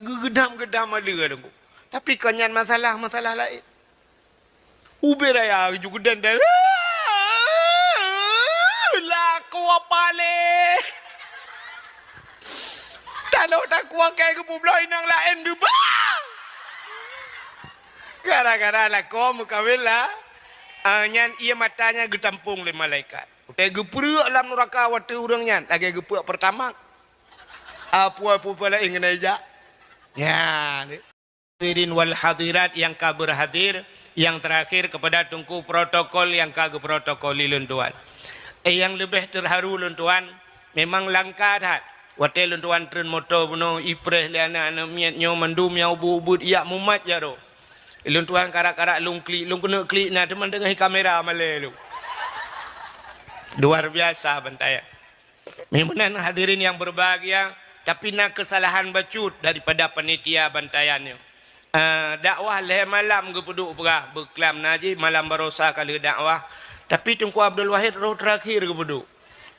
Gedam-gedam ada aku. Tapi kanyan masalah lain. Uber raya juga dan laku apa le? Kalau tak kuat kayak kepublai nang lain juga. Gara-gara laku mukawil lah. Nyan ia matanya getampung le malaikat. Kayak gepuruk alam neraka waktu orangnya. Lagi gepuruk pertama. Apa-apa lain kena ejak. Ya, hadirin wal hadirat yang kabur hadir, yang terakhir kepada tungku protokol yang kagak protokoli luntuan. Yang lebih terharu luntuan, memang langka dah. Wate luntuan tren moto buno ipreh liana ana miat nyo mandum yang ubud ya mumat jaro. Luntuan karak-karak lung kena klik na teman dengan kamera male lu. Luar biasa bantaya. Memang hadirin yang berbahagia. Tapi nak kesalahan bacut daripada panitia bantayannya. Dakwah leh malam ke peduk perah berkelam naji malam barosa kali dakwah. Tapi Tunku Abdul Wahid roh terakhir ke peduk.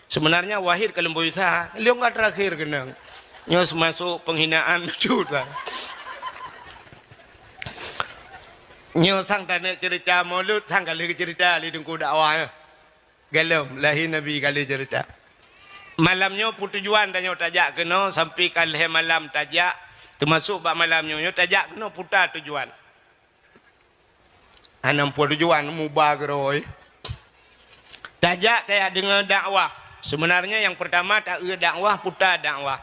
Sebenarnya Wahid kalau berusaha, dia enggak terakhir kenang. Nyos masuk penghinaan bacut lah. Nyos sang tanya cerita maulud, sang kali cerita li Tunku dakwah. Galam lahir Nabi kali cerita. Malamnya putujuan tanya tajak kena sampai kalih malam tajak termasuk bab malamnya tajak kena putar tujuan. Anam tujuan mubah geroi. Tajak saya dengar dakwah. Sebenarnya yang pertama tak dakwah putar dakwah.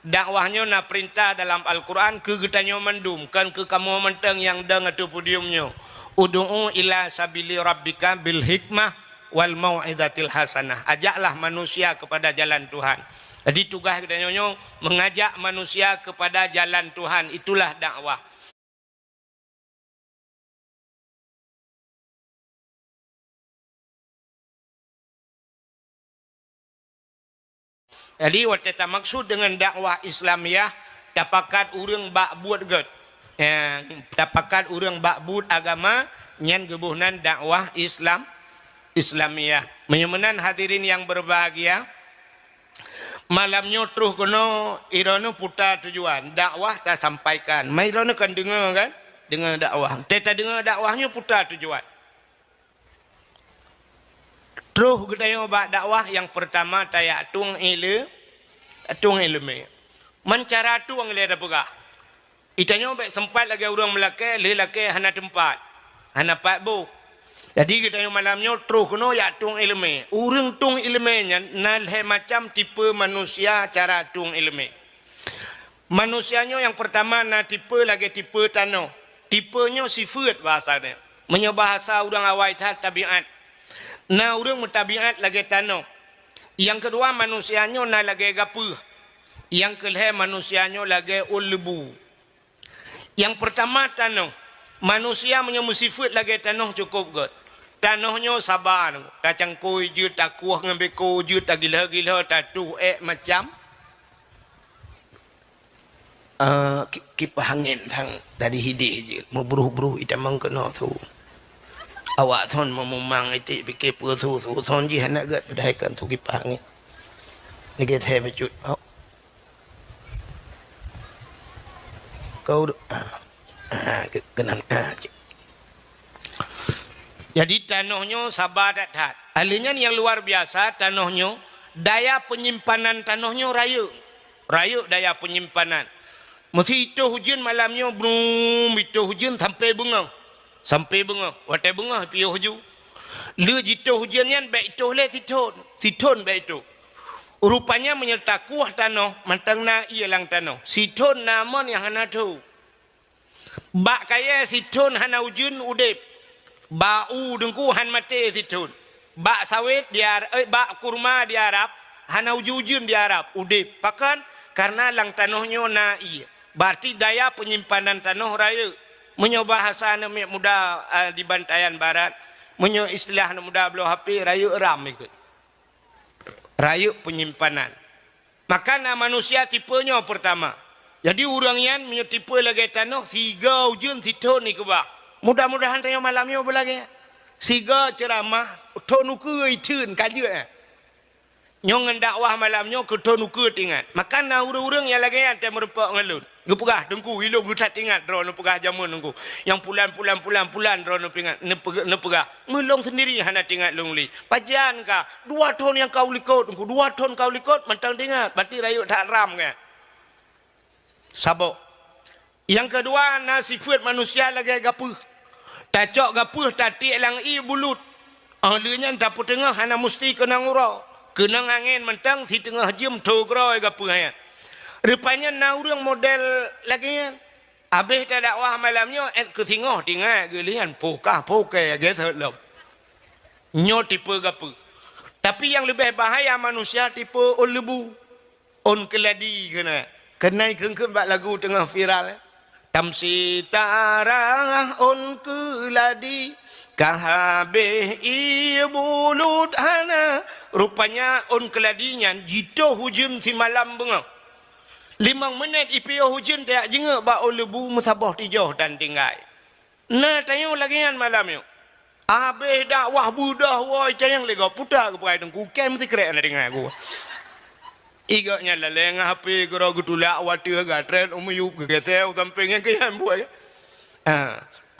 Dakwahnya nak perintah dalam Al-Quran ke getanyo mendum kan ke kamu menteng yang dengar tu podiumnya. Ud'u ila sabili rabbika bil hikmah wal mau'izatil hasanah. Ajaklah manusia kepada jalan Tuhan. Jadi tugas kita nyonya mengajak manusia kepada jalan Tuhan, itulah dakwah. Jadi waktu kita maksud dengan dakwah Islamiah tapakat urang bak buat ged. Tapakat urang bak buat agama nyan gebuhnan dakwah Islamiah. Menyemanan hadirin yang berbahagia, malamnya terus kena irana putar tujuan dakwah tak sampaikan. Mai irana kan dengar kan? Dengar dakwah. Teta dengar dakwahnya putar tujuan. Terus kita buat dakwah yang pertama tayak tung ilmu. Mencara tuang le ada pegah. Itanya baik sempat lagi orang melaki, lelaki hana tempat. Hana pat bu. Jadi kita yang malamnya terus kena ya tung ilmu. Urang tung ilmunya nalhe macam tipe manusia cara tung ilmu. Manusianya yang pertama na tipe lagi tipe tanah. Tipenya sifat bahasanya. Menyebahasa orang awal tabiat. Na urang mutabiat lagi tanah. Yang kedua manusianya na lagi gapuh. Yang kelih manusianya lagi ulbu. Yang pertama tanah. Manusia menyebut sifat lagi tanah cukup good. Tanahnya sabar. Kacang koi je tak kuah ngambil koi je tak gila-gila tak tu macam. Kipas angin tang dari hidih je. Mau beruh-beruh itu memang kena tu. Awak thon memang itu fikir persu tu. Thon je nak gat pedaikan tu kipas angin. Ni kita becut. Kau kenan Jadi tanahnya sabar tak. Alinya yang luar biasa tanahnya, daya penyimpanan tanahnya raya. Raya daya penyimpanan. Mesti itu hujan malamnya belum itu hujan sampai bunga. Sampai bunga. Watai bunga piuh huju. Lu jitu hujannya baik itu le siton baik itu. Rupanya menyerta kuah tanah mantang na ialang tanah. Siton naman yang hana tu. Bak kaya siton hana hujan udep. Bau dengku han mate situn. Bak sawit bak kurma di Arab, hana ujun di Arab, udip. Pakan karena lang tanahnya nai. Berarti daya penyimpanan tanah raya. Menyo bahasa anak muda di Bantayan Barat, menyo istilah anak muda belah HP raya eram ikut. Raya penyimpanan. Makanya manusia tipenya pertama. Jadi orangnya menyo tipe lagi tanah 3 ujun situn ni ke bah. Mudah-mudahan tanya malamnya berlagi. Siga ceramah tonuku itun kaje. Nyong dakwah malamnya ke tonuku tingat. Maka na urang yang lagi yang merupak ngelun. Ngepegah dengku ilung gutat ingat dro nepegah jamun nunggu. Yang pulan dro nepegah. Melong sendiri hana tingat lungli. Pajan ka 2 ton yang kau likut nunggu 2 ton kau likut mentang tingat berarti rayu tak ram kan. Sabok. Yang kedua nasifat manusia lagi gapuh. Tacok gapuh tatik lang i bulut. Ahlanya dapur tengah hana mesti kena ngurau. Kena angin mentang si tengah jam togroi gapuh ya. Rupanya na orang model lagi kan. Habis tak dakwah malamnya ke singoh tinggal gelian pokah gitu lom. Nyo tipe gapuh. Tapi yang lebih bahaya manusia tipe on lebu. On keladi kena. Kenai kengkeng bak lagu tengah viral. Tamsi tarah on keladi kahabeh ibulut hana. Rupanya on keladinya jito hujung si malam bengah. 5 minit ipiyo hujan tak jengak bak lebu musabah tijauh dan tinggal. Nah tanya lagi kan malam yuk. Habis dakwah budah woi cayang lega putar ke perai dengku kem mesti kerek nak dengar aku. Igaknya laleng HP kero gutulak watir gatret umuyup gegeseu sampingnya ke yang buat.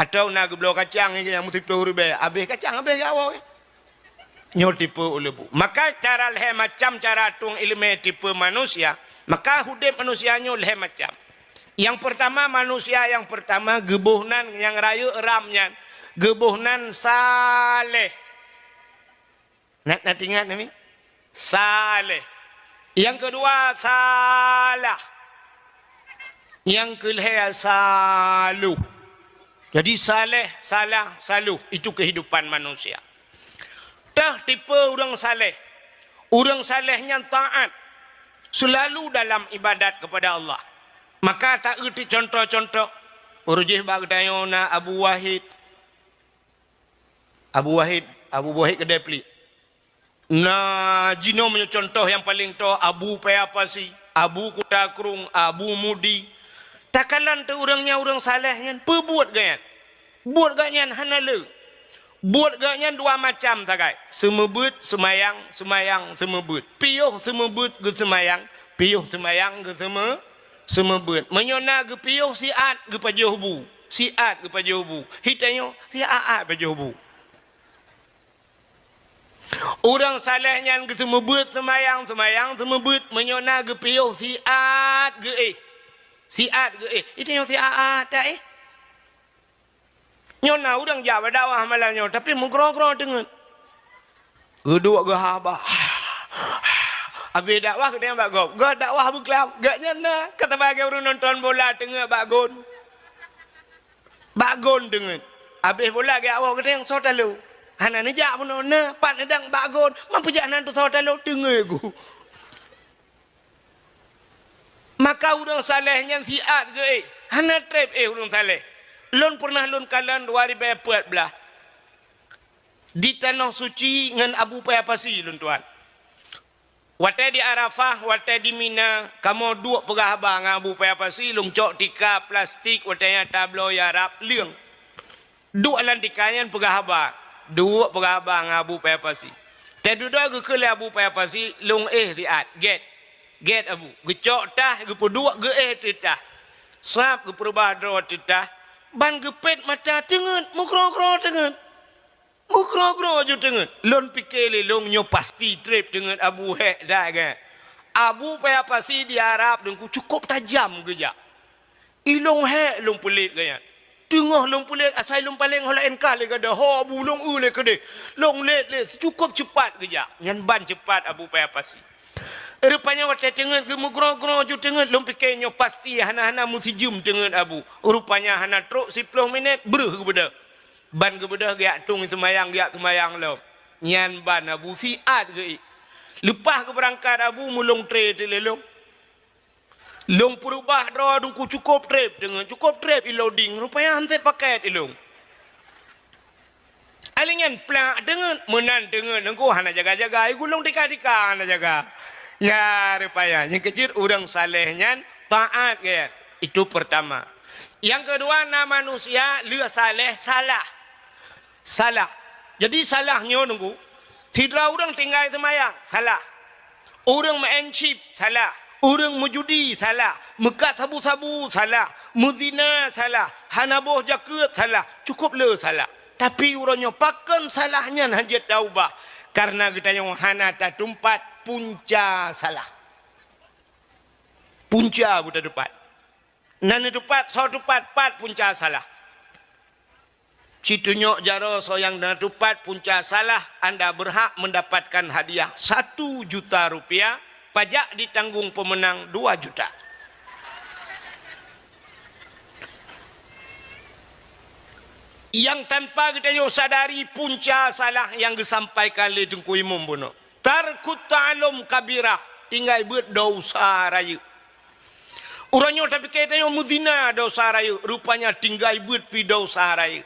Atau nak geblo kacang yang mesti peluru be. Habis kacang habis awak. Nyo tipe lebu. Maka cara leh macam cara tung ilmu tipe manusia. Maka hudib manusianya leh macam. Yang pertama manusia yang pertama gebuhnan yang rayu ramnya. Gebuhnan saleh. Nak ingat ni? Saleh. Yang kedua salah. Yang kelihatan saluh. Jadi saleh, salah, saluh. Itu kehidupan manusia. Dah tipe orang saleh. Orang salehnya taat. Selalu dalam ibadat kepada Allah. Maka tak erti contoh-contoh. Urjih bagdayona Abu Wahid kedai pelik. Nah, jino punya contoh yang paling to Abu Payapasi, Abu Kutakrung, Abu Mudi. Takalan tu orangnya orang salehnya, perbuat ganyan. Buat ganyan hanale. Buat ganyan 2 macam takai. Semebut, semayang, semebut. Piyuh semebut ke semayang, piyuh semayang ke semebut. Menyona ke piyuh siat ke pajuhbu. Siat ke pajuhbu. Hitanyo siat pajuhbu. Orang salehnya ke semebut, semayang, semebut. Menyona ke piyuh siat ke Siat ke Hitanyo siat tak Nyona udang jawab dakwah malamnya tapi mugro-gro dengan geduk ke habah. Habis dakwah ke tengah bagop. Gak dakwah buklap. Gak nyana kata bagi orang nonton bola tengah bagon. Bagon dengan. Habis bola ke awak ke tengah sotalu. Hana nejak pun na pat nedang bagon. Mampu jangan tu sotalu tengah aku. Maka orang salehnya siat ke Hana trip orang saleh. Lon pernah lon kalan 2014 di tanah suci dengan Abu Payapasi lon tuan. Watai di Arafah, watai di Mina, kamu 2 pegah abang Abu Payapasi lon cok tika plastik watai tablo ya Arab liang. 2 lantikannya pegah abang, 2 pegah abang Abu Payapasi. Tedua ke kele Abu Payapasi lon riat get Abu. Gecok tah gepo 2 titah. Sap ke perubah dro titah. Ban gepet mata tengen, mukro-kro tengen. Mukro-kro je tengen. Lon pikir le long nyo pasti trip dengan Abu Hek dah kan. Abu Payapasi di Arab dan ku cukup tajam kerja. Ilong Hek long pelit kan. Tengah long pelit asal long paling holain kali kada ho Abu long ule kede. Long let cukup cepat kerja. Yang ban cepat Abu Payapasi. Rupanya waktu tengah ke mugro-gro ju tengah lom pikirnya pasti hana-hana mesti jum tengah Abu. Rupanya hana truk 10 minit beruh ke bedah. Ban ke bedah giat tung semayang lom. Nyan ban Abu siat ke. Lepas ke berangkat Abu mulung trip lelong. Long perubah draw dungku cukup trip dengan cukup trip loading. Rupanya hanse paket ilong. Alingan plak dengan menan dengan nengku hana jaga-jaga. Gulung tika-tika hana jaga. Ya rupanya yang kecil orang salehnya taat kan. Itu pertama. Yang kedua nama manusia lihat saleh salah. Jadi salahnya nunggu. Tidak orang tinggal semayang salah. Orang main chip salah. Orang mejudi salah, mekat sabu-sabu salah, muzina salah, hanaboh jaket salah, cukup le salah. Tapi urangnya pakan salahnya hajat taubah. Karena kita yang hana tak tumpat punca salah. Punca buta tupat. Nana tupat, so tupat, pat punca salah. Citunyok jaro so yang nana tupat punca salah, anda berhak mendapatkan hadiah 1 juta rupiah. Pajak ditanggung pemenang 2 juta. Yang tanpa kita sadari punca salah yang disampaikan oleh Tengku Imam Bono. Tarkut ta'alum kabirah. Tinggal buat dosa raya. Orangnya tapi kita yang muzina dosa raya. Rupanya tinggal buat pi dosa raya.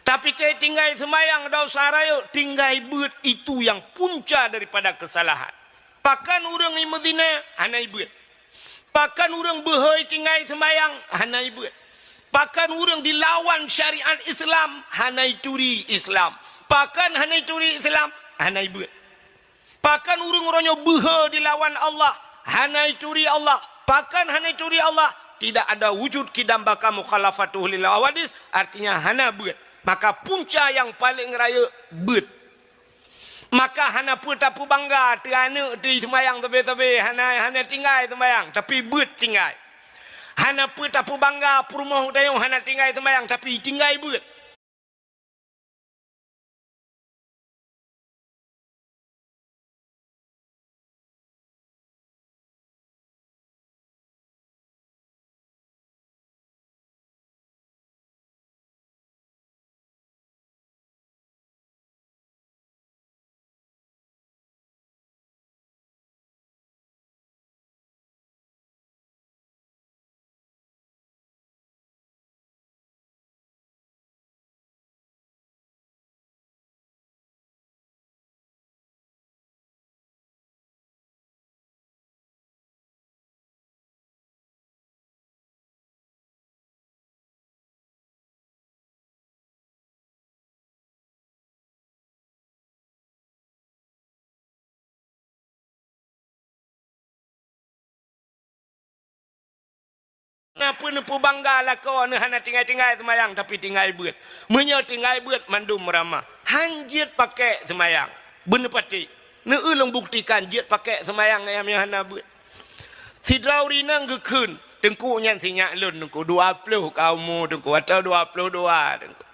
Tapi kita tinggal semayang dosa raya. Tinggal buat itu yang punca daripada kesalahan. Pakan orang yang mezina, hanai buat. Pakan orang berhoi tinggal semayang, hanai buat. Pakan orang dilawan syariat Islam, hanai turi Islam. Pakan hanai turi Islam, hanai buat. Pakan orang-orangnya berhoi dilawan Allah, hanai turi Allah. Pakan hanai turi Allah, tidak ada wujud kidam baka mukhalafatuhu lil awadis, artinya hana buat. Maka punca yang paling raya buat. Maka hana pun tak bangga terana di semayang tebe-tebe hana tinggal semayang tapi but tinggal. Hana pun tak bangga rumah dayung hana tinggal semayang tapi tinggal but. Napa nepu bangga lah kau hana tinggal-tinggal semayang tapi tinggal buat. Menyo tinggal buat mandum ramah. Hanjit pakai semayang. Benar pati. Ne ulung buktikan jit pakai semayang yang hana buat. Si drauri nang gekun. Tengku nyan sinyak lun tengku 20 kamu tengku atau 22 tengku.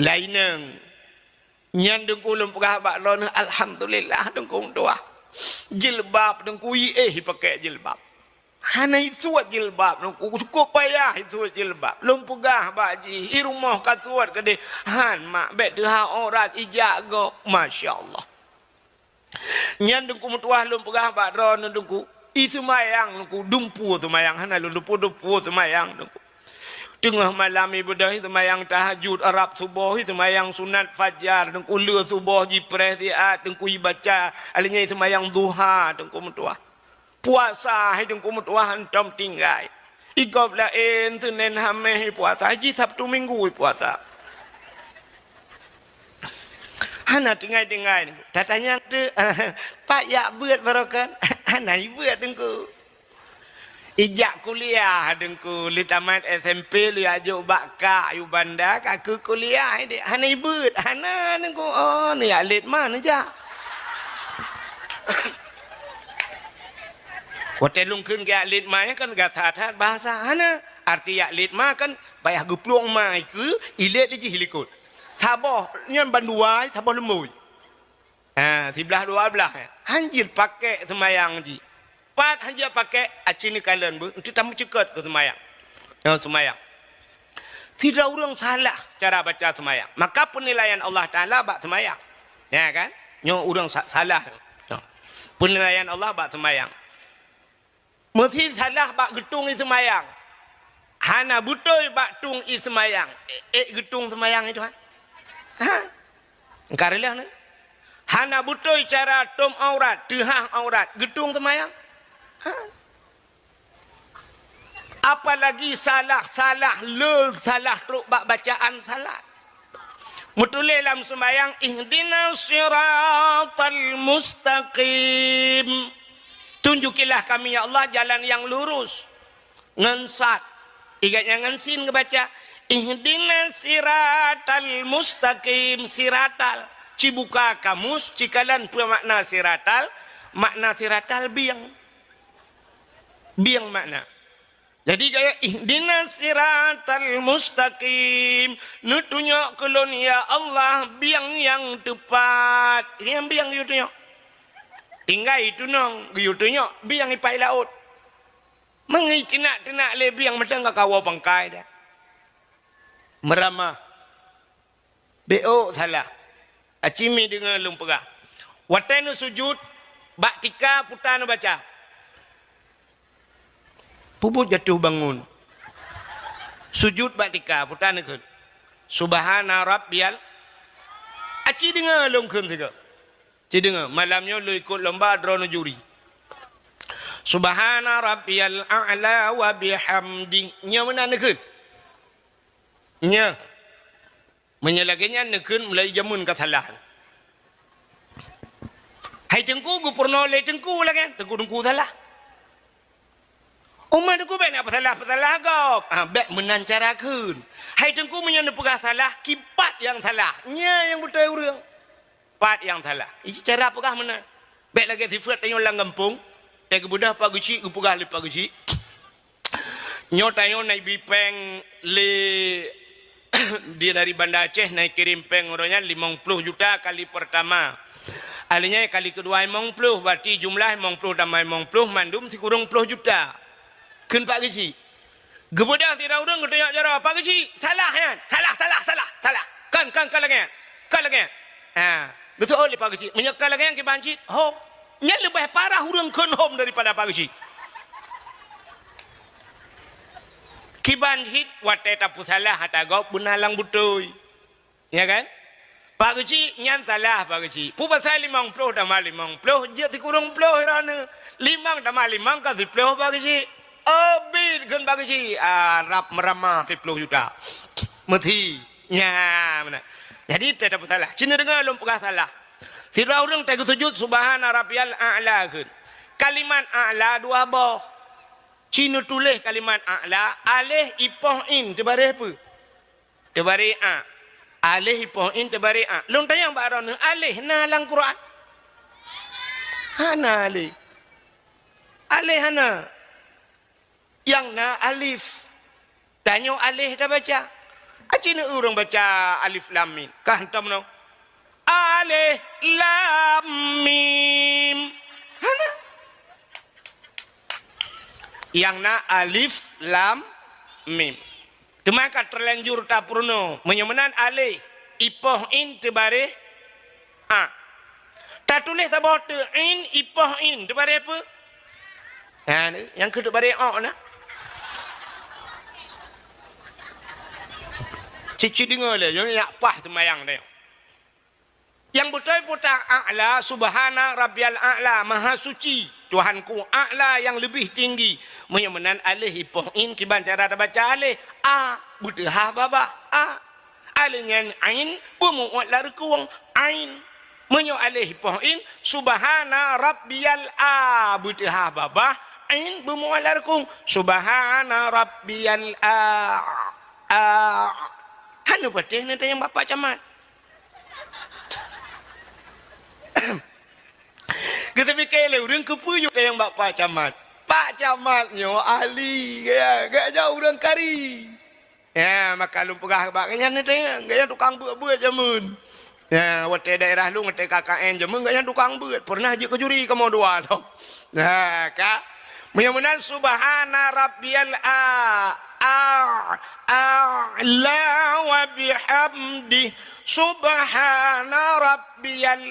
Laineng. Nyan tengku lum pegah bak lon alhamdulillah tengku doa. Jilbab tengku pakai jilbab. Hana isuat jilbab, cukup payah isuat jilbab. Lom pegah baji, i rumah kasuat kede. Han mak bet deha orat ijak go, masya Allah. Nyan dengku mutuah lom pegah bak ron dengku. I semayang dengku dumpu semayang hana lom dumpu semayang dengku. Tengah malam ibadah semayang tahajud Arab subuh semayang sunat fajar dengku le subuh jipres diat dengku baca alinya semayang duha dengku mutuah. Puasa hai dengku mutuah hantam tinggal. Igop lain Senin Hameh puasa, Haji Sabtu Minggu puasa. Hana tinggal-tinggal. Tatanya tu Pak yak buat barokan. Hana buat dengku. Ijak kuliah dengku li tamat SMP li ajuk bakka yu banda kaku kuliah ide. Hana buat. Hana dengku. Oh ni alit mana ja. Hotel lungkun ke alit mai kan gata that bahasa hana arti alit ma kan bayah gupluang mai ke ilet lagi hilikut. Saboh nyan banduai saboh lemui. Sebelah dua belah. Hanjir pakai semayang ji. Pat hanjir pakai acini kalian bu. Untuk tamu cekat ke semayang. Semayang. Tidak orang salah cara baca semayang. Maka penilaian Allah Ta'ala bak semayang. Ya kan? Nyo orang salah. Penilaian Allah bak semayang. Mesti salah bak getung i semayang. Hana betul bak tung i semayang. Getung semayang itu kan? Engkau relah ni? Hana betul cara tom aurat, tehah aurat, getung semayang. Apalagi salah teruk bak bacaan salat. Mutulih dalam semayang ihdinas siratal mustaqim. Tunjukilah kami ya Allah jalan yang lurus. Ngensat. Ingatnya ngensin kebaca. Ihdinas siratal mustaqim. Siratal. Cibuka kamus. Cikalan pula makna siratal. Makna siratal biang. Biang makna. Jadi kayak ihdinas siratal mustaqim. Nutunjuk kulun ya Allah biang yang tepat. Yang biang yutunjuk. Tinggal itu nong, yutunjuk biang ipai laut. Mengi tenak le biang medang kawa bangkai dah. Meramah. Beo salah. Acimi dengan lumpega. Watenu sujud, bak tika putanu baca. Puput jatuh bangun. Sujud bak tika putanu ke. Subhana rabbiyal. Aci dengan lungkeun tiga. Ci dengar malamnya lu ikut lomba drone juri. Subhana rabbiyal a'la wa bihamdi. Nya mana nekeun? Nya. Menyelaganya nekeun mulai jamun kesalahan. Hai tengku gu purno le tengku lah kan. Tengku salah. Umar tengku baik nak salah kau. Baik menancarakan. Hai tengku menyana pegah salah. Kipat yang salah. Nya yang betul urang. Pat yang salah. Ini cara apakah mana? Baik lagi sifat yang orang kampung. Tega budak pagi cik, upugah le pagi cik. Nyotayo naik bipeng le dia dari Banda Aceh naik kirim peng orangnya 50 juta kali pertama. Alinya kali kedua 50 berarti jumlah 50 tambah 50 mandum si kurang 10 juta. Kun pagi cik. Gebudak tidak urang ketanya cara pagi cik. Salah kan? Salah. Kan lagi. Kan lagi. Betul oleh Pak Kecik. Menyekal lagi yang kebancit. Oh, nya lebih parah hurang konhom daripada Pak Kecik. Kibancit watai tapu salah hatagau bunalang butuy. Ya kan? Pak Kecik nyan salah Pak Kecik. Pu pasal 50 tambah 50 je kurang 10 rana. 5 tambah 5 ka 10 Pak Kecik. Bid kan Pak Kecik. Rap meramah 10 juta. Mati. Ya, mana? Jadi tidak salah. Cina dengar belum pernah salah. Tidak orang tak sujud subhana rabbiyal a'la kan. Kalimat a'la dua bawah. Cina tulis kalimat a'la. Alih ipoh in. Terbari apa? Terbari a. Alih ipoh in terbari a. Long tanya mbak Arana. Alih na dalam Quran. Hana alih. Alih hana. Yang na alif. Tanya alih dah baca. Acina orang baca alif lam mim. Kah hentam no? Alif lam mim. Hana. Yang na alif lam mim. Temaka terlanjur tak purno. Menyamanan alif. Ipoh in terbari a. Tak tulis sabot in ipoh in terbari apa? Yang kedua terbari a na. Cici dengar le, yang nak pah semayang dia. Yang betul putar a'la subhana rabbiyal a'la maha suci Tuhanku a'la yang lebih tinggi. Menyamanan alih ipoh in kiban cara baca alih a betul ha baba a. Alih dengan ain pemuat lar kuang ain. Menyo alih ipoh in subhana rabbiyal a betul ha baba ain pemuat lar kuang subhana rabbiyal a. Hanu patih nanti yang bapak camat. Kita fikir le orang kepuyuk yang bapak camat. Pak camatnya ahli gak jauh orang kari. Ya maka lu pegah baknya nanti gak tukang buat jamun. Ya waktu daerah lu ngerti KKN jamun gak tukang buat. Pernah je kejuri kamu dua tu. Nah kak. Mudah-mudahan subhana rabbiyal a'la wa bihamdi subhana rabbiyal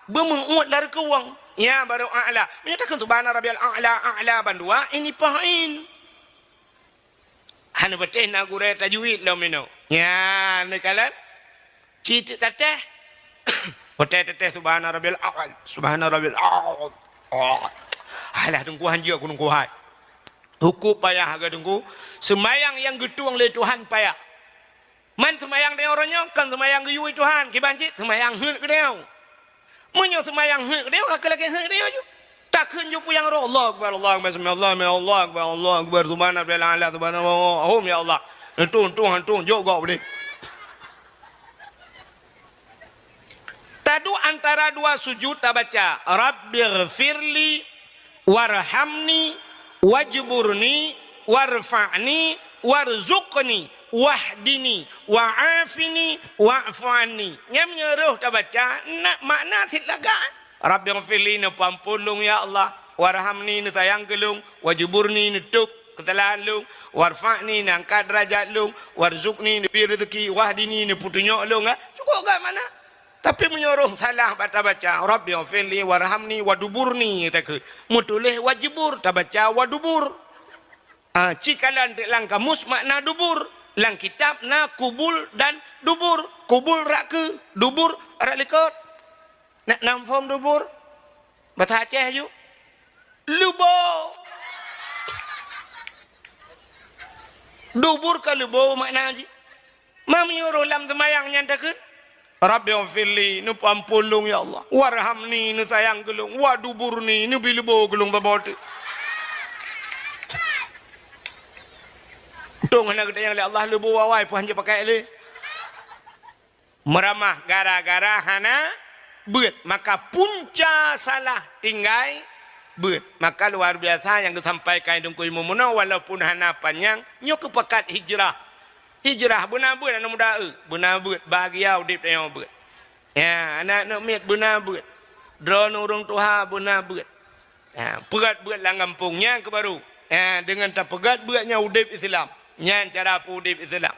bermenguat dari kewang ya baru a'la menyatakan subhana rabbiyal a'la bandua ini pahin hana betul nak gure tajwid lo mino ya nekalan cita tateh betul tateh subhana rabbiyal alah tunggu hanji aku nunggu hai hukum payah agak tunggu semayang yang getuang le Tuhan payah man semayang dia orangnya kan semayang geyui Tuhan kibancit semayang hek dia munyo semayang hek dia kak lagi hek dia ju takkan jumpa yang roh Allah akbar Allah akbar Allah Allah akbar Allah akbar subhanallah subhanallah ya Allah tun juga boleh. Tadu antara dua sujud tak baca Rabbighfirli warhamni wajburni warfa'ni warzuqni wahdini wa'afini wa'fu'anni. Yang menyeruh tak baca nak makna silakan. Rabbighfirli ni pampulung ya Allah, warhamni ni sayang gelung, wajburni ni tuk kesalahan lung, warfa'ni ni angkat derajat lung, warzuqni ni beri rezeki, wahdini ni putunyok lung. Cukup kan mana? Tapi menyuruh salah baca Rabbighfirli warhamni waduburni tak mutulih wajibur tak baca wadubur. Cikalan dalam kamus makna dubur, lang kitab na kubul dan dubur. Kubul rak ke dubur rak lekot. Nak nam form dubur bahasa Aceh ju lubo. Dubur ke lubo makna ji. Ma menyuruh lam semayang nyandakeun Rabbighfirli nu pampulung ya Allah, warhamni nu sayang gelung, waduburni nu bilubo gelung tabot. Tung hendak kita yang Allah lubu wawai puan je pakai le. Meramah gara-gara hana beut, maka punca salah tinggai beut. Maka luar biasa yang disampaikan dengku ilmu munah walaupun hana panjang nyok kepekat hijrah. Hijrah buna beut anu muda buna beut bahagia udip tengok beut. Ya, anak nak mit buna beut. Drone urung tuha buna beut. Ya, pegat beut lang kampungnya ke baru. Ya, dengan tak pegat beutnya udip Islam. Nyan cara udip Islam.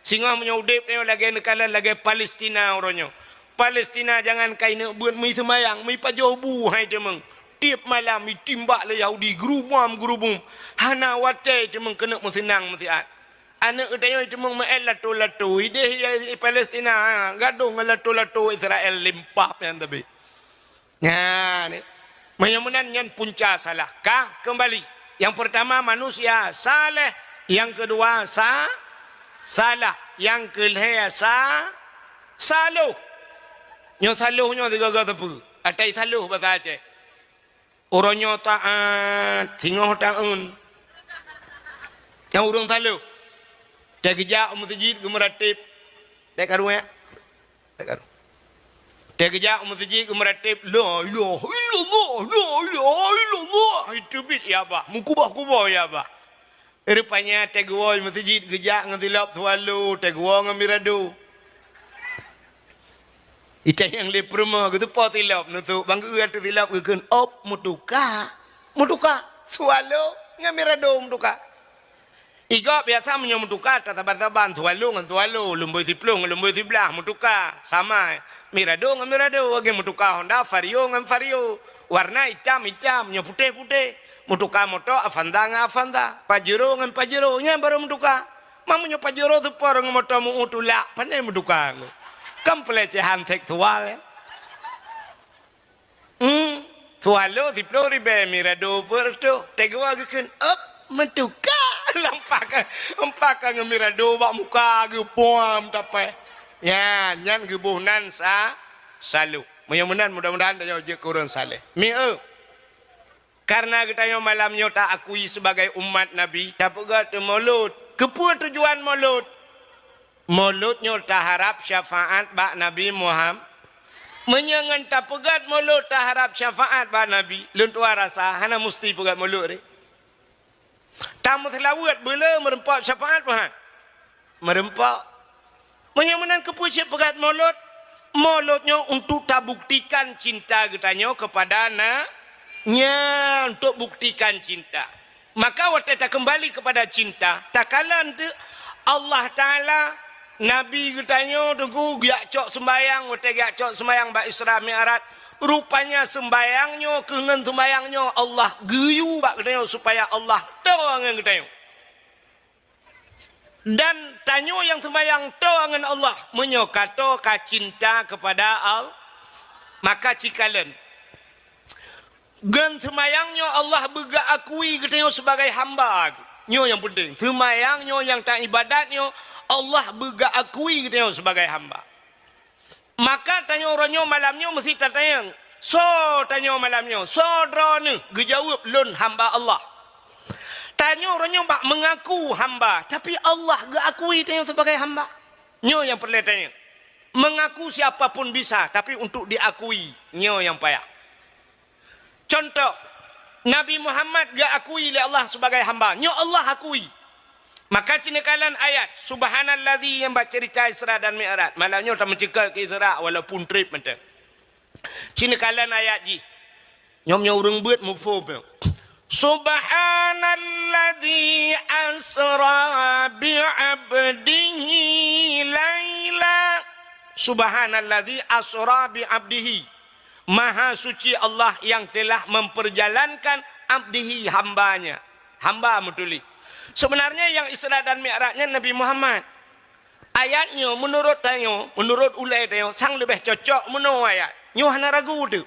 Singa punya udip tengok lagi negara lagi Palestina orangnya. Palestina jangan kain beut mi semayang, mi pajobu hai temeng. Tiap malam mi timbak le Yahudi gerumam. Hana watai temeng kena mesinang mesiat. Anak udah itu mau latu ide Palestina gadung latu Israel limpah yang tapi. Ya ni. Menyamanan yang punca salah. Kah kembali. Yang pertama manusia saleh, yang kedua salah, yang ketiga saluh. Nyo saluhnya tiga tepu. Atai saluh bahasa Aceh. Orangnya taat, tengok taun. Yang urung saluh. Tak kejap masjid ke meratib. Tak karu ya. Tak karu. Tak kejap masjid ke meratib. La ilaha illallah. La ilaha illallah. Itu bit ya bah. Mukubah ya bah. Rupanya tak gua masjid kejap ngetilap tualu. Tak gua ngemiradu. Itu yang lepur mah. Gitu pa tilap. Nutuk. Bangga tu tilap. Kekun op mutuka. Sualu. Ngemiradu mutuka. Iga biasa menyemutuka tataban tualu lumbui siplung lumbui siblah mutuka sama mirado age mutuka Honda Vario warna hitam nya putih mutuka moto Avanda Pajero nya baru mutuka mamunya Pajero tu porong moto mu utula pandai mutuka kam pelecehan seksual tualu siplung ribe mirado perto tegwa gekeun mutuka Lampakan ngemirado bak muka gepuam tapai. Ya, nyan gebuhnan salu. Mudah-mudahan tayo je kurang saleh. Karena kita yang malamnya tak akui sebagai umat Nabi, tak pegat maulud. Kepu tujuan maulud. Mauludnya tak harap syafaat bak Nabi Muhammad. Menyangan tak pegat maulud tak harap syafaat bak Nabi. Lentua rasa hana mesti pegat maulud ni. Tamu selawat bila merempak syafaat Tuhan. Merempak. Menyamanan kepujian pegat maulud. Mauludnya untuk tak buktikan cinta katanya kepada anaknya. Untuk buktikan cinta. Maka waktu tak kembali kepada cinta. Tak kala Allah Ta'ala Nabi katanya tunggu giak cok sembayang. Waktu giak cok sembayang bak Isra Mi'raj. Rupanya sembayangnya, kengen sembayangnya Allah geyu bak katanya supaya Allah tahu angan katanya. Dan tanyo yang sembayang tahu angan Allah menyokato ka cinta kepada Allah. Maka cikalan gan sembayangnya Allah bega akui katanya sebagai hamba. Nyo yang penting. Sembayangnya yang tak ibadatnya Allah bega akui katanya sebagai hamba. Maka tanya orangnya malamnya mesti tanya So tanya malamnya, so drone gejawab lun hamba Allah. Tanya orangnya bak mengaku hamba, tapi Allah gak akui tanya sebagai hamba. Nyo yang perlu tanya. Mengaku siapapun bisa, tapi untuk diakui nyo yang payah. Contoh, Nabi Muhammad gak akui oleh Allah sebagai hamba, nyo Allah akui. Maka cinakalan ayat subhanalladzi yang baca cerita Isra dan Mi'raj. Malamnya tak mencekal ke Isra walaupun trip macam. Cinakalan ayat ji. Nyom urang buat mufhum. Subhanalladzi asra bi'abdihi laila. Subhanalladzi asra bi'abdihi. Maha suci Allah yang telah memperjalankan abdihi hambanya. Hamba mutuli. Sebenarnya yang Isra dan Mi'rajnya Nabi Muhammad. Ayatnya menurut tayo, menurut ulai tayo, sang lebih cocok menurut ayat. Nyo hana ragu tu.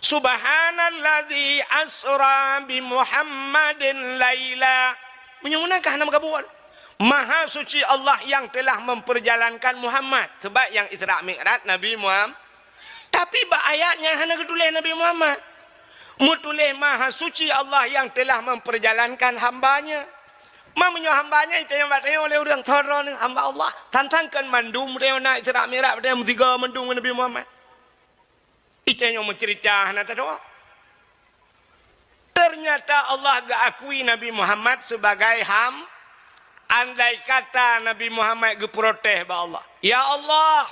Subhanalladzi asra bi Muhammadin laila. Menyunakah nama kabuat? Maha suci Allah yang telah memperjalankan Muhammad. Sebab yang Isra Mi'raj Nabi Muhammad. Tapi ayatnya hana ketulis Nabi Muhammad. Mutulis maha suci Allah yang telah memperjalankan hambanya. Mamanya hambanya itu yang bertanya oleh orang thorong hamba Allah. Tantangkan mandum dia nak Isra Mi'raj dia mestiga mandum Nabi Muhammad. Itu yang mencerita nak tahu. Ternyata Allah gak akui Nabi Muhammad sebagai andai kata Nabi Muhammad ge protes ba Allah. Ya Allah,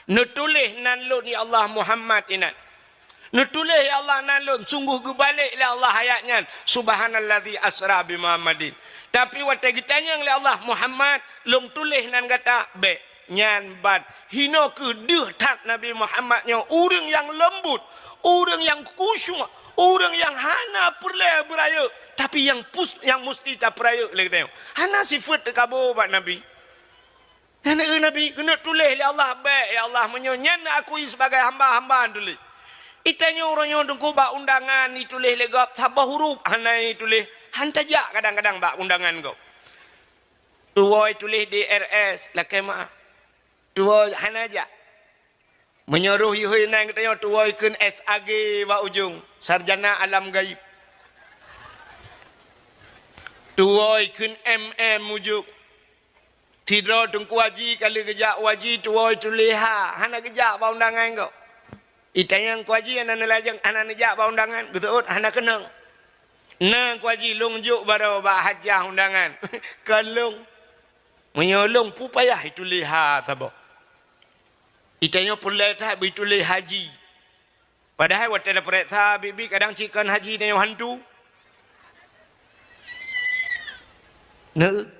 nutulis nan lun ya Allah Muhammad inan. Nutulis ya Allah nalun sungguh gebalik le Allah ayatnya subhanalladzi asra bi Muhammadin. Tapi waktu ditanya oleh Allah Muhammad long tulis nan kata be nyan bad hino ke deh tat Nabi Muhammadnya orang yang lembut, orang yang khusyuk, orang yang hana perle beraya tapi yang mesti tak peraya le tengok. Hana sifat tekabo bak Nabi. Nabi kena tulis le Allah be ya Allah menyonyan akui sebagai hamba-hamba tulis. Itanya orangnya dengku bak undangan ditulis legap sabah huruf hanai tulis hantajak kadang-kadang bak undangan kau. Tuoi tulis DRS lakai maaf. Tuoi hanajak. Menyuruh yuhui nang katanya tuoi kun SAG bak ujung sarjana alam gaib. Tuoi kun MM ujung. Tidro dengku waji kali kejak waji tuoi tulis ha hana kejak bak undangan kau. Itanya kuaji anak nelajang anak nejak ba undangan betul anak kenang. Nah kuaji longjuk baru ba hajah undangan. Kalung menyolong pu payah itu lihat tabo. Itanya pulai tak itu haji. Padahal waktu ada periksa bibi kadang cikan haji dengan hantu.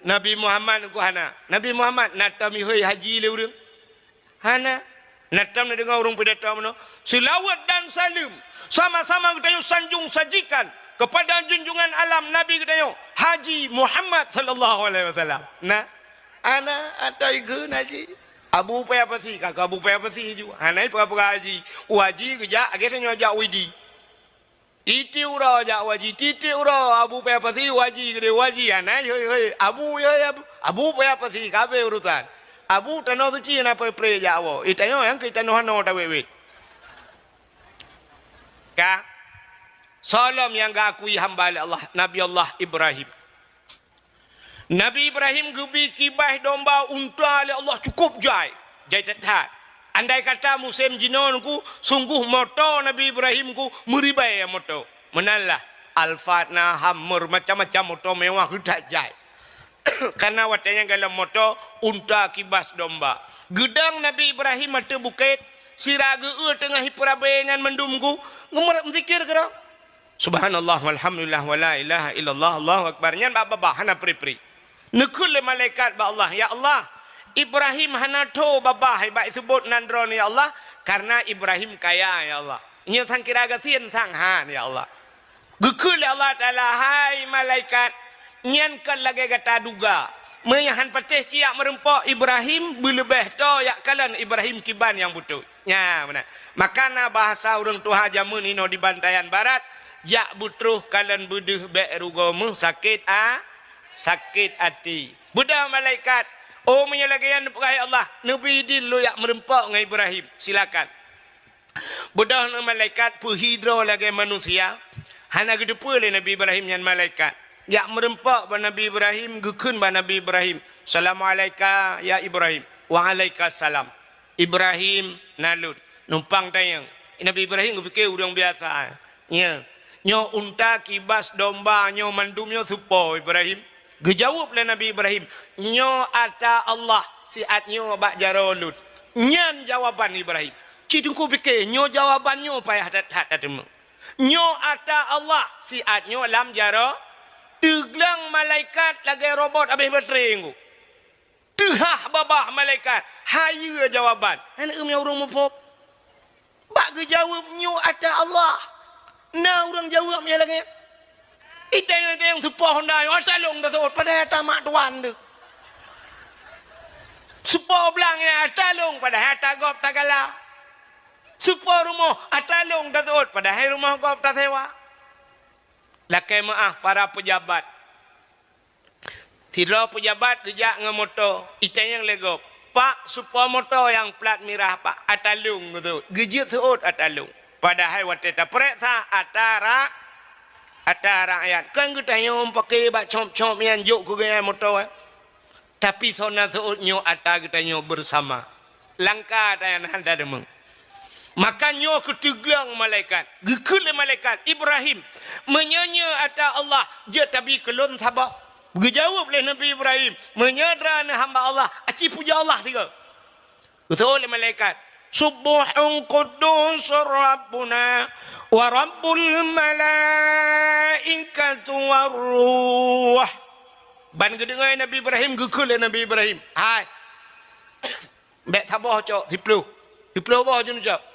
Nabi Muhammad ku hana. Nabi Muhammad natami hoi haji le urang. Hana Natam dengar orang pidato mana? Selawat dan salim sama-sama kita sanjung sajikan kepada junjungan alam Nabi kita Haji Muhammad sallallahu alaihi wasallam. Nah, ana atau iku naji. Abu payah pasi, kakak Abu payah pasi juga. Hanai pura-pura haji. Waji kerja akhirnya ajak widi. Titi ura ajak waji, titi ura Abu payah pasi waji gede waji. Hanai hoi Abu ya Abu payah pasi kabe urutan. Abu tanah suci na pre jawo. Itanya yang kita nohano ta wewet. Ka salam yang gak akui hamba Allah Nabi Allah Ibrahim. Nabi Ibrahim gubi kibah domba unta oleh Allah cukup jai. Jai tetap. Andai kata musim jinonku sungguh moto Nabi Ibrahimku meribai moto. Menallah Al-Fatna Hamur macam-macam moto mewah hudak jai. Karena watanya dalam moto unta kibas domba. Gedang Nabi Ibrahim mata bukit siraga tengah hipurabengan mendumku ngemerap zikir kira. Subhanallah walhamdulillah wala ilaha illallah Allahu akbar. Nyan baba hana pri-pri. Nekul le malaikat ba Allah, ya Allah, Ibrahim hana to baba hai ba sebut nandron ya Allah karena Ibrahim kaya ya Allah. Nya thang kira gasien thang han ya Allah. Gekul Allah taala hai malaikat nyan kan lagi kata duga menyahan patih ciak merempok Ibrahim belebeh to yak kalan Ibrahim kiban yang butuh nya benar makana bahasa orang tua jamun ino di bantayan barat jak butuh kalan buduh be rugomu sakit sakit hati budak malaikat oh menyelagayan perai Allah nabi din lo yak merempok ngai Ibrahim silakan Budak na malaikat puhidro lagi manusia. Hana gede pule Nabi Ibrahim yang malaikat. Ya merempak ba Nabi Ibrahim, gekun ba Nabi Ibrahim. Assalamualaikum ya Ibrahim. Waalaikumsalam. Ibrahim nalut numpang tayang. Nabi Ibrahim fikir orang biasa. Ya. Nyo unta kibas domba nyo mandum nyo supo Ibrahim. Gejawab le Nabi Ibrahim. Nyo ata Allah siat nyo bak jarolut. Nyan jawaban Ibrahim. Cidungku fikir nyo jawabannya payah dat temu. Nyo ata Allah siat nyo lam jaro teglang malaikat lagi robot habis bertering. Tehah babah malaikat. Hayu jawaban. Anak yang orang mupop. Bak jawab nyo ata Allah. Nah orang jawabnya lagi. Itu yang supah Honda. Asalong dah tu. Pada tamak tuan tu. Supah belangnya asalong pada hatagop tagala. Supaya rumah atalong datuk padahal rumah kau tak sewa. Lakai maaf para pejabat. Tidak pejabat kerja dengan motor. Itu yang legop. Pak supaya motor yang plat merah pak atalung tu. Gejut seut atalung. Padahal waktu tak periksa atara rakyat. Kan kita yang pakai bak com-com yang juk ke gaya motor. Tapi sona seut nyo ata kita nyo bersama. Langkah dan anda demeng. Makanya ketiglang malaikat. Gekul malaikat Ibrahim. Menyanya ata Allah. Dia tabi kelon sabah. Berjawab oleh Nabi Ibrahim. Menyadara hamba Allah. Aci puja Allah tiga. Betul oleh malaikat. Subuhun kudus Rabbuna. Wa Rabbul malaikatu warruh. Ban kedengar Nabi Ibrahim. Gekul Nabi Ibrahim. Hai. Bek sabah cok. Tiplu. Tiplu bawah jenis cok.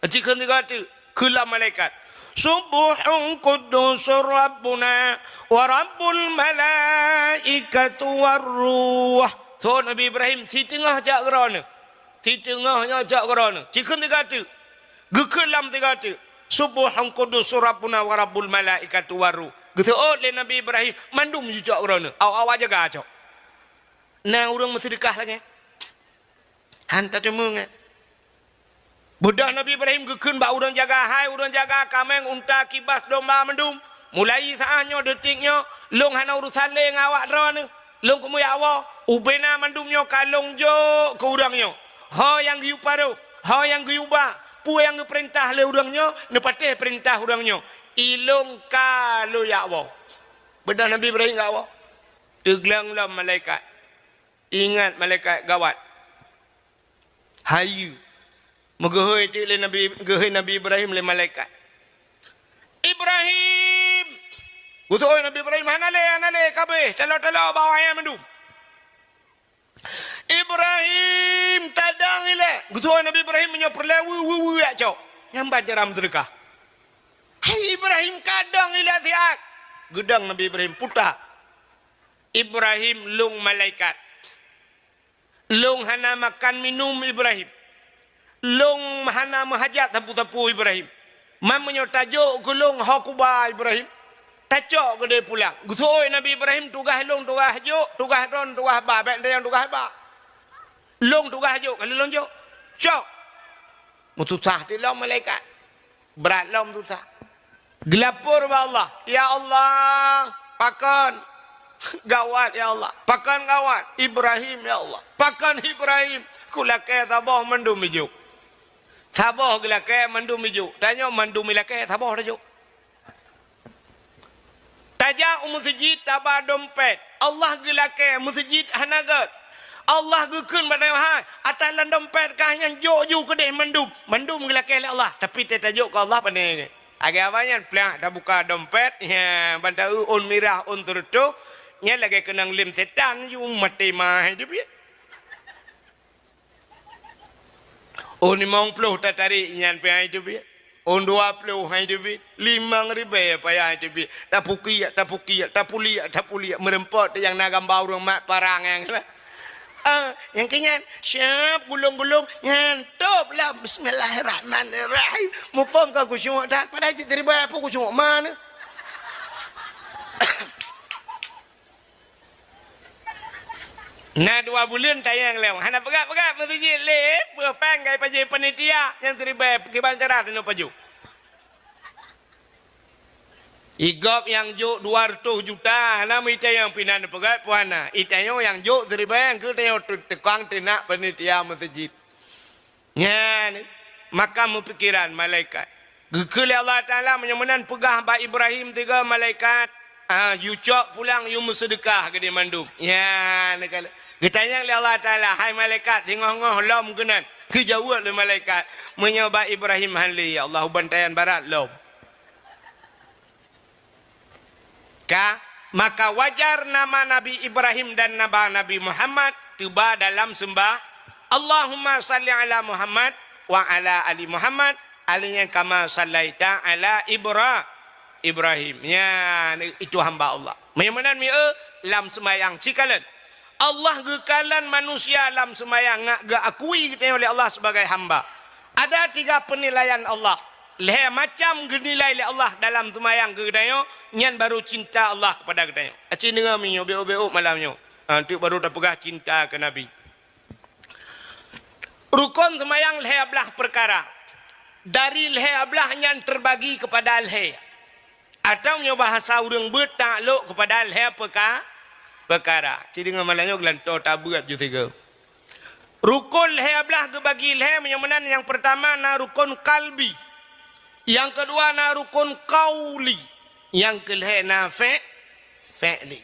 Jika dikata kula malaikat Subuhun kudus Rabbuna wa Rabbul malaikatu warruh. So Nabi Ibrahim si tengah jak kerana. Si tengahnya jak kerana. Jika dikata gekulam dikata Subuhun kudus Rabbuna wa Rabbul malaikatu warruh. Gitu oleh Nabi Ibrahim mandum jak kerana. Awak jaga cok. Nah orang mesti dekah lagi. Hantar temu kan. Budak Nabi Ibrahim gekun bak urang jaga hai, urang jaga kameng, unta, kibas, domba, mendum. Mulai saatnya, detiknya, long hana urusan le ngawak drone. Long kumuy awa, ubena mendumnya kalong jo ke urangnya. Ha yang giu paru, ha yang giu ba, pu yang perintah le urangnya, nepateh perintah urangnya. Ilong kalu ya awa. Budak Nabi Ibrahim gak awa. Teglang malaikat. Ingat malaikat gawat. Hayu. Megahoi ti le Nabi Ibrahim le malaikat. Ibrahim. Gutoi Nabi Ibrahim hanale kabeh telo bawa ayam mendum. Ibrahim tadang ile. Gutoi Nabi Ibrahim menyoperle wu ya cok. Nyambat jaram sedekah. Hai Ibrahim kadang ile siat. Gedang Nabi Ibrahim putar. Ibrahim lung malaikat. Lung hana makan minum Ibrahim. Long hana mahajat tapu-tapu Ibrahim. Mamanya tajuk gulung hakuba Ibrahim. Tajuk ke dia pulang. Gusoi Nabi Ibrahim tugah long tugah juk, tugah don tugah ba, bek dia yang tugah ba. Long tugah juk, kalau long juk. Cok. Mutusah di long malaikat. Berat long susah. Gelapur ba Allah. Ya Allah, pakan gawat ya Allah. Pakan gawat Ibrahim ya Allah. Pakan Ibrahim. Kulakai tabah mendum ijuk. Tabah gelake mandum ijuk. Tanya mandum ilake tabah ijuk. Tajak masjid tabah dompet. Allah gelake masjid hanagat. Allah gekun pada hai. Atalan dompet kah yang jo kedeh mandum. Mandum gelake oleh Allah. Tapi tajuk ke Allah pandai. Agak banyak pelang dah buka dompet. Ya, bantu un mirah un turtu. Nya lagi kenang lim setan ju mati mah hidup ya. Oh ni mong puluh tak tarik nyan payah itu bi. On 20 hai itu bi. 5,000 payah itu bi. Tak pulia merempot yang nak gambar orang mak parang yang lah. Yang kenyan siap gulung-gulung nyantop lah. Bismillahirrahmanirrahim. Mufam ka kusyuk tak pada terima apa kusyuk mana. Nah 2 bulan tayang lew. Hana pegat-pegat masjid le. Peng gai paje panitia yang terlibat pergi bancaran no paju. Igop yang juk 200 juta. Hana mita yang pinan pegat puana. Itayo yang juk terlibat ke tayo tekang tenak panitia masjid. Nya ni maka pikiran malaikat. Gekali Allah Taala menyemenan pegah ba Ibrahim 3 malaikat. You cok pulang you bersedekah ke dia mandum. Ya, nak kala. Getanya oleh Allah Taala, hai malaikat tengok-ngah lom kenan. Kejauh oleh malaikat menyoba Ibrahim hali ya Allah bantayan barat lom. Maka wajar nama Nabi Ibrahim dan Nabi Muhammad tiba dalam sembah Allahumma salli ala Muhammad wa ala ali Muhammad alinya kama sallaita ala Ibrahim. Ya, itu hamba Allah. Memang lam semayang cikalan. Allah gekalan manusia lam semayang ngak ga akui oleh Allah sebagai hamba. Ada 3 penilaian Allah. Leh macam genilai oleh Allah dalam semayang kedayo nyan baru cinta Allah kepada kedayo. Aci dengar minyo beo malamnya. Nanti baru dah pegah cinta ke Nabi. Rukun semayang leh ablah perkara. Dari leh ablah nyan terbagi kepada leh. Atau nyo bahasa urang bertakluk kepada leh perkara. Ciri dengan malangnya gelantor tabuat ju 3. Rukun leh ablah ke bagi leh menyemenan yang pertama na rukun kalbi. Yang kedua na rukun qauli. Yang keleh na fi'li.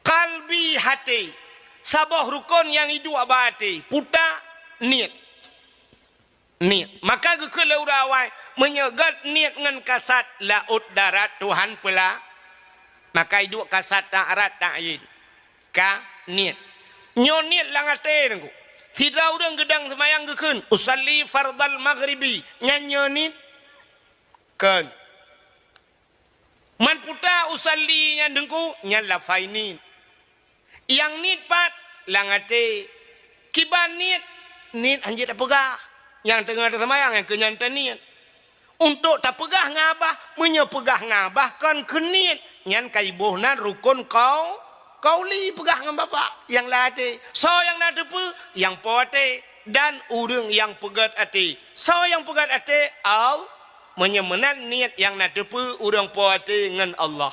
Kalbi hati. Sabah rukun yang hidup abadi. Puta niat. Maka gekele urawai menyegat niat ngan kasat laut darat Tuhan pula. Maka hidup kasat darat ta'yin. Niat. Nyo niat langate nengku. Tidak urang gedang semayang gekun. Usalli fardal maghribi. Nyanyo niat. Kan. Man puta usalli nyan dengku. Nyan lafai niat. Yang niat pat langate. Kiban niat. Niat anjir tak pegah. Yang tengah tersemayang yang kenyantan niat. Untuk tak pegah ngabah. Menyepegah ngabah kan keniat. Yang kaibuhna rukun kauli pegah dengan bapak. Yang latih. So yang nak depu. Yang poate. Dan urang yang pegat hati. So yang pegat hati. Menyemenan niat yang nak depu. Urang poate dengan Allah.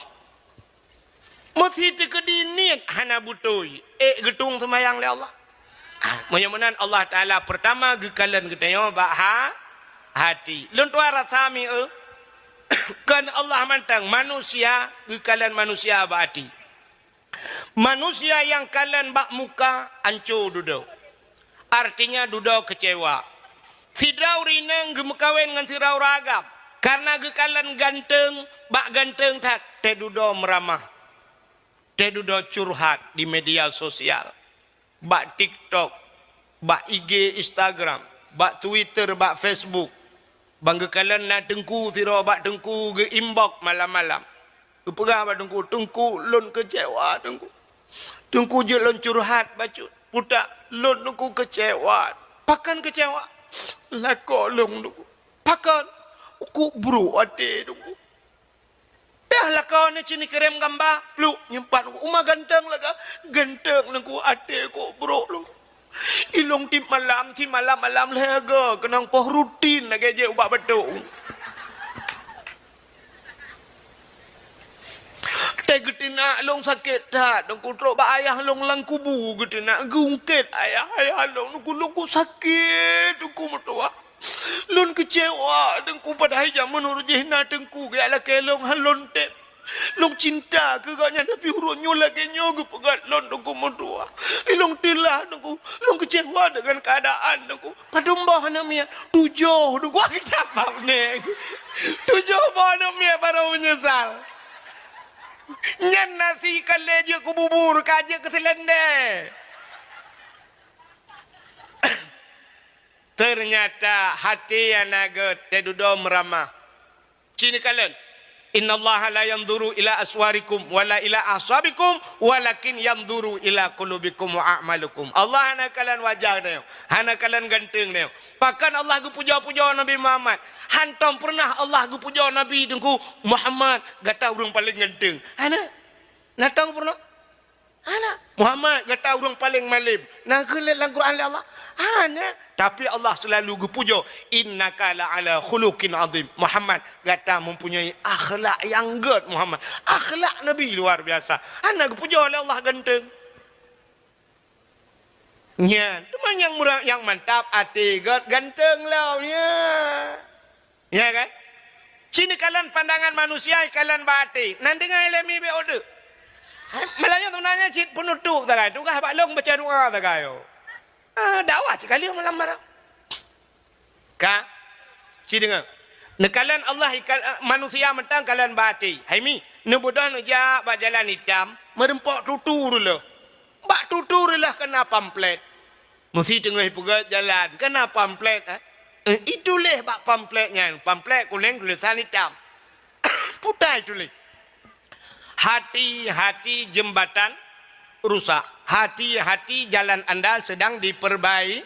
Mesti tekedi niat. Hana butoi. Getung semayang le Allah. Menyemenan Allah Ta'ala pertama gekalan ketanya hati. Luntua rasami kan Allah mantang manusia gekalan manusia hati. Manusia yang kalan bak muka ancu duduk. Artinya duduk kecewa. Sidrau rineng gemekawen dengan sirau ragam. Karena gekalan ganteng bak ganteng tak te duduk meramah. Te duduk curhat di media sosial. Bak TikTok, bak IG Instagram, bak Twitter, bak Facebook. Bangga kalian nak tengku tiro bak tengku ke inbox malam-malam. Kepegah bak tengku lon kecewa tengku. Tengku je lon curhat bacut. Putak lon tengku kecewa. Pakan kecewa. Lako long tengku. Pakan aku bro ade tengku. Dah lah kau ni cini kerem gambar. Lu nyempat aku. Umah ganteng lah kau. Ganteng lah aku. Adik aku bro lah. Ilong tim malam lega. Kenang poh rutin lah keje ubah betul. Teh getina long sakit tak. Nungku trok ba ayah long lang kubu getina. Gungkit ayah long. Nungku sakit. Nungku mertua. Lon kecewa dengku pada hijau menurut jihna dengku gaya lah kelong halon tep long cinta ke gaknya tapi hurunyo lagi nyogu pegat lon dengku mertua long tilah dengku long kecewa dengan keadaan dengku padumbah namanya tujuh dengku aku capap neng tujuh bah namanya baru menyesal nyan nasi kaleja ku bubur kaja ke selendek. Ternyata hati yang naga tedudo meramah. Cini kalian. Inna Allah la yanzuru ila aswarikum wala ila aswabikum walakin yanzuru ila qulubikum wa a'malukum. Allah hana kalian wajah dia. Hana kalian ganteng dia. Bahkan Allah gu puja-puja Nabi Muhammad. Hantam pernah Allah gu puja Nabi dengku Muhammad gata urang paling ganteng. Hana. Natang pernah. Hana. Muhammad kata orang paling malim. Nah gelak dalam Quran Allah. Tapi Allah selalu gepujo. Innaka la'ala khuluqin azim. Muhammad kata mempunyai akhlak yang good Muhammad. Akhlak Nabi luar biasa. Anak gepujo oleh Allah ganteng. Ya, teman yang murah yang mantap hati good ganteng lah ya. Ya kan? Sini kalian pandangan manusia kalian batik. Nanti dengan ilmi be order. Malahnya sebenarnya cik penutup tak kaya. Tukah baklong baca doa tak kaya. Dakwah sekali malam marah. Kak, cik dengar. Nekalan Allah manusia mentang kalian bati. Haimi, nebudah neja bak jalan hitam, merempok tutur lah. Bak tutur lah kena pamflet. Mesti tengah pegat jalan, kena pamflet. Itulah bak pamfletnya. Pamflet kuning tulisan hitam. Putai tulis. Hati-hati jembatan rusak. Hati-hati jalan anda sedang diperbaiki.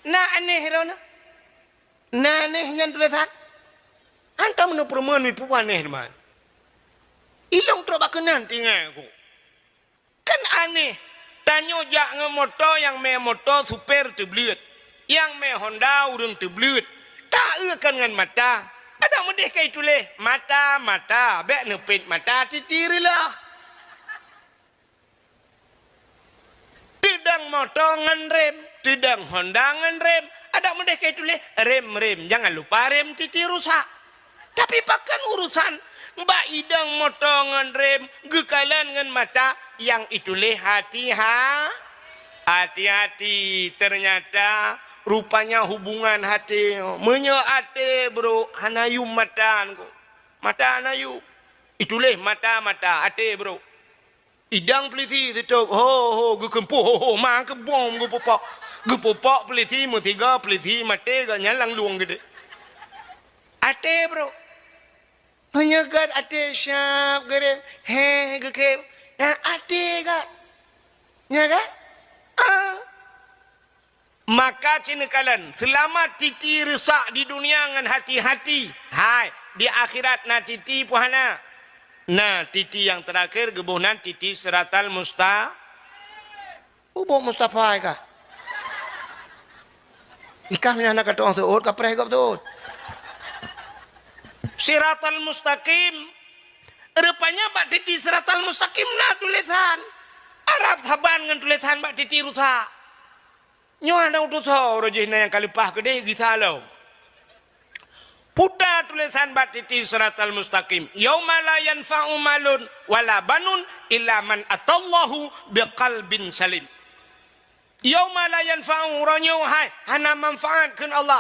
Nah aneh rona. Nah anehnya tulisan. Anta mana perempuan itu aneh teman. Ilong terobak kenan tinggal aku. Kan aneh. Tanyo jak ngemoto yang me moto super terbelut. Yang me Honda urung terbelut. Tak akan dengan mata. Ada mudih kaya tulis. Mata. Bek nepit mata titirilah. Tidang motor ngan rem. Tidang Honda ngan rem. Ada mudih kaya tulis. Rem. Jangan lupa rem titi rusak. Tapi pakan urusan. Mbak idang motor ngan rem. Gekalan ngan mata. Yang itulah hati-hati. Ternyata rupanya hubungan hati. Menye hati bro. Hanayu mata. Mata hanayu. Itulah mata. Hati bro. Idang pelisi tutup. Ho. Gekempuh. Ho. Mak kebom. Gepopok pelisi. Musiga pelisi. Mati gak nyalang luang gede. Hati bro. Menyegat hati syap. Gede. Hei gekem. Hati gak. Ya kan? Maka cinekalan selama titi rusak di dunia dengan hati-hati. Hai, di akhirat na titi puhana. Nah, titi yang terakhir gebunan titi siratal musta. Ubo Mustafa kah? Ikah punya anak kata orang tuh, kapreh kau tuh. Siratal mustaqim. Rupanya bak titi siratal mustaqim nah tulisan. Arab saban dengan tulisan bak titi rusak. Nyoh ada utus rojihna yang kalipah gede gisalau. Putar tulisan batiti siratal mustaqim. Yauma la yanfa'u malun wala banun illa man atallahu biqalbin salim. Yauma la yanfa'u ronyo hai hana manfaat kun Allah.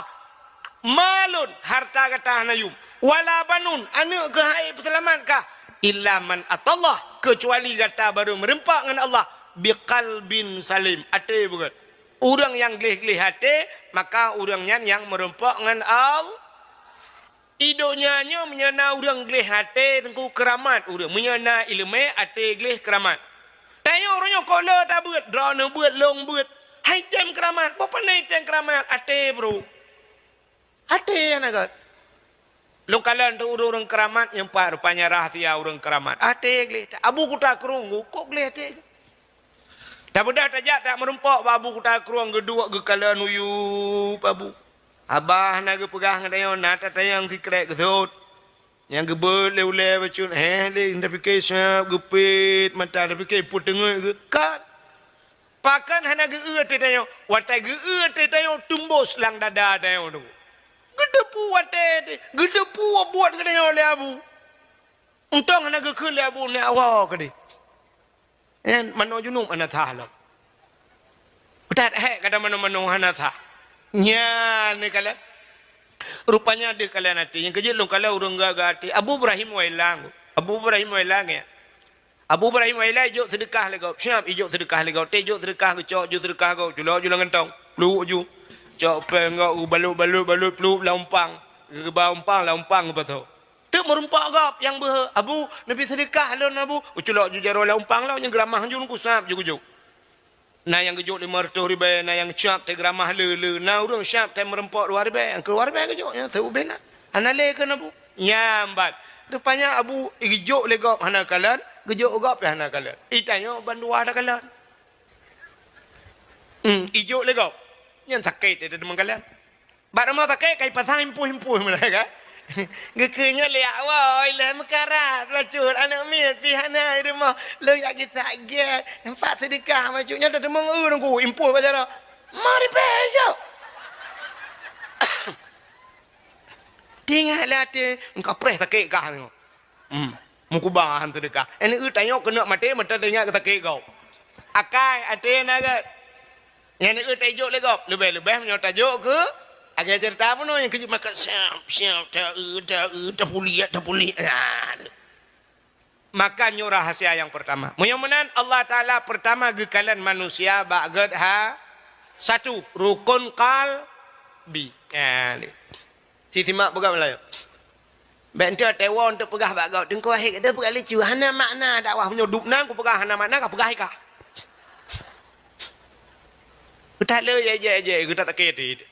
Malun harta kata hanayum wala banun anu ke hai selamat kah illa man atallah kecuali kata baru merempak dengan Allah biqalbin salim. Ate bukan. Orang yang gelih-gelih hati, maka orangnya yang merempak dengan Allah. Idoknya menyana orang gelih hati, tengku keramat. Orang menyana ilmu hati gelih keramat. Tanya orangnya kola tak buat, drone buat, long buat. Hai tem keramat, apa naik tem keramat? Hati bro. Hati yang agak. Lu kalian tu orang keramat yang pak rupanya rahasia orang keramat. Hati gelih. Abu kuta kerungu, kok gelih hati? Tak bedah tajak tak merempok babu kuta keruang gedua gekalan uyup babu. Abah nak pegah ngadayon nata tayang sikrek gesot. Yang gebel le bacun le inda fikir syap gepit mata da fikir putengoi gekat. Pakan hana geut tayo watai geut tayo tumbus lang dada tayo tu. Gedepu watai gedepu buat ngadayon le abu. Untang hana gekul le abu ne awak kadi. En mano junum anatha lo. Utat kata mano anatha. Nya ni kala. Rupanya dia kalian hati. Yang kecil lo kala urang gagati. Abu Ibrahim wailang ya. Abu Ibrahim wailang jok sedekah le kau. Siap ijok sedekah le kau. Te jok sedekah ke cok jok sedekah kau. Julo ngentong. Peluk ju. Cok pengau balut peluk laumpang. Gebaumpang laumpang apa tu. Tak merempak gap yang ber abu nabi sedekah lon abu uculok jujaro la umpang law yang geramah jun kusap jujuk na yang gejuk 500 ribu na yang cap te geramah le na urang syap te merempak 2 ribu yang keluar ribu gejuk yang teu bena anale kan abu nyambat rupanya abu gejuk le gap hana kalan gejuk gap hana kalan itanyo bandua ada kalan Ijo lego. Yang sakit ada demang kalian. Bak mau sakit kai pasang himpuh mereka. Gekenya liak woi lah mekarat bacur anak miat pihana rumah lo yak kita get nampak sedekah macunya dah demang nunggu impuh baca mari bejo. Tinggallah dia engkau pres sakit kah ni. Mukubahan sedekah. Ini tanyok kena mati mata tanya sakit kau. Akai ate naga. Yang ni tajuk lego lebih menyotajuk ke agak cerita pun yang kejip makan siap tak pulih. Maka nyo rahasia yang pertama. Mudah-mudahan Allah Ta'ala pertama gekalan manusia ba'gad satu rukun qalbi. Si simak pegang Melayu. Bentar tewa untuk pegah ba'gad. Tengku wahid kata pegah lucu. Hana makna dakwah menyudup nang ku pegah hana makna kah pegah ikah. Ku tak le je ku tak kira.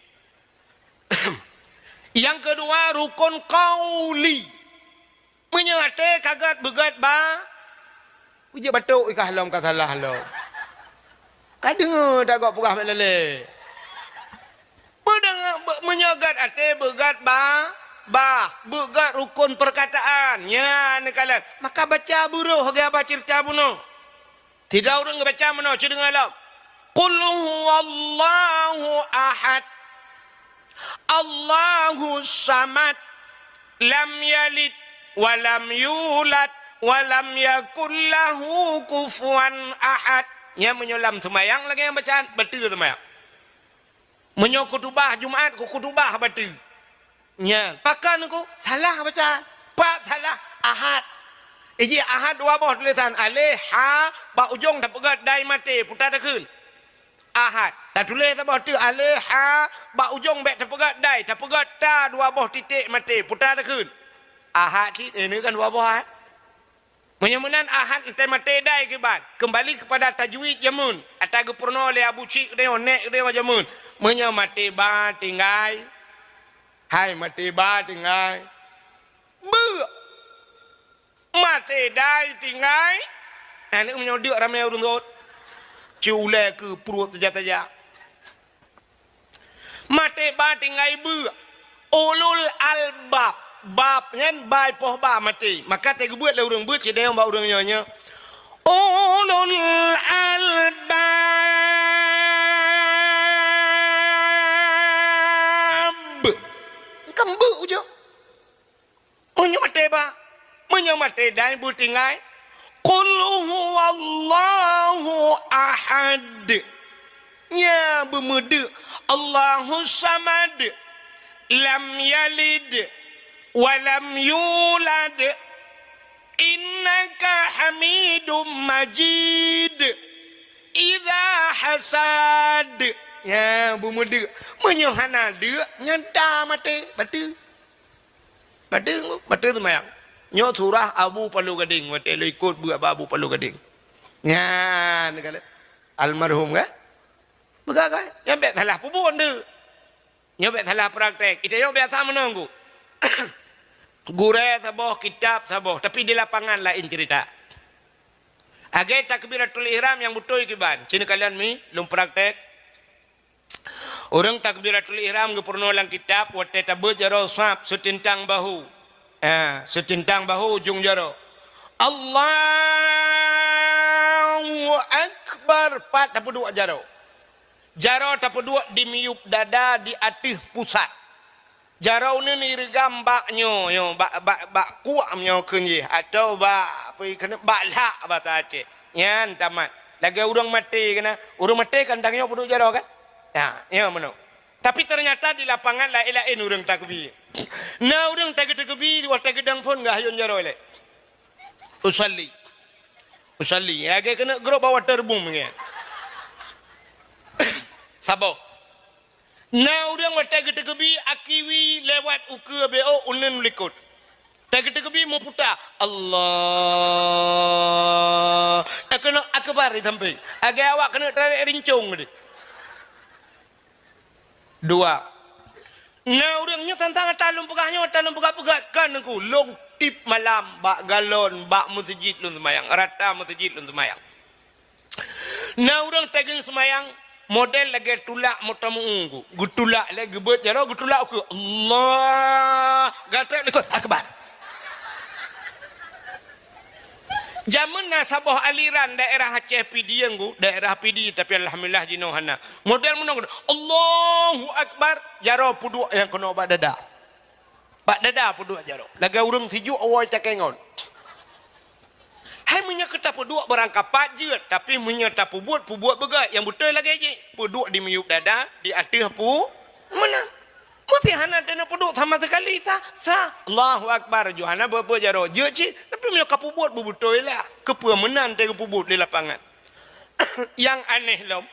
Yang kedua rukun qauli. Menyate kagat begat ba. Uji batuk ikah halam ka salah lo. Ka dengar tak kau pegah melele. Bedengar menyagat ate begat ba begat rukun perkataan. Ya ni kalian. Maka baca buruh ga baca cerita buno. Tidak orang baca mano dengar lo. Qul huwallahu ahad. Allahu samad lam yalid walam yulad walam yakul lahu kufuwan ahad. Nya menyolam semayang lagi yang bacaan betul semayang. Menyo kutubah Jumaat ku kutubah betul. Nya pakan ku salah bacaan. Pak salah ahad. Iji ahad dua boh tulisan alih ha ba ujung dah pegat dai mati putar takun. Ahad. Tak tulis tak boh tu alih ha ba ujung bek terpegat dai terpegat ta dua boh titik mati putar takun. Ahad ni kan dua boh ahad. Menyemunan ahad ente mati dai ke ban. Kembali kepada tajwid jamun. Atau purno le Abu Cik dia nek dia jamun. Mati ba tinggai. Hai mati ba tinggai. Mati dai tinggai. Ani menyodok ramai urung dot. Cule ke perut saja. Mati ba tinggai bu. Ulul albab. Bab kan bai poh ba mati. Maka te buat le urang buat cedeng ba urang nyonya. Ulul albab. Kambu ujo. Munyo mati ba. Munyo mati dai bu tinggai. Qul huwallahu ahad. Ya bermuda Allahu samad. Lam yalid walam yulad. Innaka hamidum majid. Idza hasad. Ya bermuda menyohana dia nyata mati batu. Batu tu mayang. Nyo surah Abu Palu Gading mati lo ikut buat Abu Palu Gading. Ya negala almarhum kan? Begagai yang bet salah pubun tu. Yang bet salah praktek. Kita yang biasa menunggu. Gure saboh kitab saboh tapi di lapangan lain cerita. Agai takbiratul ihram yang betul kiban. Cina kalian mi lum praktek. Orang takbiratul ihram ge purno lang kitab wate tabut jaro sap setintang bahu. Setintang bahu ujung jaro. Allahu Akbar 42 jaro. Jaro 42 di miup dada di atih pusat. Jaro ni regam baknyo yo bak kuamnyo kenji atau bak apa kena bak lak bahasa Aceh. Nyan tamat. Lagi urang mati kena. Urang mati kandangnya puduk jaro kan? Ya mano. Tapi ternyata di lapangan lain-lain urang takbir. Nah urang takbir waktu gedang pun enggak hayun jaro le. Usalli. Agak kena gro bawa terbum kan. Sabo. Nah urang waktu takbir akiwi lewat uke bo unen likut. Takbir mau putar Allah. Tak kena akbar sampai. Agak awak kena tarik rincung dia. Dua. Nah orangnya tantang talung pegat kan aku long tip malam bak galon bak masjid lun semayang rata masjid lun semayang. Nah orang tagin semayang model lagi tulak motamu unggu. Gutulak lagi gebet jaro gutulak aku. Allah. Gatak lekot akbar. Zaman nasabah aliran daerah Aceh PD nggu, daerah PD tapi alhamdulillah jinohana. Model menang Allahu akbar jaro puduk yang kena bak dada. Bak dada puduk jaro. Laga urang siju awal cakengon. Hai punya kita puduk berangkat pajut tapi punya tak pubuat begat yang betul lagi je. Puduk di meyuk dada di atas pu mana? Mesti hana dana puduk sama sekali sa. Allahu akbar Johana berapa jaro. Je ci tapi punya kapubuat betul lah. Kepemenan te pubut di lapangan. Yang aneh lom.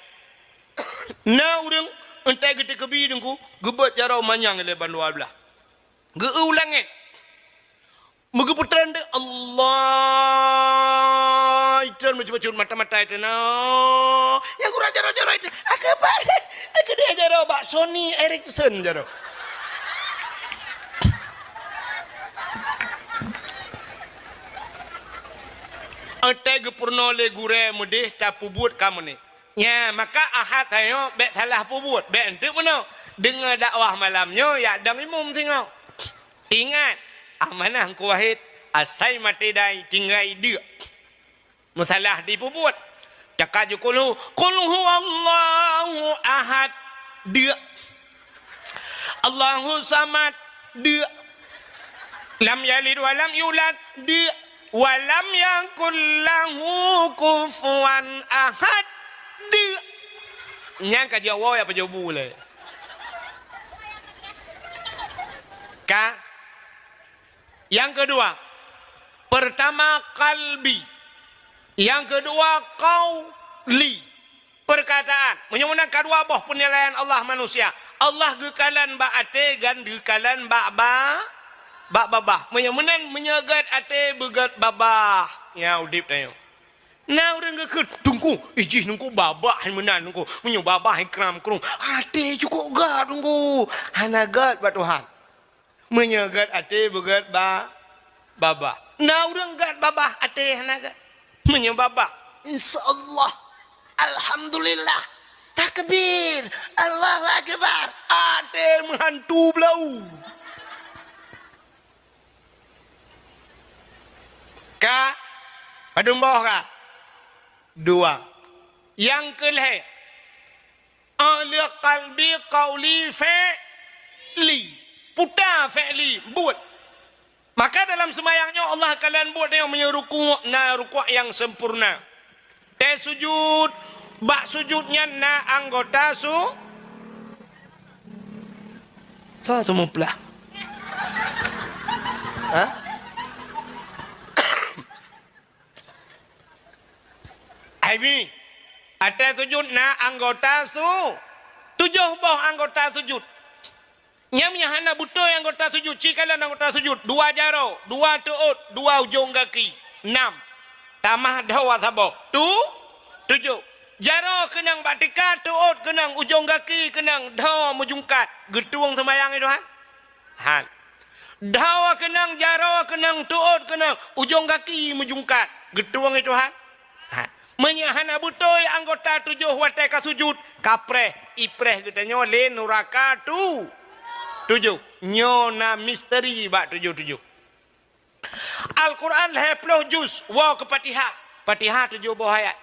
Na urang entai gede kebi dengku gebet jaro manyang le bandua belah. Geulangnya Megeputran de Allah itu macam-macam mata-mata itu no. Yang kurang jaro-jaro itu akbar. Aku dia jaro Pak Sony Ericsson jaro. Ate gepurno le gure mudih ta pubut kamu ni. Ya, maka ahad ayo be salah pubut. Be ente mana? Dengar dakwah malamnya ya dang imum singau. Ingat amanah ku wahid asai mati dai tinggai dia masalah dipubut cakaju qul huwallahu ahad dia Allahu samad dia lam yalid wa lam yulad dia wa lam yakul lahu kufuwan ahad dia nyangka jawa ya pejobu le ka. Yang kedua, pertama kalbi. Yang kedua qauli. Perkataan. Menyempurnakan kedua boh penilaian Allah manusia. Allah gekalan ba ate gan gekalan ba babah. Menyempurnakan menyegat ate begat babah. Ya udip tayo. Nah orang gekut tunggu ijih nunggu babah menan nunggu menyu babah ikram krung ate cukup gad nunggu hanagat ba Tuhan. Menyegat ate begat babah. Nah urang gat babah ate hanagat. Menyebabah. Insyaallah. Alhamdulillah. Takbir. Allahu akbar. Ate menghantu belau. Ka padung bawah ka. Dua. Yang kelih. Ala qalbi qauli fi'li. Putar fi'li, buat. Maka dalam sembahyangnya Allah kalian buat yang menyerukuk na rukuk yang sempurna. Te sujud, bak sujudnya na anggota semua pelah. Hah? Aibi, ada sujud na anggota tujuh boh anggota sujud. Nyamnya hana buto yang anggota sujud, cikalan anggota sujud, dua jaro, dua tuut, dua ujung kaki, 6. Tamah dawa sabo, tujuh. Jaro kenang batika, tuut kenang ujung kaki, kenang dawa mujungkat, getuang sembayang itu han. Dawa kenang, jaro kenang, tuut kenang, ujung kaki mujungkat, getuang itu han. Menyahana buto yang anggota 7 wateka sujud, kapreh, ipreh katanya le nuraka 7 nyona misteri bak 7. Al-Quran 10 juz wa ke Fatihah. Fatihah 7 buah ayat.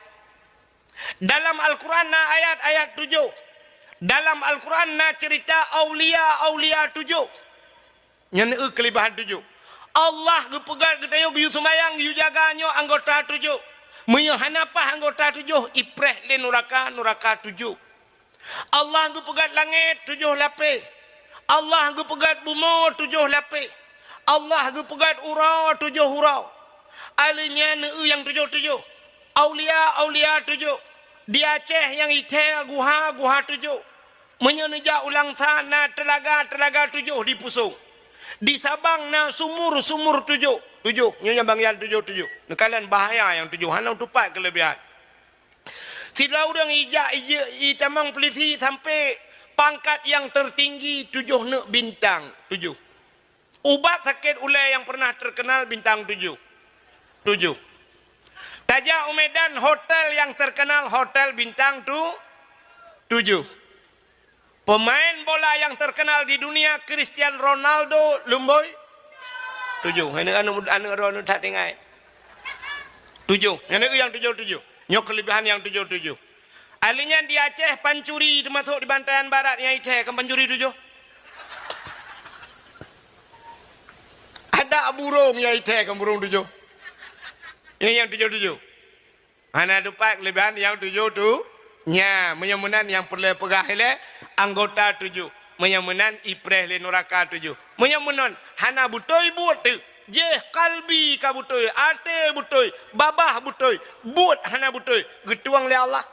Dalam Al-Quran na ayat-ayat 7. Dalam Al-Quran na cerita aulia 7. Nyana kelebihan 7. Allah gepegat katanya yu sembayang yu jaganya anggota 7. Menyohanapah anggota 7 ipreh le nuraka 7. Allah gepegat langit 7 lapis. Allah gepegat bumi 7 lapis. Allah gepegat urau 7 hurau. Alinya yang 7. Aulia 7. Di Aceh yang ite guha 7. Menyeneja ulang sana telaga 7 di Pusung. Di Sabang na sumur 7. Nyonya bang yang 7. Kalian bahaya yang 7. Hana tupat kelebihan. Tidak orang itamang polisi sampai pangkat yang tertinggi 7 nek bintang 7. Ubat sakit ulai yang pernah terkenal bintang 7. Tajak Umedan hotel yang terkenal hotel bintang 7. Pemain bola yang terkenal di dunia Cristiano Ronaldo lumboy. 7. Anu tak dengar. 7. Yang 7. Nyok kelebihan yang 7. Alinya di Aceh pancuri termasuk di Bantayan Barat yang Aceh kan pancuri 7. Ada burung yang Aceh kan burung 7. Ini yang 7. Mana dapat kelebihan yang 7 tu? Nya menyamunan yang perlu pegah le anggota 7. Menyamunan ipreh le neraka 7. Menyamunan hana butoi buat tu. Je kalbi ka butoi, ate butoi, babah butoi, buat hana butoi. Getuang le Allah.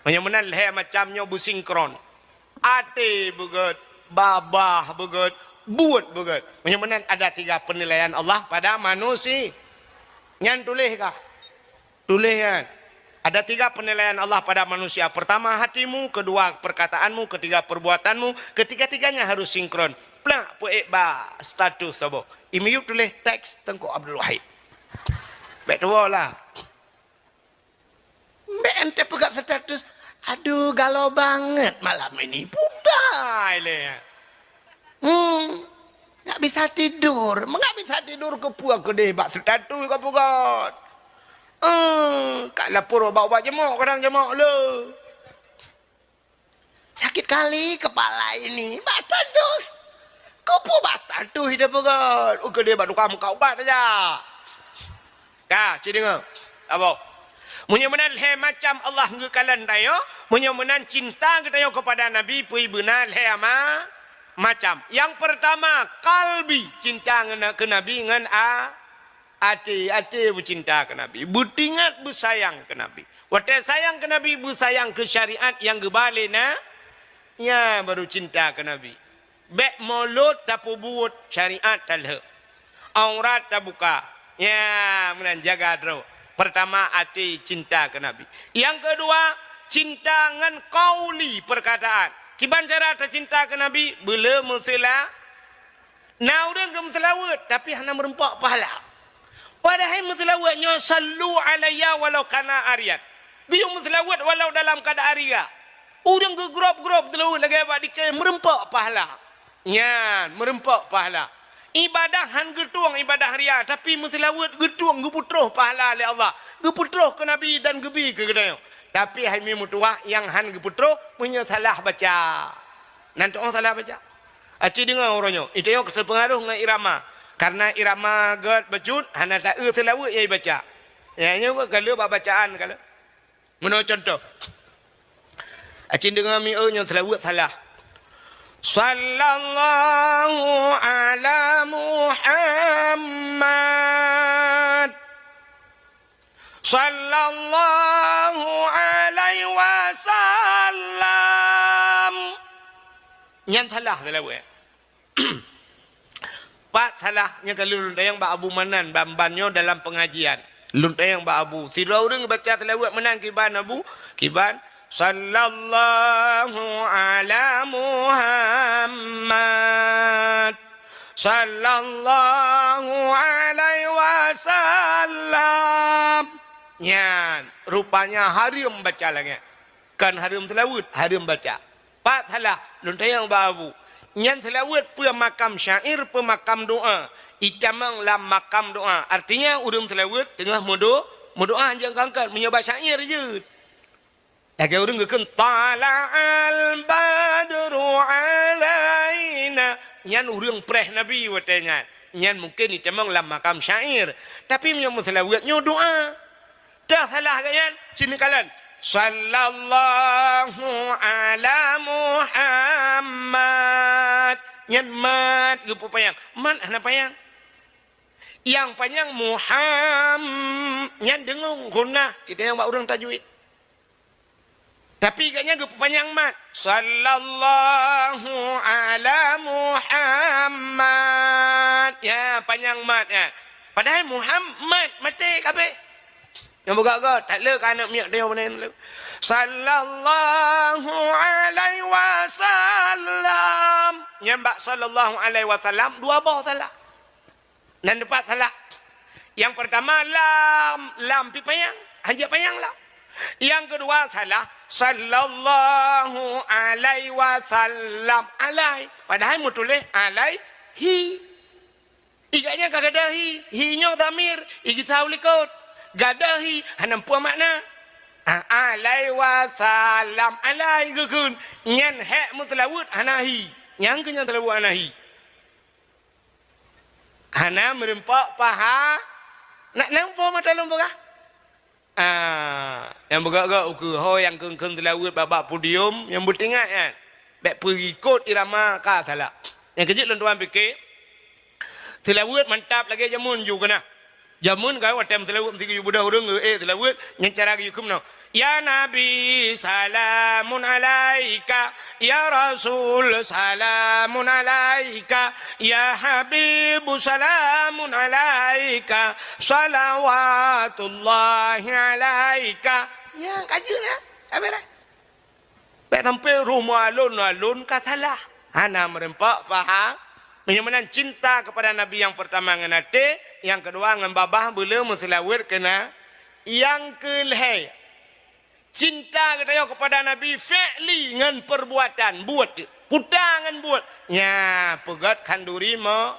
Menyamunan le macamnya businkron. Ate begut, babah begut, buat begut. Menyamunan ada 3 penilaian Allah pada manusia. Nyan tulis kah? Tulis kan? Ada 3 penilaian Allah pada manusia. Pertama hatimu, kedua perkataanmu, ketiga perbuatanmu. Ketiga-tiganya harus sinkron. Plak puek ba status sabo. Imiuk tulis teks Tengku Abdul Wahid. Baik tua lah. Baik ente pegang status. Aduh galau banget malam ini. Budai le. Nggak bisa tidur. Nggak bisa tidur ke puak ke deh. Bak status ke puak. Kak lapor bawa jemok kadang jemok lo. Sakit kali kepala ini. Bastardus. Kau pun bastardus hidup kan. Oke dia baru kamu kau ubat aja. Kak, cik dengar. Apa? Menyemenan he macam Allah ngekalan tayo. Menyemenan cinta kita kepada Nabi. Pui benar he ama macam. Yang pertama kalbi cinta ke Nabi dengan Ati bercinta ke Nabi. Butingat bersayang ke Nabi. Waktu sayang ke Nabi, bersayang ke syariat yang gebalena. Ya baru cinta ke Nabi. Bek mulut tak buat syariat talha. Aurat tak buka. Ya menjaga dro. Pertama hati cinta ke Nabi. Yang kedua cinta dengan kauli perkataan. Kiban cara tak cinta ke Nabi. Bila musila. Nah orang ke muselawat. Tapi hanya merempak pahala. Padahal muselawatnya sallu alaiya walau kana ariat. Biung muselawat walau dalam keadaan aria. Orang ke grup-grup telawat lagi abad dikaya merempak pahala. Ya, merempak pahala. Ibadah han getuang ibadah ria. Tapi muselawat getuang geputroh pahala oleh Allah. Geputroh ke Nabi dan gebi ke kedai. Tapi hai mutuah yang han geputroh punya salah baca. Nanti orang salah baca. Aci dengar orangnya. Itu yang terpengaruh dengan irama. Karena irama god bejut hana tak selawat ia baca. Ya nya kalau bacaan kalau. Menurut contoh. Acin dengar mi nya selawat salah. Sallallahu ala Muhammad. Sallallahu alaihi wasallam. Nyan salah selawat. Pak salahnya kalau luntayang Pak Abu Manan bambannya dalam pengajian. Luntayang Pak Abu. Tidak orang baca selawat menang kiban Abu. Kiban. Sallallahu ala Muhammad. Sallallahu alaihi wasallam. Yan. Rupanya harum baca lagi. Kan harum selawat. Harum baca. Pak salah. Luntayang Pak Abu. Yang selawat pemakam syair, pemakam doa. Itamang lam makam doa. Artinya urung selawat tengah modoa jangan kangkat menyebab syair je. Lagi urung gekan tala'al badru alaina. Nyan urung preh Nabi watanya. Nyan mungkin itamang lam makam syair. Tapi menyebab selawatnya doa. Dah salah kan? Sini kalian. Sallallahu ala Muhammad. Nyan mat gepu payang. Mat hana payang. Yang panjang Muhammad. Nyan dengung guna. Kita yang buat orang tajwid. Tapi katnya gepu panjang mat. Sallallahu ala Muhammad. Ya panjang mat ya. Padahal Muhammad mati kabeh. Yang buka tak le kan anak miak dia mana. Sallallahu alaihi wasallam. Nyambak sallallahu alaihi wasallam dua bawah salah. Dan depan salah. Yang pertama lam pi payang, hanya payang lah. Yang kedua salah sallallahu alaihi wasallam alai. Padahal mu tulis alaihi. Iganya kagak ada hi. Hi-nya dhamir. Igi saulikot. Gadahi hanam puan makna. Alai wasallam alai gukun. Nyan hek mutlawud anahi. Yang kenya telawud anahi. Hana merempak paha. Nak nampak mata lumpur kah? Yang bergak-gak ukur ho yang keng-keng telawud babak podium. Yang bertingat kan. Baik perikut irama kah salah. Yang kecil tuan fikir. Telawud mantap lagi jamun juga nak. Jamun kau atem telawud mesti kau budak orang telawud yang cara kau kumno. Ya Nabi salamun alaika, ya Rasul salamun alaika, ya Habib salamun alaika, salawatullahi alaika. Ya kaji na, apa? Baik sampai rumah alun kasalah. Hana merempak faham. Menyamanan cinta kepada Nabi yang pertama dengan hati, yang kedua dengan babah belum selawir kena, yang kelihai cinta kita kepada Nabi fi'li dengan perbuatan buat, putangan buat, ya pegat kanduri mo,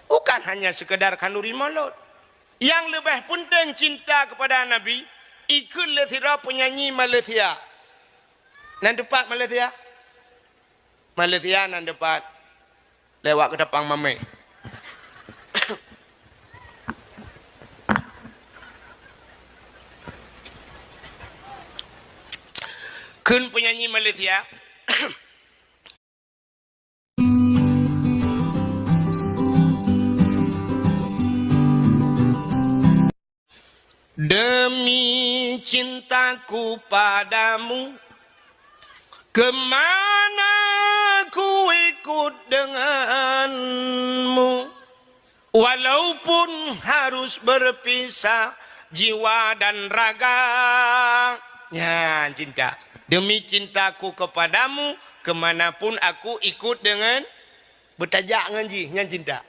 bukan hanya sekedar kanduri molot. Yang lebih penting cinta kepada Nabi, ikut lethira penyanyi Malaysia, nan depan Malaysia, nan depan. Lewat ke depan mami. Kun penyanyi Malaysia. Demi cintaku padamu, kemana ku ikut denganmu, walaupun harus berpisah jiwa dan raga. Ya cinta, demi cintaku kepadamu, kemanapun aku ikut dengan bertajak dengan yang cinta,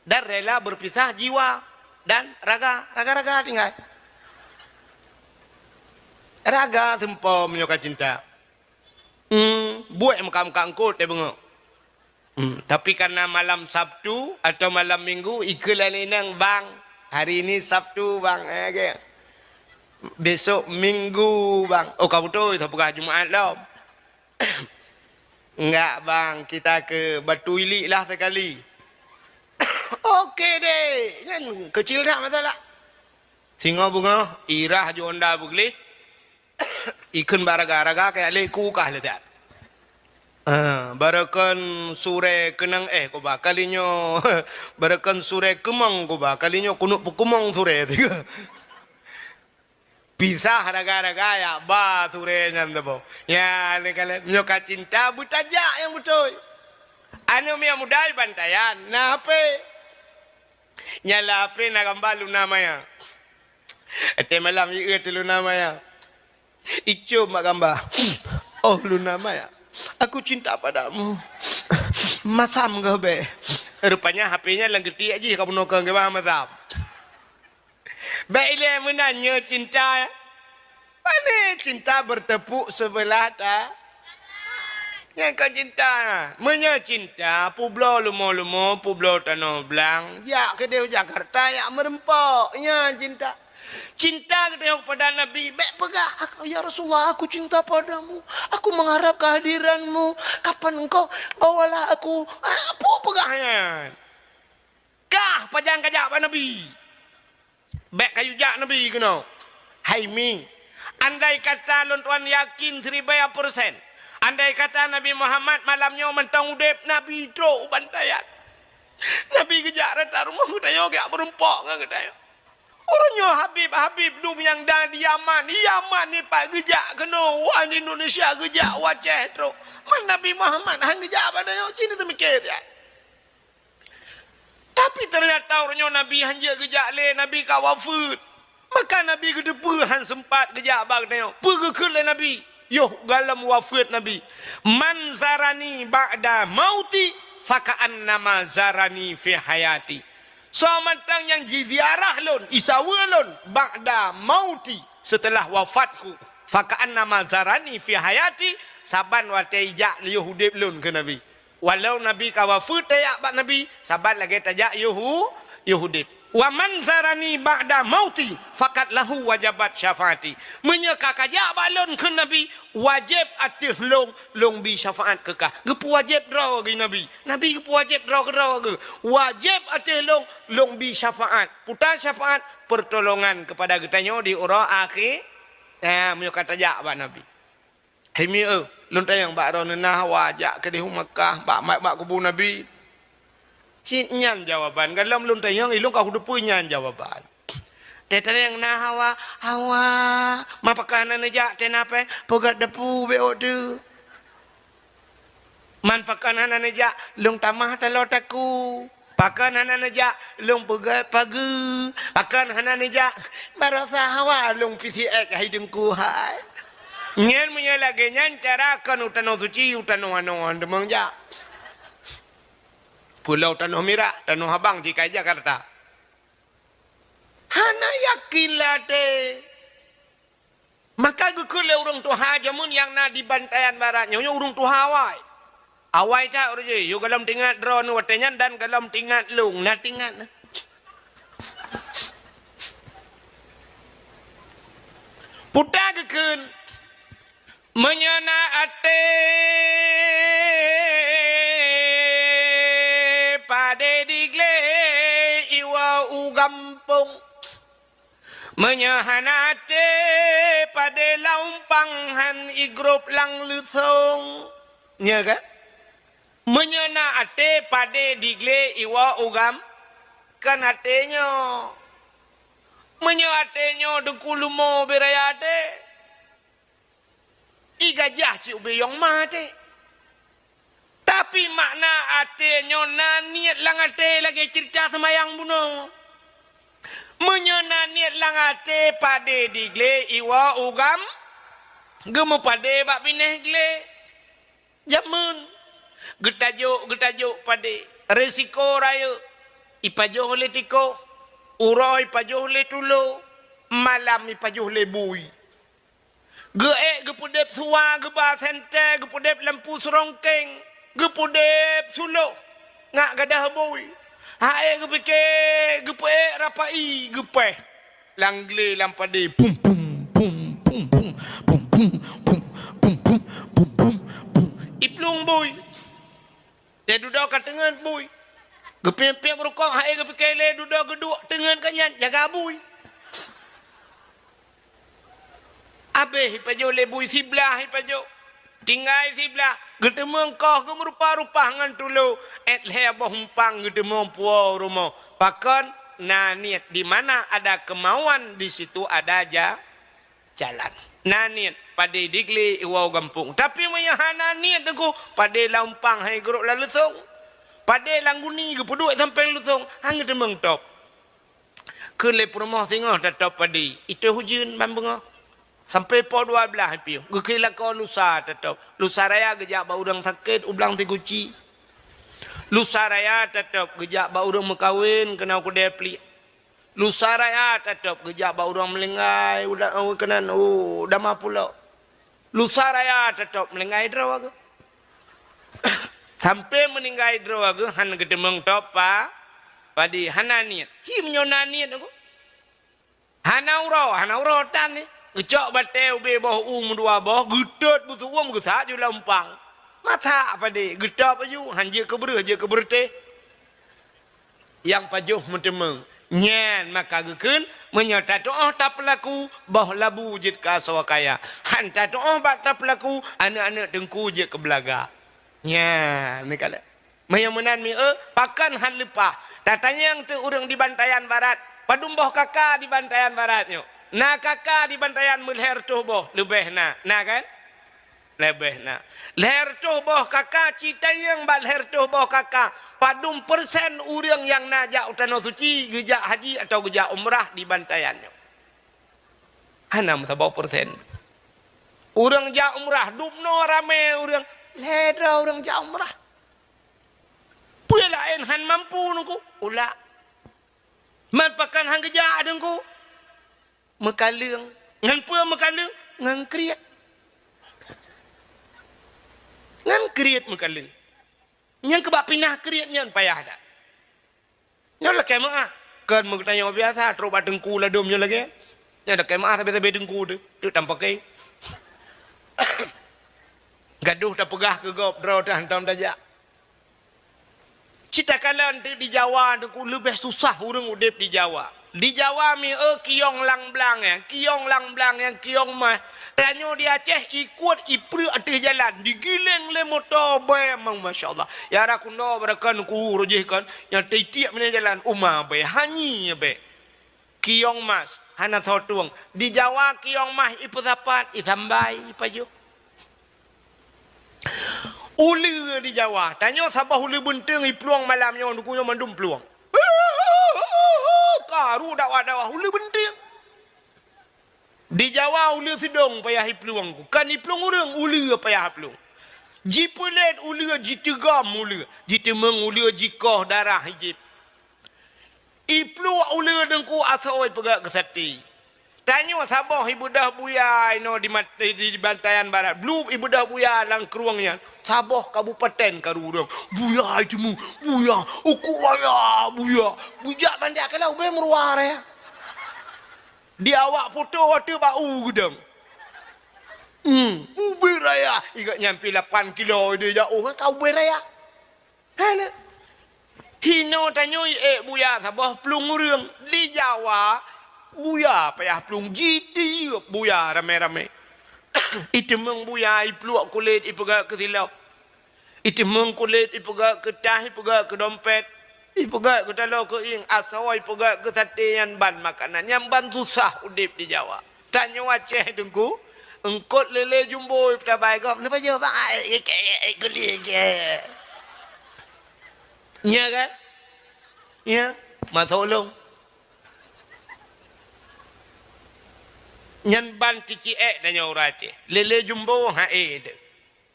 dan rela berpisah jiwa dan raga. Raga tinggal. Raga sempom menyuka cinta. Buat muka-muka angkut dia bengok. Tapi karena malam Sabtu atau malam Minggu ikulah nenang bang. Hari ini Sabtu bang. Okay. Besok Minggu bang. Oh kau betul itu bukan Jumaat lah. Enggak bang, kita ke Batu Ilik lah sekali. Okey deh. Kecil tak masalah. Singa bunga, irah jonda bugli. Ikan baraga-raga kayak leku kah letak. Barakan sure kenang ko ba kalinyo barakan sure kemang ko ba kalinyo kunuk pukumang sure tiga. Pisah raga-raga ya ba sure nyam ya le kalian nyoka cinta butaja yang betul. Anu mia mudai bantayan. Nah apa? Nyala apa nak gambar lu namanya. Ate malam ieu lu namanya. Icu mak gambar. Oh Luna Maya, aku cinta padamu. Masam ke be? Rupanya HP-nya lang gede aja kamu nokang ke bawah masam. Baiklah menanya cinta. Mana cinta bertepuk sebelah tak? Yang kau cinta. Menya cinta. Pulau lumo-lumo, pulau Tanah Blang. Ya ke dia Jakarta ya merempok. Ya cinta. Cinta kepada Nabi. Baik pegah. Ya Rasulullah, aku cinta padamu. Aku mengharap kehadiranmu. Kapan engkau bawalah aku. Apa pegahnya? Kah pajang kajak pada Nabi. Baik kayu jak Nabi kena. Hai mi. Andai kata lontuan yakin 1000%. Andai kata Nabi Muhammad malamnya mentang udep Nabi drok bantayan. Nabi kejak rata rumah kita kaya berempok dengan kita. Orangnya Habib dum yang dah di Yaman. Yaman ni pak gejak kena. Wah di Indonesia gejak wajah teruk. Man Nabi Muhammad hang gejak pada yo cini tu mikir ya. Tapi ternyata orangnya Nabi hanya gejak le Nabi kawafut. Maka Nabi kedepu han sempat gejak bag dia. Pergi ke le Nabi. Yo galam wafat Nabi. Man zarani ba'da mauti faka'annama zarani fi hayati. So mantang yang jiziarah lon, isawa lon, ba'da mauti. setelah wafatku. Faka'an nama zarani fi hayati saban wa tajak Yahudi lun ke Nabi. Walau Nabi kawafu tayak bak Nabi saban lagi tajak Yahudi. Wa man zarani ba'da mauti fakat lahu wajabat syafaati. Menyeka kajak balon ke Nabi wajib atih long bi syafaat kekah. Gepu wajib draw ke Nabi. Nabi gepu wajib draw ke. Wajib atih long bi syafaat. Putar syafaat pertolongan kepada getanyo di ura akhir. Menyeka tajak bak Nabi. Hemi lun tayang bak ronenah wajak ke di Makkah bak kubu Nabi. Nyan jawaban kalau belum tanya ilung kau udah punya jawaban. Teta yang nah hawa mapakanan aja tenape pogat depu beo tu. Man pakanan aja lung tamah talotaku. Pakanan aja lung pogat pagi. Pakanan aja barasa hawa lung pisi ek hidungku hai. Nyan menyalagi nyan cara kan utano suci utano anon demang ja. Pulau Tanah Merah, Tanah Abang, Cikai Jakarta. Hana yakinlah deh. Maka gukule urung tuha jamun yang na di Bantayan Barat. Nyonya urung tuha awai. Awai tak urje. Yo galam tingat drone watenyan dan galam tingat lung. Na tingat. Puta gekun. Menyana ate. Pade digle iwa ugampung menyahanate pade laumpanghan igrup lang lusong nya kan menyana ate pade digle iwa ugam kan atenyo menyo atenyo dengkulumo berayate igajah ci ubeyong mate. Tapi makna ate nyona niat lang ate lagi cerita semayang buno. Menyona niat lang ate pade digle iwa ugam. Gemu pade bak pineh gle. Jamun. Getajuk pade. Resiko raya. Ipajoh le tiko. Uro ipajoh le tulo. Malam ipajoh le bui. Gepudep suwa geba sente. Gepudep lampu serongkeng. Gepudep sulo ngak gadah boy hae gepe rapai gepe langle lampade pum pum pum pum pum pum pum pum pum pum pum pum pum iplung boy dia duduk kat tengan boy gepe berukok hae gepe le duduk geduk tengan kanyan jaga boy abe hipajo le boy siblah hipajo tinggai siblah getemeng kau ke merupa-rupa ngan tulo et lebo humpang getemeng puau rumah pakan naniat di mana ada kemauan di situ ada aja jalan naniat pade digli iwau gampung tapi menyahana niat aku pade laumpang hai geruk lalusong pade langguni ke peduk sampai lusong hang getemeng top ke le rumah singoh tetap pade itu hujan bambengah sampai po 12 piu. Gukila ko lusa tetap. Lusa raya gejak ba udang sakit ublang si kuci. Lusa raya tetap gejak ba udang mekawin kena ku depli. Lusa raya tetap gejak ba udang melenggai udah kenan udah ma pulau. Lusa raya tetap melenggai drawaga. Sampai meninggai drawaga han gedemeng topa padi hananiat. Cim nyonaniat aku. Hanauro tan ni. Ngecok bateu be boh dua boh gudut butuh uang gesak ju lampang. Mata apa deh gedap aju hanje je keberteh. Yang pajuh mentemeng nyen maka gekeun menyata doa tak pelaku boh labu jit ka sawakaya. Hanta doa bat tak pelaku anak-anak dengku je ke belaga. Nyen ni kala. Mayamunan mi pakan han lepah. Tatanya yang tu urang di Bantayan Barat. Padumboh kakak di Bantayan Barat nyo. Nah kakak di Bantayan melher tuh boh lebih nah kan lebih nah leher tuh boh kakak cita yang bal leher tuh boh kakak padum persen urang yang najak utano suci gejak haji atau gejak umrah di Bantayannya hanam sabau persen urang jak umrah dupno rame urang leda urang jak umrah puya lain han mampu nungku ulah man pakan hang gejak adengku Mekaleng Ngan pua makaleng, ngan kriat. Ngan kriat makaleng. Yang kebak pinah kriat nyan payah dah. Nyan lah kemah. Kan mengtanya biasa, terus dengku lah domnya lagi. Nyan dah kemah sampai dengku tu. Tu tanpa kai. Gaduh dah pegah ke gop, draw dah hantam dajak. Cita kalan di Jawa tu lebih susah orang udip di Jawa. Di Jawa mi kiong lang blang ya, kiong lang blang yang kiong mah. Ranyo di Aceh ikut ipru atas jalan, digiling le motor bay memang masya-Allah. Ya rakundo berakan ku rojihkan yang tiap mana jalan umah bay hanyi bay. Kiong mas hana thotuang. Di Jawa kiong mah ipu sapat itambai ipaju. Uli di Jawa, tanya sabah uli bunting ipluang malamnya nukunya mandum peluang. Karu dakwah-dakwah uli bunting. Di Jawa uli sedong payah peluang ku. Kan peluang orang uli payah peluang. Jipulet uli jitegam uli, jitemeng uli jikoh darah hijib. Ipluang uli dengku asoi pegak kesati. Tanya sabah ibu dah buya ino di Bantayan Barat. Belum ibu dah buya lang keruangnya. Sabah kabupaten karurang. Buya itu mu, buya. Uku maya, buya. Bujak bandak kalau boleh meruar ya. Di awak foto waktu bau gedang. Ube raya. Ikat nyampi 8 kilo dia jauh kan kau ube raya. Hana. Hino tanya buya sabah pelungurang di Jawa. Buya payah pelung jiti buya rame-rame. Itu meng buya ipluak kulit ipegak ke silap. Itu meng kulit ipegak ke tah ipegak ke dompet. Ipegak ke talau ke ing asawai ipegak ke sate yang ban makanan. Yang ban susah udip di Jawa. Tanya Aceh dengku. Engkot lele jumbo iptabai kau. Kenapa je bang? Kulit ke. Ya kan? Ya. Masolong. Nyan ban cici tanya orang Aceh. Lele jumbo hae de.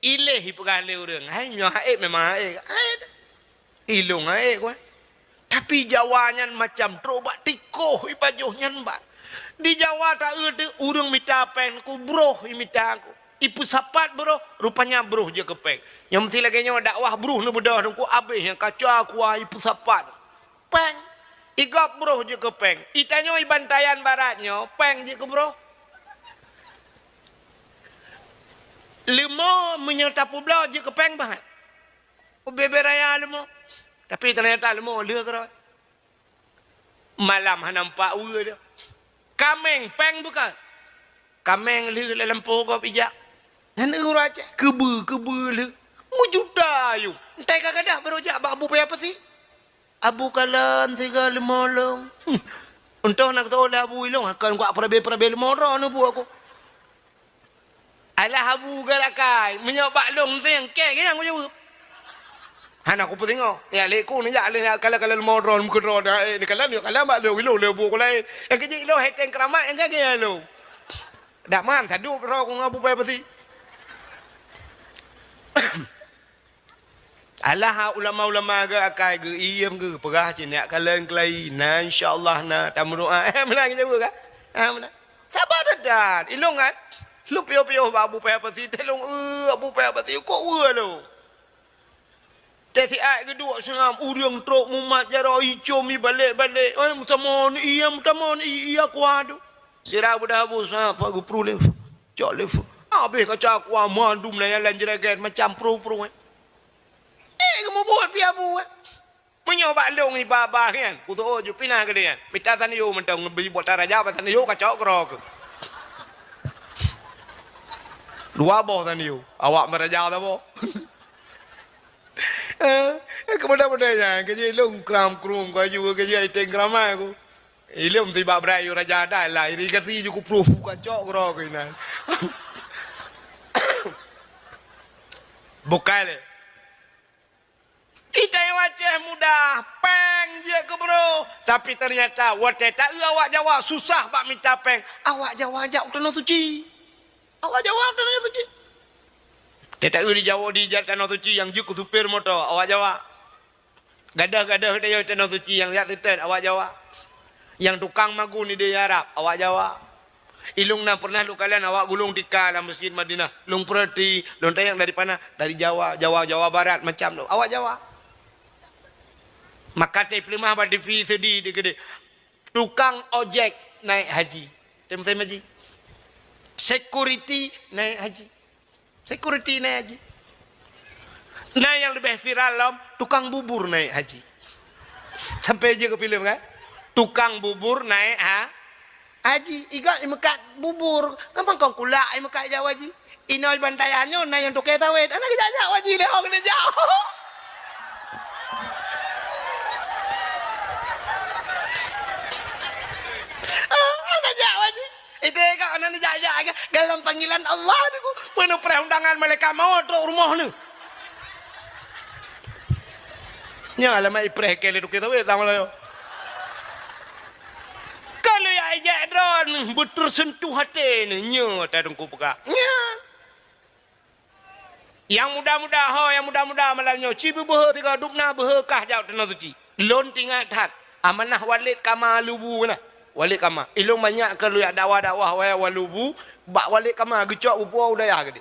Ileh hipegan le orang. Hai nyo hae memang hae. Ilung hae ko. Tapi Jawa nyan macam trobak tikoh ibajuh nyan ba. Di Jawa tak ada urang minta pen ku broh minta aku. Ipu sapat bro, rupanya broh je kepeng. Yang mesti lagi nyo dakwah broh nu bedah ku abih yang kaca aku ipu sapat. Peng. Igap broh je kepeng. Itanyo i Bantayan Baratnyo, peng je ke bro. Lima menyerta pula je kepeng banget. Bebe raya lima. Tapi ternyata lima dia kerana. Malam nampak ua dia. Kameng peng bukan. Kameng lu dalam pokok pijak. Dan urang Aceh kebe lu. Mujuda yu. Entai kagadah berojak abu payah apa sih? Abu kalan tiga lima long. Entah nak tahu lah abu ilong akan kuat perabe lima orang nu bu aku. Alah abu garakai menyobak long tu yang kek yang aku jawab. Han aku pun tengok. Ya leku ni jak le kalau moron muka roda ni kalau mak lo kilo lebu ko lain. Yang kecil lo heteng keramat yang kaya lo. Dak man sadu ro ko ngabu pai pasti. Alah ulama-ulama ke akai ke iem ke perah cinak kalen kelai na insyaallah na tamu doa menang je kan. Menang. Sabar dah. Ilong kan. Lu pio-pio abu pai pasti telong abu pai pasti ko lo. Jadi kedua sengam urang truk mumat jaro hijau mi balik-balik. Ai mutamon iya kuadu. Sirah budak abu apa gu prulef. Jolef. Habis kaca aku mandum na jalan jeragan macam pro-pro. Kamu buat pi abu. Menyoba long ni baba kan. Ku tu ju pinah ke dia. Minta tan yo mentang ngebi buat taraja tan yo kaca krok. Dua boh tan yo. Awak meraja ta boh. Kemudian kerja long kram krum kaju kerja iteng krama aku. Ilum tiba berai raja dah lah. Iri kasi ju ku proof kaca krok ina. Bukan Ita yang Aceh mudah, peng je ke bro. Tapi ternyata wate tak awak Jawa susah bak minta peng. Awak Jawa ajak tanah suci. Awak Jawa tanah suci. Tak di Jawa di tanah suci yang juk supir motor awak Jawa. Gadah-gadah dia tanah suci yang lihat tetet awak Jawa. Yang tukang magu ni dia Arab awak Jawa. Ilung na pernah lu kalian awak gulung tika dalam masjid Madinah. Lung perhati, lung tayang dari mana? Dari Jawa, Jawa Barat macam tu. Awak Jawa. Maka te pelimah ba defi sedi gede. Tukang ojek naik haji. Tem haji. Security naik haji. Security naik haji. Nah yang lebih viral lom, tukang bubur naik haji. Sampai aja ke film kan? Tukang bubur naik haji. Iga imekat bubur. Kapan kau kulak imekat Jawa haji? Inol bantayannya naik yang tukai tawet. Anak kejajak haji leh orang kena jauh. Anak jauh haji. Itu kau anak jajak dalam panggilan Allah ni ku. Penuh perundangan mereka mau tu rumah ni. Nya lama ipreh kele tukai tawet sama lah yo. Kalau ya ajak dron betul sentuh hati ni nya tak dengku pegak. Nya. Yang muda-muda malamnya cibu beh tiga dupna behkah jauh tanah suci. Lon tinggal tat amanah walid kama lubu na. Walid kama. Ilung banyak kalau ya dakwah-dakwah walubu bak walid kama gecok upo udaya gede.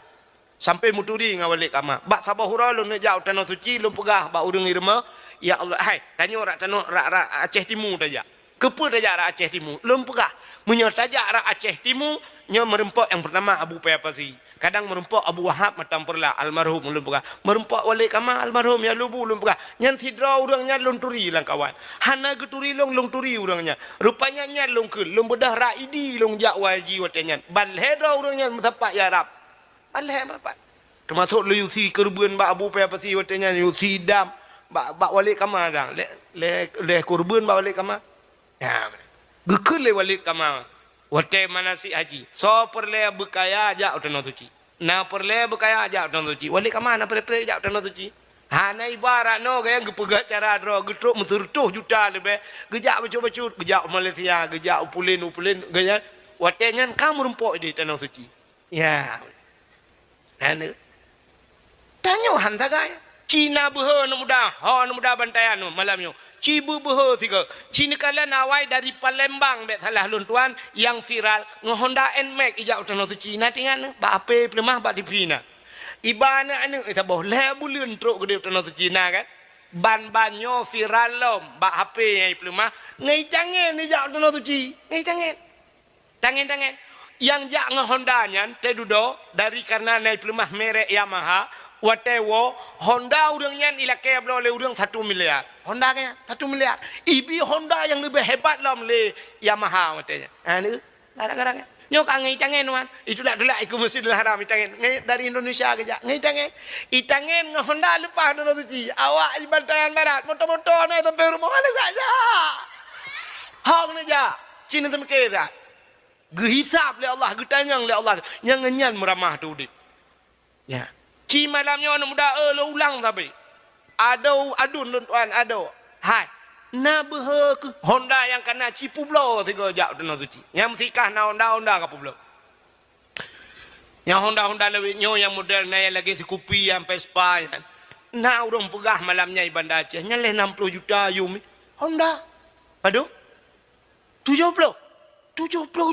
Sampai muturi dengan walid kama. Bak sabah hura lon jauh tanah suci lon pegah bak urang irma. Ya Allah, hai tanya rak tanah rak Aceh Timur saja. Kepa tajak rak Aceh Timur. Lom pegah. Menyo tajak rak Aceh Timur, nya merempok yang pertama Abu Payapasi. Kadang merempok Abu Wahab matam perla almarhum lom pegah. Merempok wali kama almarhum ya lubu lom pegah. Nyan sidra urangnya lom turi lang kawan. Hana geturi long turi urangnya. Rupanya nya long ke lom bedah raidi long jak waji watenya. Ban hedra urangnya metapak ya Arab. Aleh apa? Termasuk lu yusi kerbuan ba Abu Payapasi watenya yusi dam bak wali kama dang. Le kurban ba wali kama. Ya, gekul le wali kama. Wate mana si haji. So perle bekaya aja utang suci. Na perle bekaya aja utang suci. Wali kama na perle aja utang suci. Hana ibarat no gaya gepegak cara dro getruk mensurtuh juta lebih. Gejak bacut-bacut, gejak Malaysia, gejak upulin gaya. Wate nyan kamu rempok di tanah suci. Ya. Hana. Tanya hanta gaya. Cina beha nak muda bantayan malam yo. Cibu beha tiga. Cina kala nawai dari Palembang bet salah lun tuan yang viral nge-Honda Nmax ijak utang tu Cina tinggal ba ape pelemah ba dipina. Ibana anu kita boleh bulan truk gede utang tu Cina kan. Ban-banyo viral lom ba ape yang pelemah ngai jangan ijak utang tu Ci. Ngai jangan. Tangan. Yang jak nge-Honda nyan tedudo dari karena naik pelemah merek Yamaha. Watewo Honda urangnya ilake oleh urang 1 miliar. Honda kaya 1 miliar. Ibi Honda yang lebih hebat lah le Yamaha matanya. Ni kadang-kadang nyok angai tangan wan. Itulah ikut Masjidil Haram tangan. Ngai dari Indonesia kerja. Ngai tangan. Itangan dengan Honda lepas dulu tu. Awak Bantayan Barat motor-motor naik sampai rumah mana saja. Hang ni ja. Cina temke dah. Gehisap le Allah, getanyang le Allah. Yang ngenyan meramah tu dit. Ya. Ci malamnya anak muda lo ulang tapi adun tuan ado hai na behe ke Honda yang kena ci publo tiga jak tanah suci yang sikah na Honda ke publo yang Honda lebih nyo yang model na lagi si kopi yang Vespa kan na urang pegah malamnya di Bandar Aceh nyaleh 60 juta yumi Honda aduh 70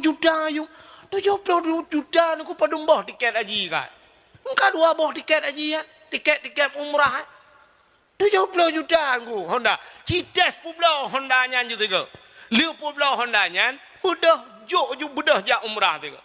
juta yum 70 juta aku padung boh tiket haji kan. Engkau 2 boh tiket haji ya. Tiket umrah. 70 juta aku Honda. Cites publo Honda nyan juga. Liu publo Honda nyan. Budah budah jak umrah juga.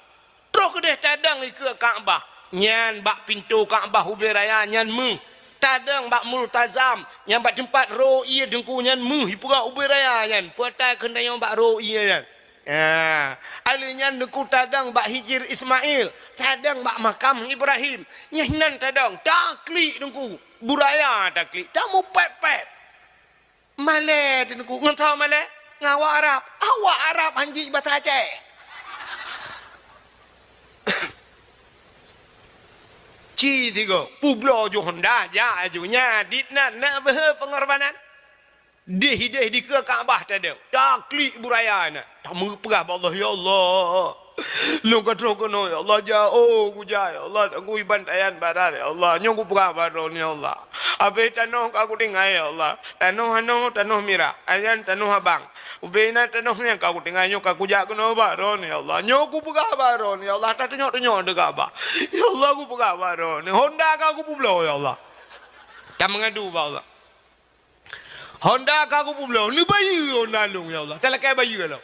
Terus kedeh tadang ke Kaabah. Nyan bak pintu Kaabah Hubai Raya nyan mu. Tadang bak multazam. Nyan bak tempat ro iya dengku nyan mu. Hipura Hubai Raya nyan. Puatai kena yang bak ro iya nyan. Ya, alinya neku tadang bak hijir Ismail, tadang bak makam Ibrahim. Nyahnan tadang taklik neku buraya taklik. Tamu pep. Malay neku ngentau Malay, ngawa Arab. Awak Arab anjing bahasa Aceh. Ci tiga, publo jo Honda ja ajunya ditnan nak ber pengorbanan. Deh di ke Kaabah tadi. Taklik buraya nak. Tak mengepegah Allah ya Allah. Lu kata kono ya Allah jauh ku ya Allah aku iban tayan barar ya Allah nyo ku pura baron ya Allah. Abe tanoh aku tinggal ya Allah. Tanoh mira. Ayan tanoh abang. Ubena tanohnya aku tinggal nyo aku jak kono baron ya Allah. Nyo ku pura baron ya Allah. Tak tengok dekat ba. Ya Allah aku pura baron. Honda aku publo ya Allah. Kamu ngadu ba Allah. Honda aku publo. Ni bayi Honda long ya Allah. Tak lekai bayi kalau.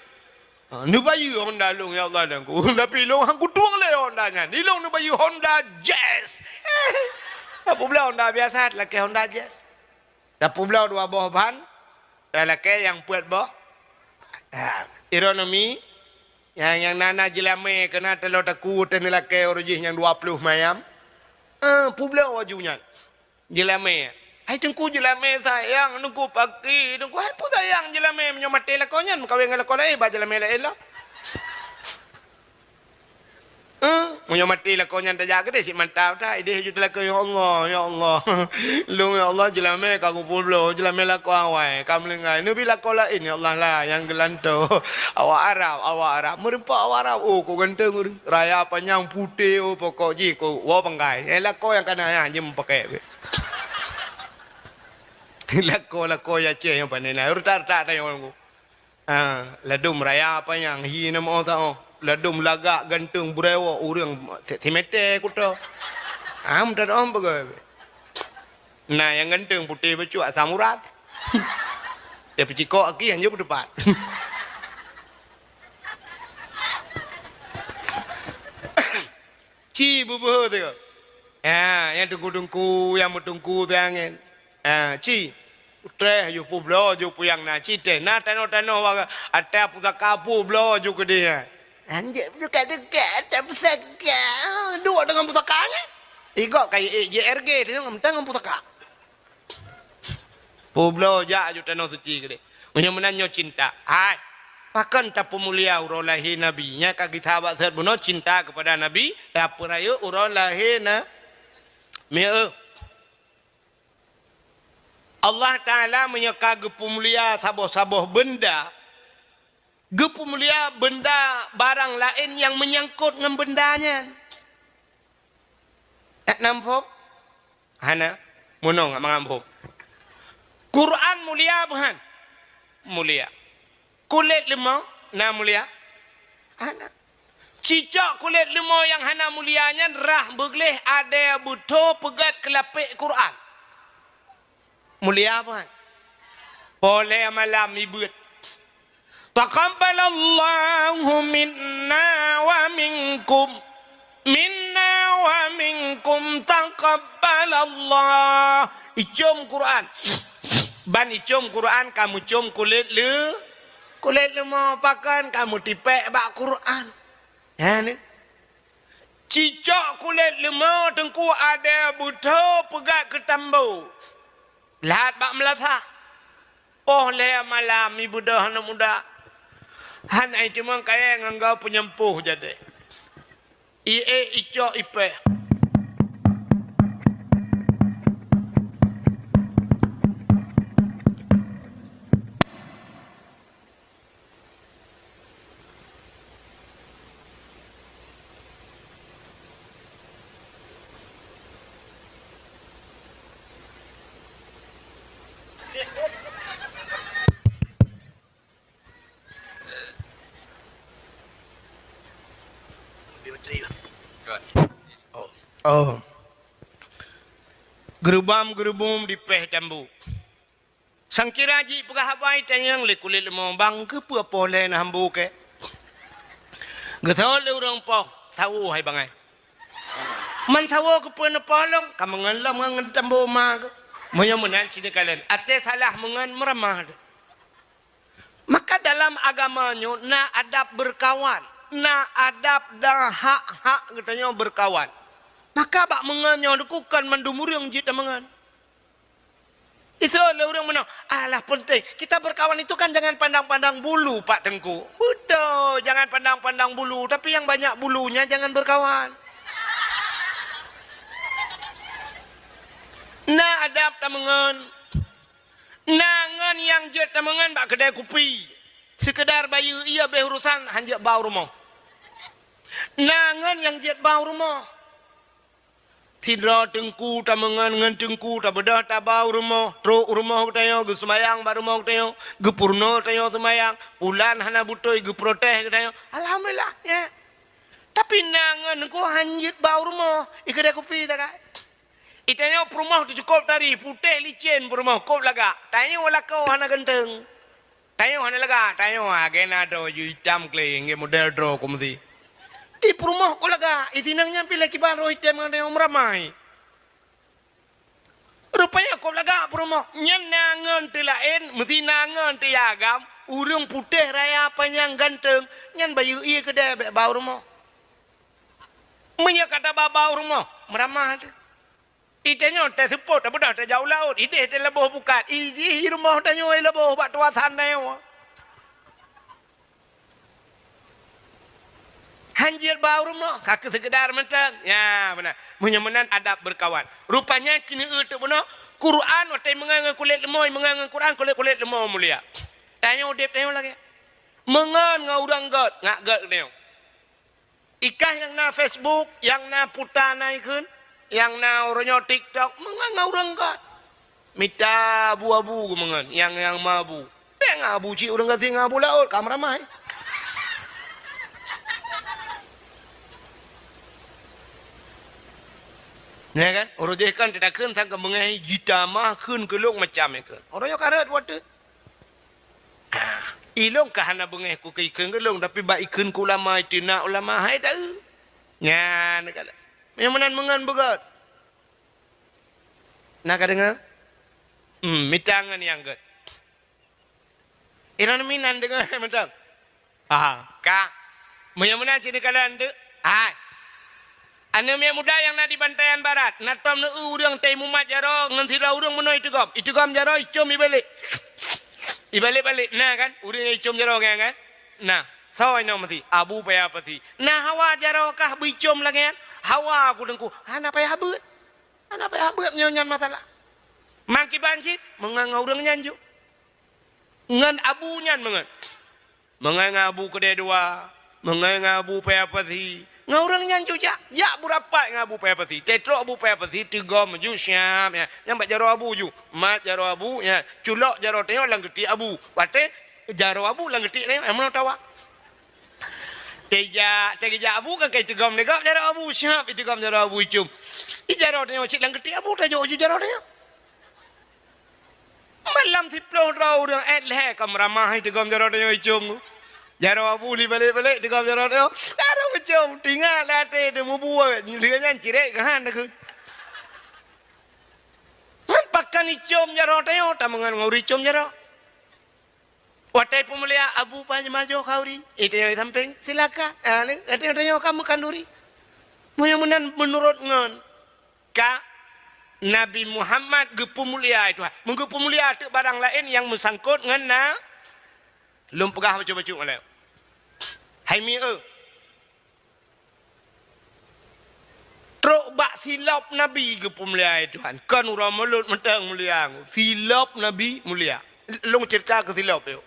Ni bayi Honda long ya Allah dan ku. Tapi long aku tuang le Honda nya. Ni long ni bayi Honda Jazz. Apa pula Honda biasa laki Honda Jazz. Tapi pula dua buah ban. Laki yang buat buah. Ironomi yang nana jelame kena telur taku ten laki origin yang 20 mayam. Pula wajunya. Jelame. Hai tengku jelame sayang tengku pagi tengku hai pun sayang jelame menyomate lakonnya kawin ngalakon ai ba jelame la ela. Menyomate lakonnya tak gede si mantap tak ide hujud lakon ya Allah lu ya Allah jelame kaku pulo jelame lakon awai kamu lengai nu bila kola ini ya Allah lah yang gelanto awak Arab merempak awak Arab ko ganteng raya panjang putih pokok ji ko wa panggai lakon yang kana ya jem pakai Lako ya cie yang panena. Urtar tak yang aku. Ladum raya apa yang hi nama orang ladum lagak gantung burewo urang semete kuto. Mudah om bagai. Nah yang gantung putih baju samurat. Tapi ciko aki hanya berdebat. Ci bubuh tu. Yang tunggu yang bertunggu tu angin. Ci utre yu publo yu puyang na ci te na tano wa ata pusaka publo yu ke dia anje pusaka dekat pusaka dua dengan pusakanya igok kai JRG tu ngentang pusaka publo ja yu tano suci ke dia menyo cinta hai pakan tapu mulia urolahi nabi nya kaki sahabat serbuno cinta kepada nabi apa raya urolahi na me Allah Ta'ala menyeka gepemulia saboh-saboh benda. Gepemulia benda barang lain yang menyangkut dengan bendanya. Nampak? Hana? Munong mengampuh. Quran mulia bukan? Mulia. Kulit lemah? Nah mulia? Hana. Cicak kulit lemah yang hana mulianya rah begleh ada butuh pegat kelapik Quran. Mulia apa? Boleh malam ibut. Taqabbalallahu minna wa minkum. Minna wa minkum taqabbalallah. Icum Quran. Ban icum Quran kamu cium kulit le. Kulit le mau pakan kamu tipek bak Quran. Ya ni. Cicak kulit le mau tengku ada butuh pegat ketambu. Lahat bak melatah. Boleh malam ibu dah anak muda. Han ai cuma kaya nganggau penyempuh jadi. Ico ipe. Oh. Gerubam di peh tambu. Sangkiraji pagahabai tanyang le kulit lemong bang ke pu pole na hambu ke. Gethol le urang poh tahu hai bangai. Man tahu ke pu na polong kamangan lam ngan tambu ma ke. Moyo menan cini kalian. Ate salah mengan meramah. Maka dalam agamanya na adab berkawan, na adab dah hak-hak katanya berkawan. Maka bak menganyo dukukan mandumur yang jita mengan. Itu le orang menang. Alah penting. Kita berkawan itu kan jangan pandang-pandang bulu Pak Tengku. Betul, jangan pandang-pandang bulu, tapi yang banyak bulunya jangan berkawan. Nah adab tamengan. Nangan yang jet tamengan bak kedai kopi. Sekedar bayu ia berurusan hanjak bau rumah. Nangan yang jet bau rumah. Tidra tengku ta mengan ngan tengku ta bedah ta bau rumah. Truk rumah tayo ge semayang ba rumah tayo. Ge purno tayo semayang. Ulan hana butoi ge proteh tayo. Alhamdulillah ya. Tapi nangan ko hanjit bau rumah. Ikade kopi ta ka. Itanya rumah tu cukup tadi putih licin rumah kop laga. Tayo wala kau hana genteng. Tayo hana laga. Tayo agena do hitam kling model draw kumsi. Di rumah ko laga, itinang nyampi lagi baru hitam dengan yang ramai. Rupanya ko laga rumah, nyan nangan tilain, mesti nangan tiagam, urung putih raya panjang ganteng, nyan bayu iya kedai bau rumah. Menyak kata bau rumah, meramah. Itanya teh sepot, tapi dah jauh laut, ide teh leboh bukat, iji rumah tanya leboh, bak tuasan naya. Hanjir bau rumah, kaki sekedar mentang. Ya benar. Menyamanan adab berkawan. Rupanya kini itu benar. Quran, waktu mengangan kulit lemoi, mengangan Quran kulit lemoi mulia. Tanya udip, tanya lagi. Mengan ngau god, ngak god tanya. Ikah yang na Facebook, yang na putar naikun, yang na orangnya TikTok, mengan ngau god. Mita abu-abu mengan, yang mabu. Abu cik orang kata ngabu laut, kamera mai. Ya kan? Orang dia kan tidak kan tak mengenai jita mah kun kelong macam itu. Orangnya karet waktu. Ilong kahana bengeh ku ke ikan kelong tapi ba ikan ku ulama itu nak ulama hai dah. Ya nak kala. Yang menan mengan begat. Nak dengar? Mitangan yang gat. Iran minan dengar mentang. Ka. Yang menan cini kala ande. Anu muda yang na di Bantaian Barat, natom na urang tay mumat jaro ngan sira urang meno itu gom jaro icom ibalik. Ibalik nah kan, urang icom jaro kan. Nah, sawai no mati, abu paya pati. Nah hawa jaro kah bu icom lagi kan. Hawa aku dengku, ana paya habut. Ana paya habut nyanyan masalah. Mangki bansit mengang urang nyanju. Ngan abu nyan mengan. Mengang abu kedai dua, mengang abu paya pati. Ngorang nyanju ya berapa ngabu payapati tetro abu payapati tiga maju siap ya nyambat jaro abu ju mat jaro abu ya culok jaro teo lang geti abu bate jaro abu lang geti ne emang tawa teja abu kan kai tigam negap jaro abu siap tigam jaro abu cum I jaro teo cik lang geti abu ta jo jaro teo malam 10 orang leh kamramah tigam jaro teo cum jaro abu li balik tigam jaro teo macam tinggal latih dia mau buat ni dengan cirek kan dah kun man pakan icom jaro tayo tamangan ngori icom jaro watai pemulia abu panj majo kauri itu yang samping silakan ada tayo kamu kanduri mudah-mudahan menurut ngan ka Nabi Muhammad ge pemulia itu mengge pemulia tu barang lain yang mesangkut ngan na lum pegah baca-baca oleh hai mi Truk bak silap Nabi ke pemulia Tuhan. Kan orang mulut mentang mulia. Silap Nabi mulia. Long cerita ke silap itu.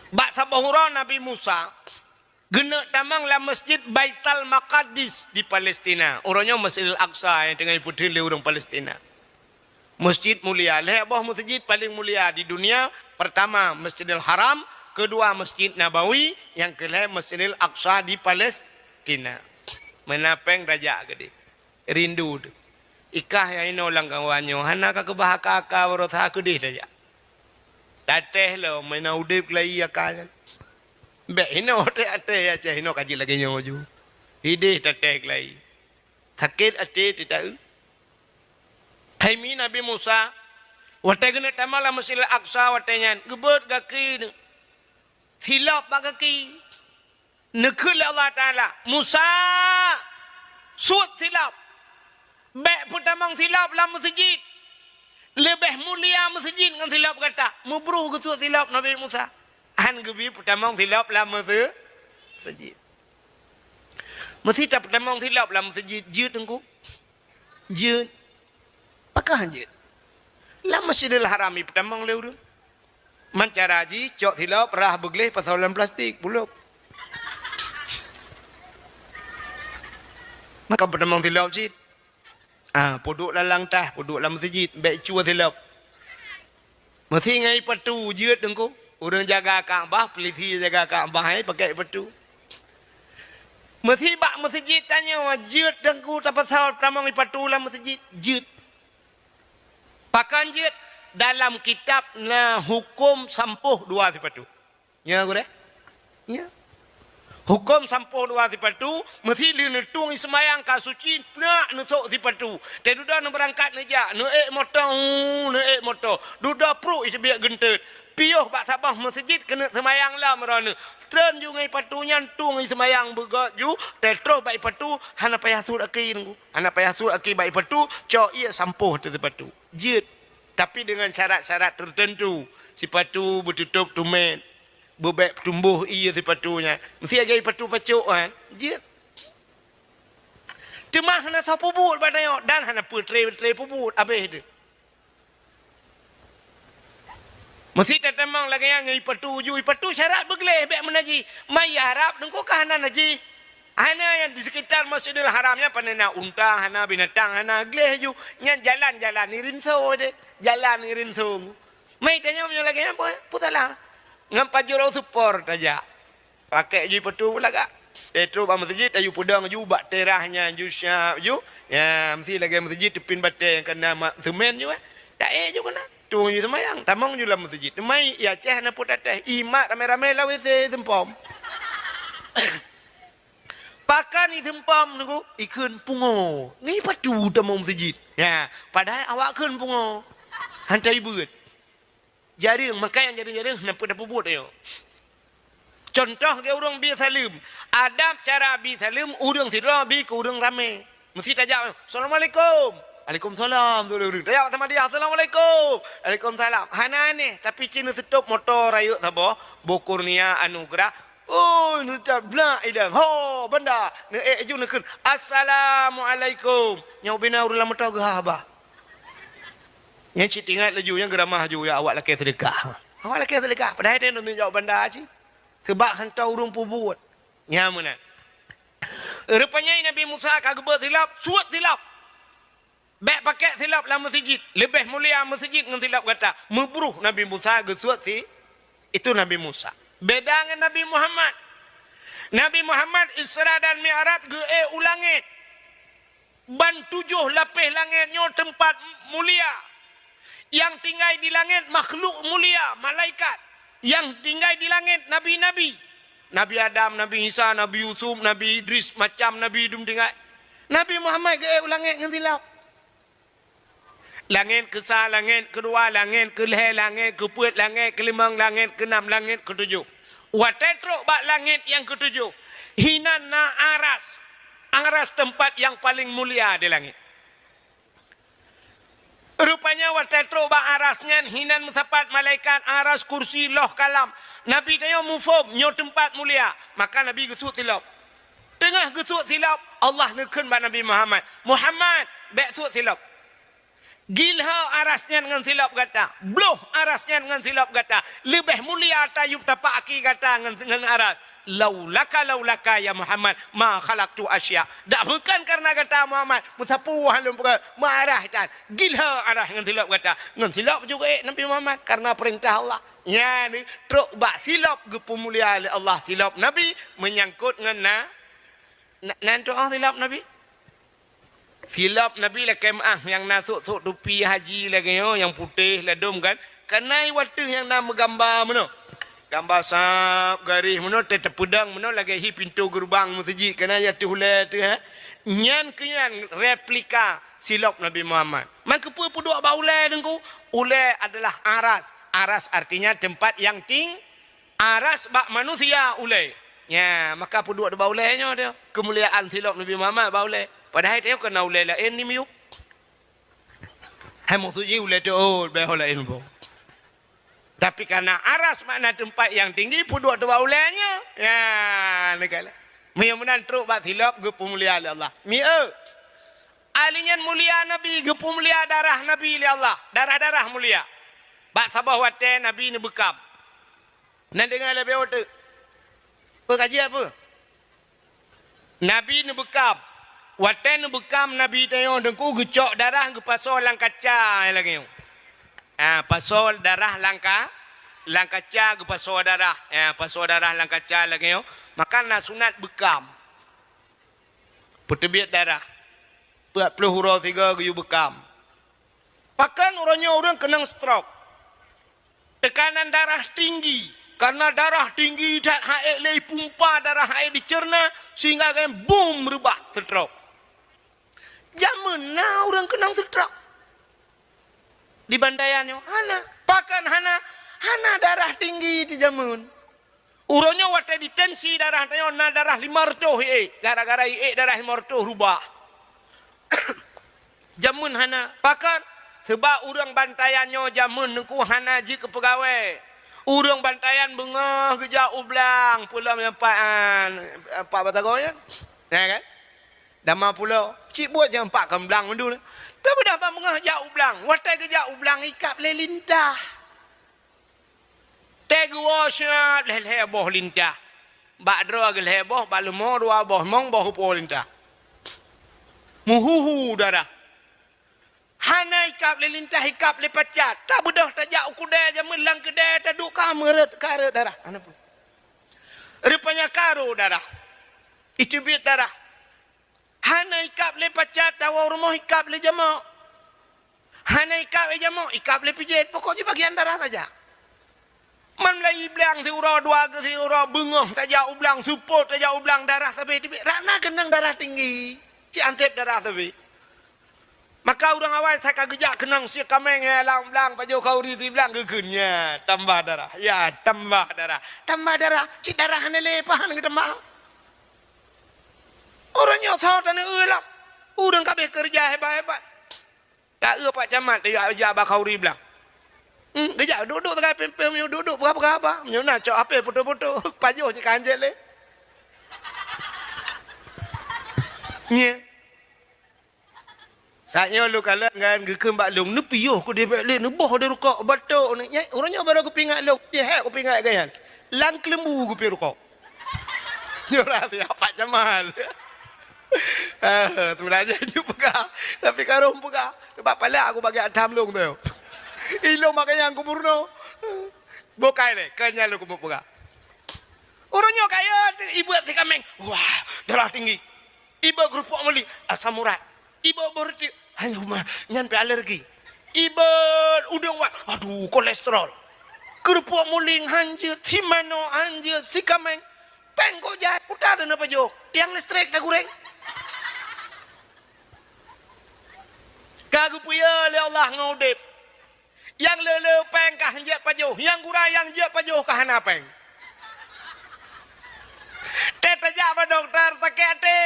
Bak sabahura Nabi Musa. Genak tamang lah masjid Baitul Maqdis di Palestina. Orangnya Masjidil Aqsa yang tengah putih oleh orang Palestina. Masjid mulia. Lepas masjid paling mulia di dunia. Pertama Masjidil Haram. Kedua Masjid Nabawi. Yang kelima Masjidil Aqsa di Palestina. Menapeng raja gede rindu ikah yang ino lang kawanyo hana ka kebahaka ka warotha ku di raja tateh lo mena udip lai akan be ino te ate ya che ino kaji lagi nyoju hide tateh lai thakit ate tidak hai mi Nabi Musa wate gene tamala Masjidil Aqsa watenya gebet gaki silap bagaki Nekul Allah Ta'ala Musa Suat silap Bek putamang silap lah masjid Lebih mulia masjid dengan silap kata Mubruh ke suat silap Nabi Musa Han gebi putamang silap lah masjid Mesti tak putamang silap lah masjid Jut engkau Jut Pakah jut Lah Masjidil Harami putamang lewru Mancaraji Cok silap Rah begleh pasalan plastik Buluk Maka pertama tilap cik. Puduk dalam tah, puduk dalam masjid, baik cua tilap. Mesti ngai patu jeut dengku. Orang jaga Kaabah, peliti jaga Kaabah pakai patu. Mesti bak masjid tanya jeut dengku tak pasal pertama ngai patu dalam masjid jeut. Pakan jeut dalam kitab na hukum sampuh dua sipatu. Ya gure? Ya. Hukum sampuh dua sipatu mesti linetung semayang ka suci nak nusuk sipatu. Te duda nu berangkat neja, nu motor. Duda pro itu biak gentet. Piuh bak sabah masjid kena semayang lah merana. Tren ju ngai patu nyantung semayang begat ju, te terus baik patu hana payah sur aki nunggu. Hana payah sur aki baik patu, cok ia sampuh tu sipatu. Jeut. Tapi dengan syarat-syarat tertentu. Sipatu bertutup tumen. Bebek tumbuh ia sipatunya. Mesti aja patu pacuk kan. Jeut. Cuma hana sa pubut badanya dan hana putre pubut habis tu. Mesti tetemang lagi yang ngai patu ju patu syarat begleh bek menaji. Mai harap dengko ka hana naji. Hana yang di sekitar Masjidil Haramnya panena unta, hana binatang, hana gleh ju. Nya jalan-jalan ni rinso de. Jalan ni rinso. Mai tanya punya lagi apa? Putalah. Ngam pajuro support aja. Pakai ju patu pula kak. Terus ba masjid ayu pedang ju bak terahnya ju syap ju. Ya mesti lagi masjid tepin batai kena semen ju tak ju kena. Tung ju semayang, tamang ju dalam masjid. Mai ya ceh na put atas. Imak rame-rame la WC tempom. Pakan ni tempom nunggu ikun pungo. Ngai patu tamang masjid. Ya, padahal awak keun pungo. Hantai beut. Jaring, maka yang jaring-jaring nampak buat ayo. Contoh ke orang bi salim. Adab cara bi salim, urang sidra bi ke urang rame. Mesti tajak, Assalamualaikum. Waalaikumsalam. Tajak sama dia, Assalamualaikum. Waalaikumsalam. Hana ni, tapi cina tutup motor rayu sabo, Bokurnia anugerah. Oh, nutup bla idam. Ho, benda. Ne ju nekun. Assalamualaikum. Nyau bina urang motor gah. Yang cik ingat laju yang geramah ju ya awak laki sedekah. Awak laki sedekah. Padahal dia nak jawab benda cik. Sebab hantar urung pubut. Nyamunan. Rupanya Nabi Musa kagak silap, suat silap. Bek pakai silap dalam masjid. Lebih mulia masjid dengan silap kata. Membruh Nabi Musa gesuat si. Itu Nabi Musa. Beda dengan Nabi Muhammad. Nabi Muhammad Isra dan Mi'raj ge ulangit. Ban 7 lapis langitnya tempat mulia. Yang tinggal di langit makhluk mulia, malaikat. Yang tinggal di langit nabi-nabi. Nabi Adam, Nabi Isa, Nabi Yusuf, Nabi Idris, macam Nabi Idum tinggal. Nabi Muhammad ke langit dengan silap. Langit ke-1, langit ke-2, langit ke-6, langit ke-4, langit ke-5, langit ke-6, langit ke-7. Watetruk bak langit yang ke-7. Hinana aras. Aras tempat yang paling mulia di langit. Rupanya watetro ba arasnya hinan musapat malaikat aras kursi loh kalam. Nabi tanya mufum nyo tempat mulia. Maka Nabi gesut silap. Tengah gesut silap Allah nekun ba Nabi Muhammad. Muhammad besut silap. Gilha arasnya dengan silap kata. Bloh arasnya dengan silap kata. Lebih mulia tayub tapak aki kata dengan aras. Laulaka ya Muhammad ma khalaqtu asya. Tak bukan karena kata Muhammad musapu halum marah dan gila arah dengan silap kata. Dengan silap juga Nabi Muhammad karena perintah Allah. Ya ni truk bak silap gepu mulia oleh Allah silap Nabi menyangkut dengan nanti silap Nabi. Silap Nabi lah kemah yang nasuk tupi haji lagi yang putih ladum kan. Karena waktu yang nama gambar mana? Gambar sap garis mana tetap pedang mana lagi hi pintu gerbang masjid kena ya tu hulai tu ha. Nyan kenyan replika silap Nabi Muhammad. Maka apa dua ba ulai dengku? Ulai adalah aras. Aras artinya tempat yang aras bak manusia ulai. Ya, maka apa dua ba ulainya dia. Kemuliaan silap Nabi Muhammad ba ulai. Padahal dia kena ulai lain ni miu. Hai maksudnya ulai tu oh ba lain bo. Tapi karena aras makna tempat yang tinggi puduk dua ulainya. Ya, negala. Mudah-mudahan teruk bak silap ge pemulia Allah. Alinyan mulia Nabi ge pemulia darah Nabi Allah. Darah-darah mulia. Bak sabah wate Nabi ni bekam. Nak dengar lebih otak. Apa kaji apa? Nabi ni bekam. Watan bekam Nabi tayo dengku gecok darah ke pasal lang kaca lagi. Pasal darah langka kaca ke pasal darah. Pasal darah lang kaca lagi. Maka nak sunat bekam. Pertebiat darah. 40 huruf 3 ke bekam. Pakan orang kena stroke. Tekanan darah tinggi. Karena darah tinggi dan haid lei pumpa darah haid dicerna sehingga kan boom berubah stroke. Zaman na orang kena stroke. Di bandayannya hana pakan hana darah tinggi di zaman. Urangnya waktu ditensi darah tanya na darah 500 gara-gara darah 500 rubah. Jamun hana pakan sebab urang bantayannya jamun nengku hana ji ke pegawai. Urang bantayan bengah geja ublang pula menyempaan pak batagonya. Ya kan? Dama pulau. Cik buat jangan pak kemblang mendu. Dah berapa bengah geja ublang. Watai geja ublang ikap le lintah. Tegwa syat le heboh lintah. Bak dua gel heboh, bak lemah dua boh mong boh po lintah. Muhuhu darah. Hana ikap le lintah ikap le pacat. Tak bedah tak jak kudai jaman lang kedai tak duk kamera kara darah. Ana pun. Rupanya karo darah. Itu bit darah. Hana ikap le pacat tawa rumah ikap le jamak. Hana ikap le jamak ikap le pijit pokoknya bagian darah saja. Man mulai iblang si ura dua ke si ura bengah tak jak ublang support tak jak ublang darah sampai tibik rana kenang darah tinggi. Cik ansep darah sampai. Maka orang awal saya kagejak kenang si kameng lang blang paju kau di belang gegennya tambah darah. Ya tambah darah. Tambah darah. Cik darah hanya lepahan ke tambah. Orangnya tahu tanah ulap. Orang kabeh kerja hebat-hebat. Tak pak camat dia ajak bakau di belang. Kejap duduk tengah pempem duduk berapa-apa. Menyuna cok apa putu-putu. Paju cik kanjel le. Nya. Saatnya lu kalau kan gekem bak long nepi yo ku dia bak le neboh dia rukak batuk ni. Orangnya baru aku pingat lu. Dia hak aku pingat kan. Lang kelembu ku pi rukak. Nyora siapa Pak Jamal. Sebenarnya you pegah. Tapi karung pegah. Sebab pala aku bagi atam long tu. Ilo makanya aku purno. Bokai le, kanya lu kumpul pegah. Orangnya kaya ibu si kameng. Wah, darah tinggi. Ibu kerupuk muli asam urat. Ibu berarti ayo mah nyampe alergi. Ibu udang wat. Aduh, kolesterol. Kerupuk muling hanjut, himano hanjut, si kameng. Pengko jai, udah ada apa jo? Tiang listrik dah goreng. Kagu puya le Allah ngaudip. Yang lele peng kah hanjut pajo, yang gurang yang je pajo kah hana peng. Teta jawab dokter takete.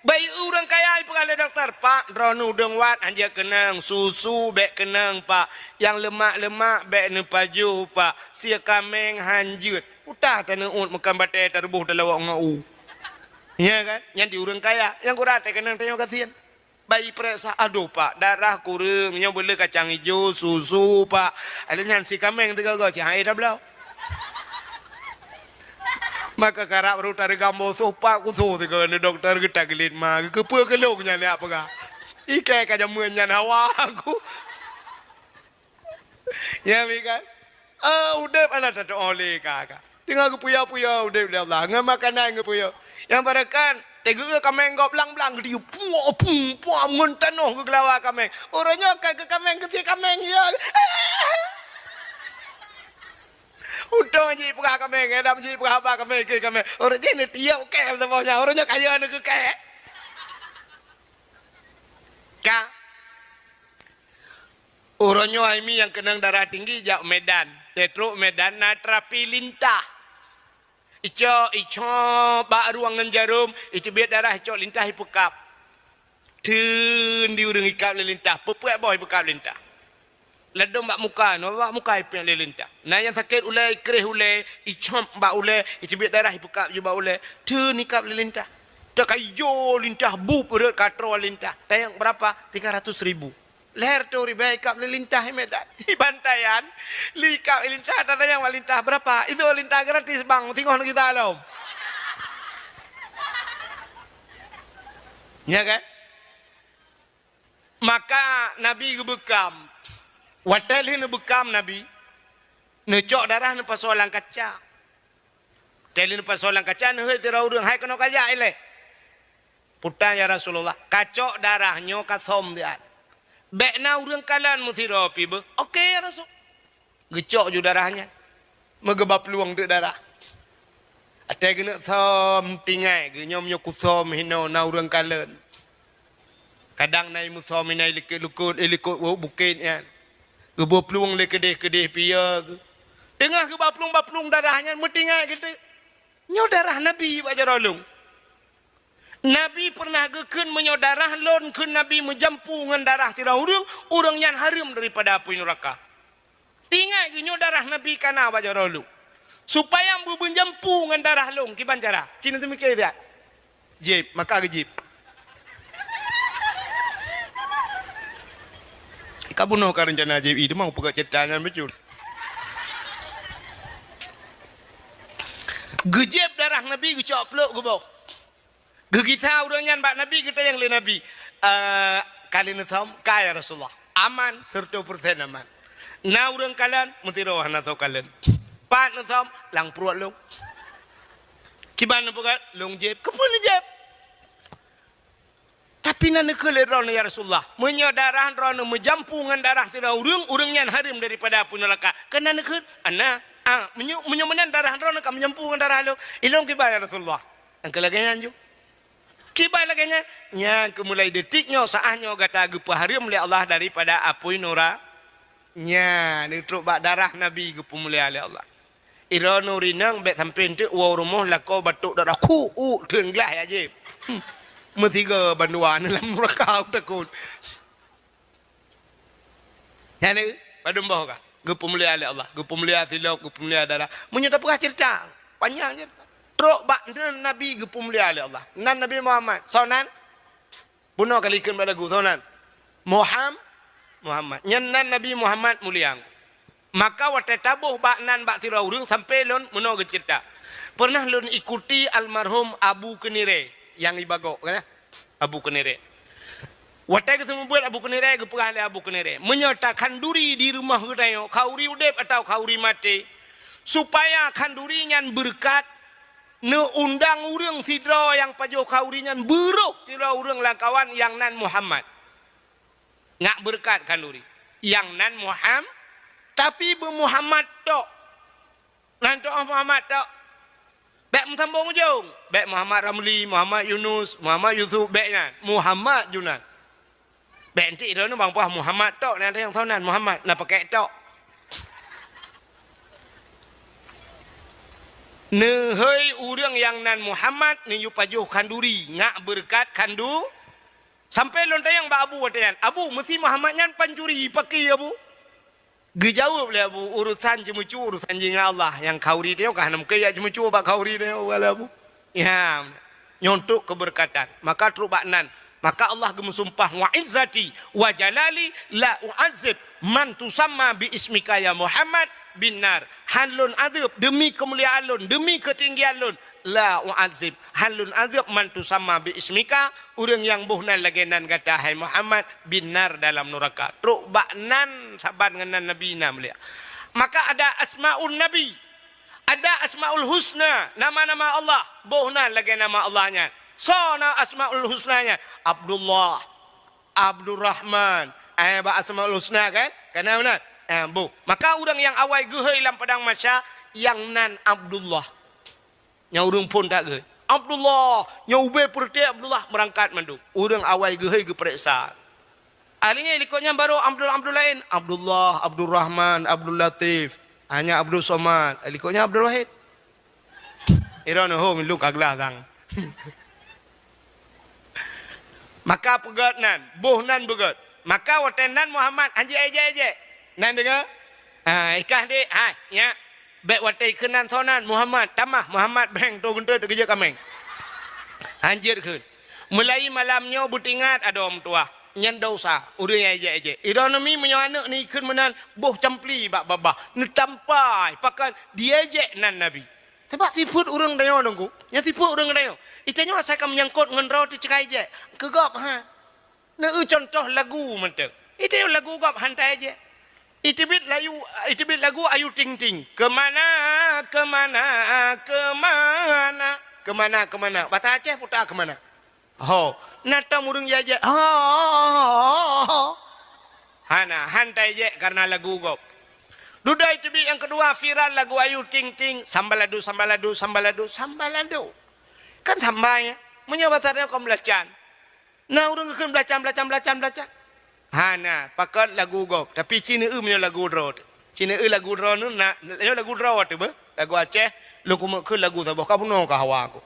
Bayi orang kaya pengalih dokter. Pak, drone udang wat hanjut kenang susu bek kenang pak. Yang lemak-lemak bek ne pajo pak. Sia kameng hanjut. Utah tanah ut makan batai terbuh dalam wak ngau. Ya kan? Yang di orang kaya, yang kurang tak kenang tanya kasihan. Bayi periksa, aduh pak, darah kurang, yang boleh kacang hijau, susu pak. Ada yang si kameng tiga gak cahaya dah belau. Maka karap baru tarik gambar sopak kusuh tiga dokter kita gelit mah, kepul kelongnya ni apa kah? Ikai kajamuannya hawa aku. Ya kan? Udah mana tak oleh kakak. Tinggal aku puya-puya udah Allah. Nggak makanan nggak puya. Yang barakan tega kameng gop lang-lang dia puah mentanoh ke kelawa kameng. Orangnya ke kameng ke si kameng ya. Untung je pegah kameng, adam je pegah apa kameng ke kameng. Orang je ni tiap ke semuanya. Orangnya kaya nak ke ke. Ka. Orangnya Aimi yang kenang darah tinggi jak Medan. Tetro Medan na terapi lintah. Ico bak ruangan jarum, ico biar darah ico lintah hipukap. Tun di urang ikap lintah, pepuak boy hipukap lintah. Ledom bak muka, no bak muka hipuk lintah. Nah yang sakit ulai, kerih ulai, ico bak ulai, ico biar darah hipukap juga ulai. Tun ikap lintah. Tak kayo lintah, bu perut katro lintah. Tayang berapa? 300,000. Leher tu riba ikap lintah Medan. Bantayan, likap lintah ada yang lintah berapa? Itu lintah gratis bang, tengok kita alom. Ya kan? Maka Nabi gebekam. Watal ni bekam Nabi. Necok darah ni pasolan kaca. Teli ni pasolan kaca ni hei tirau urang hai kena kaya ile. Putang ya Rasulullah. Kacok darahnya kasom dia. Bekna urang kalan muthiro pi be. Okey ya Rasul. Gecok ju darahnya. Megebab peluang tu darah. Ada kena som tingai ke nyom nyo kusom hino na urang kalan. Kadang nai musom nai likut bukit ya. Gebo peluang le kedeh pia ke. Tengah ke baplung darahnya metingai gitu. Nyo darah Nabi Pak Jarolung. Nabi pernah gekun menyo darah lon kun Nabi menjampu dengan darah tira urang yang haram daripada api neraka. Tinggal nyo darah Nabi kana Pak Jarolung. Supaya ambu menjampu dengan darah long kiban cara. Cina tu mikir dia. Jib, maka ke jib. Kabuno ka rencana jib itu mau pegat cetangan betul. Gejeb darah Nabi gecok peluk ke bawah. Gegita urangnya bak Nabi kita yang le Nabi. Kali nusom kaya Rasulullah. Aman 100% aman. Na urang kalian mutiro hana tau kalian. Pat nusom lang pruat long. Kiban pegat long jeb. Kepun jeb. Tapi nana keleron ya Rasulullah. Menyo darah rono menjampungan darah tira urangnya harim daripada api neraka. Kena nekut ana menyomenan darah rono kam menjampungan darah lo. Ilong kiban ya Rasulullah. Angka lagi anju. Kiban lagi nya kemulai detiknya saahnya kata gepa harim oleh Allah daripada api neraka. Nya ni truk bak darah Nabi gepa mulia oleh Allah. Irono rinang bet sampai tu wa rumah lako batuk darah ku tenglah ya je. Metiga banduan dalam neraka takut. Ya ni pada mbah ka. Gepa mulia oleh Allah, gepa mulia silap, gepa mulia darah. Menyata perah cerita panjang je. Truk bak Nabi gepa mulia oleh Allah. Nan Nabi Muhammad, sonan bunuh kali ikan pada gu sonan. Muhammad. Nyan Nabi Muhammad mulia. Maka waktu tabuh bak nan bak tirau urang sampai lon menuh cerita. Pernah lon ikuti almarhum Abu Kenire yang ibagok kan? Abu Kenire. Waktu ketemu buat Abu Kenire, keperah oleh Abu Kenire. Menyerta kanduri di rumah kita, kauri udep atau kauri mati. Supaya kanduri nyan berkat, ne undang urang sidra yang pajo kauri nyan buruk sidra urang langkawan yang nan Muhammad. Ngak berkat kanduri. Yang nan Muhammad, tapi Muhammad tok. Nan tok Muhammad tok. Bek sambung ujung. Bek Muhammad Ramli, Muhammad Yunus, Muhammad Yusuf, beknya. Muhammad Junan. Bek nanti itu bang puah Muhammad tok. Nanti yang tahunan Muhammad. Nak pakai tok. Nehai urang yang nan Muhammad ni yu pajuh kanduri. Ngak berkat kandu. Sampai lontar yang bak Abu watayan. Abu mesti Muhammad nyan pancuri pakai Abu. Gejawab le Abu urusan jemucu urusan jinga Allah yang kauri dia kah nam kaya jemucu bak kauri dia wala Abu. Ya nyontok keberkatan. Maka truk bak nan. Maka Allah gemusumpah wa izzati wa jalali la u'adzib man tusamma bi ismika ya Muhammad bin nar. Halun azab demi kemuliaan lun, demi ketinggian lun. La u'adzib halun azab man tusamma bi ismika, urang yang buhnan lagenan kata hai Muhammad bin nar dalam neraka. Truk baknan saban dengan Nabi na mulia. Maka ada asmaul Nabi, ada asmaul husna, nama-nama Allah buhnan lagi nama Allahnya. Sona asmaul husnanya Abdullah, Abdurrahman. Ba asmaul husna kan? Kana benar? Bu. Maka orang yang awal gehei dalam padang masya yang nan Abdullah. Yang urang pun tak gehei. Abdullah, yang ube perti Abdullah berangkat mandu. Urang awal gehei ge periksa. Alinya ikutnya baru Abdul lain. Abdullah, Abdurrahman, Abdul Latif. Hanya Abdul Somad. Ikutnya Abdul Wahid. Irana ho milu kaglah tang. Maka pegat nan, boh nan pegat. Maka watenan Muhammad anji aje. Nan dengar? Ikah dek, ya. Baik watai kenan sonan Muhammad, tamah Muhammad beng tu guntur kerja kameng. Anjir kun. Mulai malamnya butingat ada om tua. Nyan dosa, urang aje. Ironomi menyo anak ni kun menan boh campli bak babah. Ni tampai pakan dia je nan Nabi. Sebab siput urang dayo dongku. Yang siput urang dayo. Itanya saya akan menyangkut dengan roti cekai je. Kegap ha. Nah, contoh lagu mentang. Itu lagu gap hantai je. Itu bit lagu ayu ting ting. Kemana, kemana, kemana, kemana, kemana. Bahasa Aceh putar kemana. Ho, nata murung je. Ho, hana hantai je karena lagu gap. Duda itu bit yang kedua viral lagu ayu ting ting. Sambaladu, sambaladu, sambaladu, sambaladu. Kan tambahnya. Menyawatarnya kau belacan. Nah, orang akan belacan. Hana, pakat lagu gop. Tapi Cina punya lagu draw. Cina lagu draw nu nak lagu draw tu be. Lagu Aceh, lu kumu ke lagu tu. Kau pun nak hawa aku.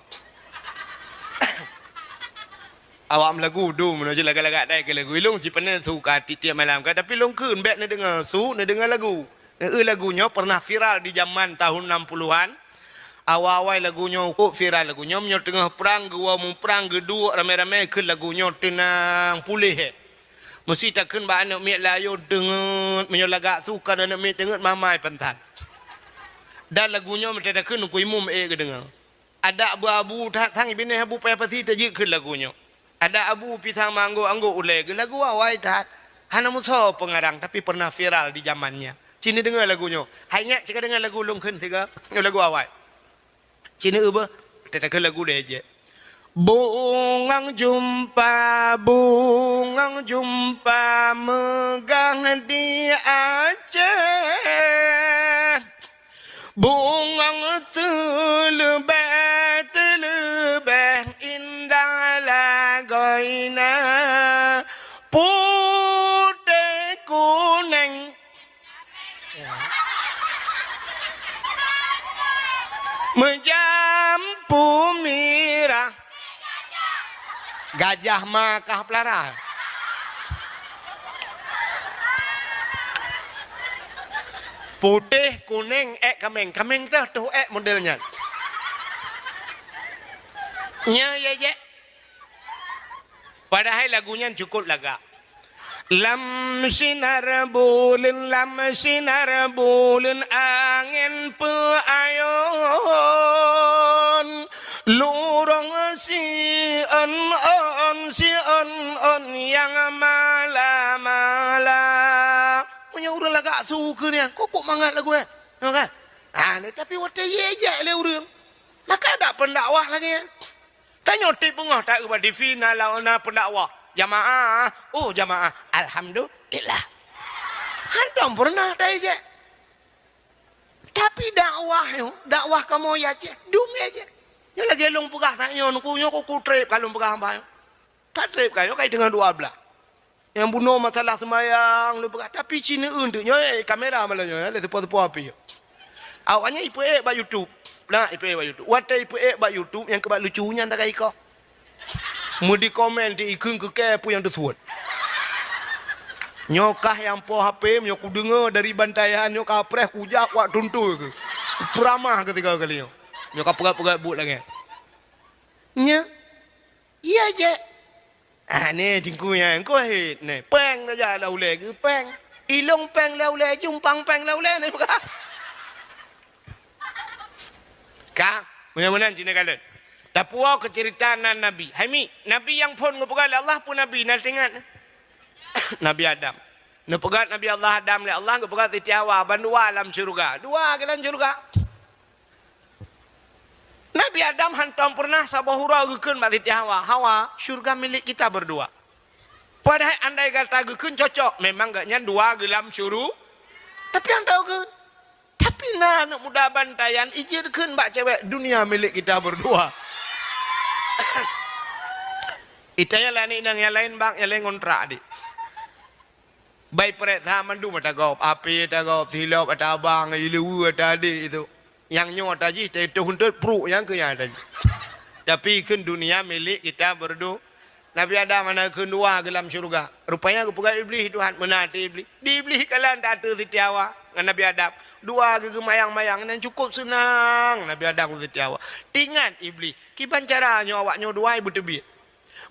Awam lagu du menuju laga-laga dai ke lagu. Ilung cipana suka tiap malam kan. Tapi long kun bet ni dengar ni dengar lagu. Lagunya pernah viral di zaman tahun 60-an. Awal-awal lagunya viral lagunya menyo tengah perang gua mu perang gedua ramai-ramai ke lagunya tenang pulih. Mesti takkan ba anak mek layo dengat menyo lagak suka anak mek dengat mamai pentan. Dan lagunya mesti takkan ku imum ke dengar. Ada abu-abu tang ibine abu payah pasti tajik ke lagunya. Ada abu pisang manggo anggo ulai ke lagu awal tat. Hana muso pengarang tapi pernah viral di zamannya. Cina dengar lagunya. Hanya cakap dengar lagu longken tiga lagu awal. Cina apa? Kita lagu dia je. Bungang jumpa megang di Aceh. Bungang telebeh indah lagoina. Putih kuning. Menjampu mirah. Gajah makah pelara. Putih, kuning, kameng. Kameng tu modelnya. Ya. Padahal lagunya cukup laga. Lam sinar bulun angin peayon lurong si on yang mala punya urang lagak suka ni kok mangat lagu kan tapi wate ye je le urang maka ada pendakwah lagi tanya tip pengah tak ubah di final lawan pendakwah jamaah, jamaah, alhamdulillah. Hantam pernah dah je. Tapi dakwah kamu ya je, dum je. Yang lagi long pegah tanya, nukunya kau trip kalau pegah apa? Tak trip kayo kait dengan 12. Yang bunuh masalah semayang, lu pegah. Tapi Cina untuknya kamera malahnya, le tepo api. Awalnya ipu ba YouTube, nah ipu ba YouTube. Wata ipu ba YouTube yang kebak lucunya tak kau. Mudi komen di ikung ke yang tersebut. Nyokah yang po HP, nyok dengar dari bantaian nyokah preh kujak wak tuntu ke. Peramah ketika kali nyokah pegat-pegat but lagi. Nya. Iya je. Ni tingkunya engko hit ni. Peng saja laule ke peng. Ilong peng laule jumpang peng laule ni bukan. Ka, mudah-mudahan Cina kalian. Tapua keceritaan Nabi. Haimi, Nabi yang pun ngepegat Allah pun Nabi nak ingat. Nabi Adam. Ngepegat Nabi Allah Adam le Allah ngepegat Siti Hawa bandua alam syurga. Dua ke dalam syurga. Nabi Adam hantam pernah sabahura gekeun mak Siti Hawa. Hawa, syurga milik kita berdua. Padahal andai kata gekeun cocok, memang gaknya dua gelam syuru. Tapi yang tahu ke? Tapi nak muda bantayan ijirkeun mak cewek dunia milik kita berdua. Itanya lah ni yang lain bang, yang lain kontrak di. Baik perintah mandu mata gop, api mata gop, silap mata abang, ilu mata adik itu. Yang nyot aja, itu huntur pro yang ke yang tadi. Tapi kan dunia milik kita berdua. Nabi Adam mana kedua dalam syurga. Rupanya kepegat iblis Tuhan menanti iblis. Di iblis kalian tak ada Siti Hawa dengan Nabi Adam. Dua gegemayang-mayang dan cukup senang Nabi Adam Siti Hawa. Ingat iblis, kiban caranya awaknya dua ibu tebit.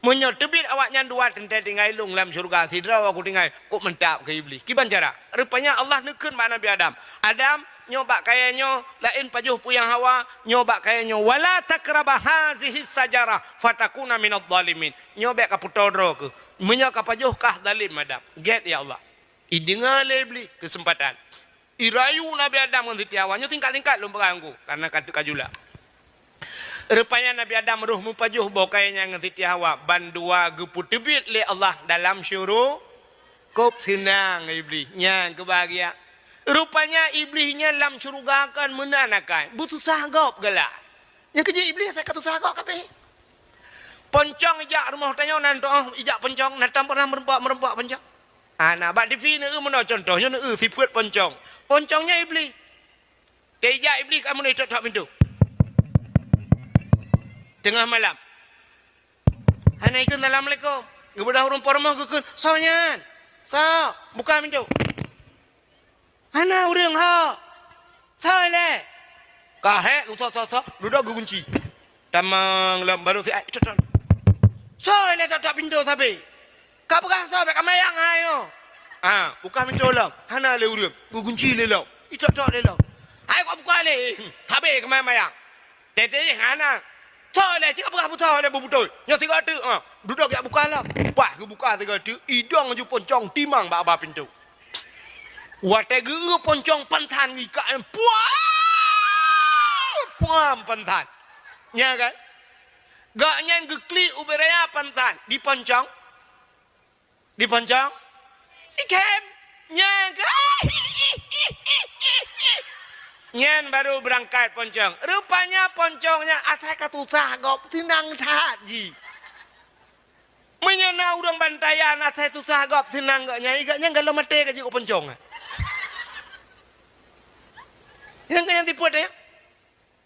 Menyo tebit awaknya dua tentai tinggal ilung dalam syurga. Sidra aku tinggal kok mentap ke iblis. Kiban cara? Rupanya Allah nekun mak Nabi Adam. Adam nyoba kayaknya lain pajuh puyang hawa nyoba kayaknya wala takraba hazihi sajarah fatakuna minadh dhalimin nyoba ka putodro ke munya ka pajuh kah zalim madam get ya Allah idengar lebli kesempatan irayu Nabi Adam ngan Siti Hawa nyo tingkat-tingkat lu beranggu karena katu kajula rupanya Nabi Adam ruh mu pajuh bawa kayaknya ngan Siti Hawa bandua gepu tebit le Allah dalam syuruk kop senang iblis nyang kebahagia rupanya iblisnya lam syurga akan menanakan butuh sahagop galak yang kerja iblis saya kata sahagop kabeh poncong ijak rumah tanya nanto ijak poncong natam pernah merempak poncong ana bak TV ne meno contohnya ne sifat poncongnya iblis ijak iblis kamu ni tok pintu tengah malam ana ikut assalamualaikum gebedah rumah rumah gekun soalnya buka pintu Hana urang ha. Sale. Kahe utok duduk kunci. Tamang lam baru si cocok. Sale tak pintu sabe. Ka buka sabe ka mayang ayo. Buka pintu lam. Hana le urang. Kunci le lam. Cocok le lam. Ai ko buka le. Sabe ka mayang. Tete hana. Sale cik buka buta le betul. Nyo 3 tu. Duduk ya buka lam. Wah ke buka 3 tu. Idong ju poncong timang ba pintu. Wate guru poncong pantan ngika puam pantan nya kan gak nyan gekli uberaya pantan di poncong ikem nya kan nyan baru berangkat poncong rupanya poncongnya atai katusah gop senang taji menyana urang bantayan atai susah gop senang gak nyai gak nyang galau mate kaji ko poncong yang kaya tipu dia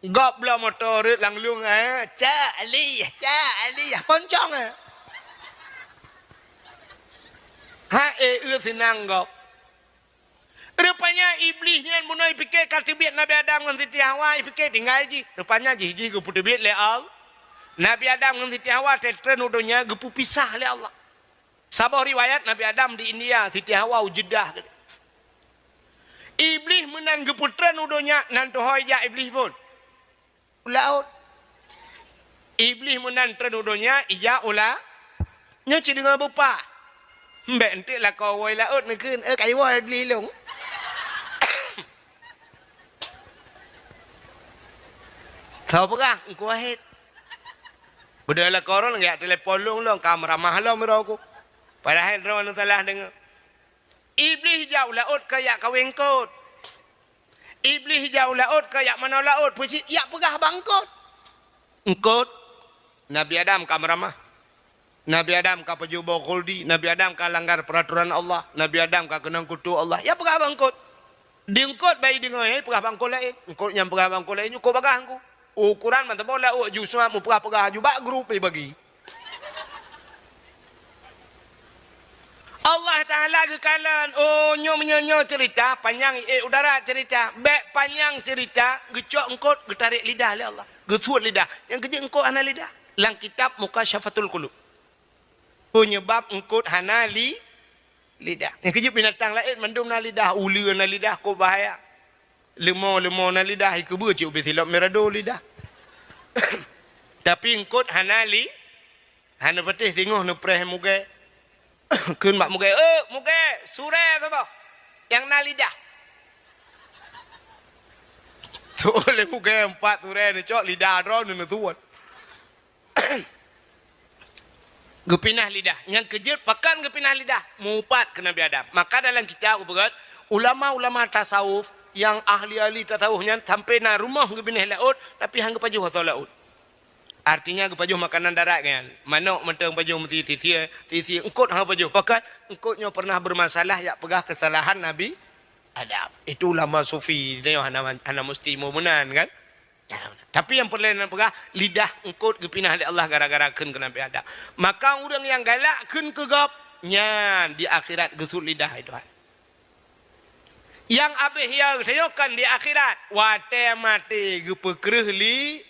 gop lah motor langlung Cak Ali poncong senang gop rupanya iblisnya munai fikir kaltibiat Nabi Adam dengan Siti Hawa fikir tinggal ji rupanya ji gepu tebit le Allah Nabi Adam dengan Siti Hawa tetren udonya gepu pisah le Allah sabah riwayat Nabi Adam di India Siti Hawa Jeddah Iblis menang geputran udonya nanti hoya iblis pun laut iblis menang tren udonya ija ula nyuci dengan bupa mbak ente lah kau woi laut nekun kai woi iblis long tahu pegah engkau hit bedala koron enggak telepon long kamera mahal merauku padahal rawan salah dengar Iblis jauh laut kayak kawengkot. Iblis jauh laut kayak mana laut. Puji, ya pegah bangkot. Engkot. Nabi Adam ka meramah. Nabi Adam ka pejubo khuldi. Nabi Adam ka langgar peraturan Allah. Nabi Adam ka kenang kutu Allah. Ya pegah bangkot. Diengkot bayi dengar. Pegah bangkot lain. Engkot yang pegah bangkot lain. Kau pegah aku. Ukuran mantap bola. Justru mu pegah juga grup bagi. Allah Ta'ala kekalan nyo cerita panjang udara cerita bek panjang cerita gecok engkot getarik lidah oleh Allah gesuat lidah yang kerja engkot hana lidah lang kitab Mukasyafatul Qulub penyebab engkot hana lidah yang kerja binatang lain mendum na lidah ulu na lidah ko bahaya lemau na lidah ikubu cik ubi silap merado lidah tapi engkot hana petih tengok nupreh muge kun mak muge sure tu bah yang na lidah tu oleh muge 4 sure ni cok lidah ro nu tuan gepinah lidah yang kejut pakan gepinah lidah mupat ke Nabi Adam maka dalam kitab berat ulama-ulama tasawuf yang ahli-ahli tasawufnya sampai na rumah gepinah laut tapi hang pajuh atau laut artinya kepajuh makanan darat kan. Manuk mentang pajuh mesti sisi engkot hang pajuh. Pakat engkotnya pernah bermasalah ya pegah kesalahan Nabi Adam. Itu ulama sufi dia hana mesti mu'minan kan. Tapi yang perlu pegah lidah engkot gepinah oleh Allah gara-gara keun ke Nabi Adam. Maka orang yang galak keun ke gap nyan di akhirat gesut lidah itu. Yang abih yang tayokan di akhirat wate mati gepekreh li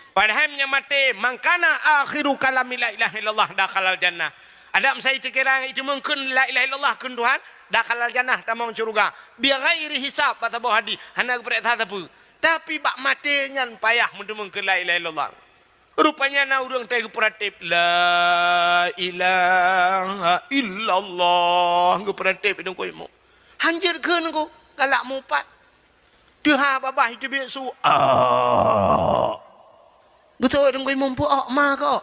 padahal mati mangkana akhiru kalami la ilaha illallah dakhalal jannah Ada saya terkira itu mungkin la ilaha illallah kun Tuhan dah kalal jannah tamang syurga. Biar ghairi hisab kata bawa hadis. Hana kepada apa. Tapi bak matinya payah mungkin la ilaha illallah. Rupanya na urang teh keperatip la ilaha illallah keperatip itu ko imo. Hanjir keun ko galak mupat. Tuha babah itu bisu. Betul dong ko imo pu ma ko.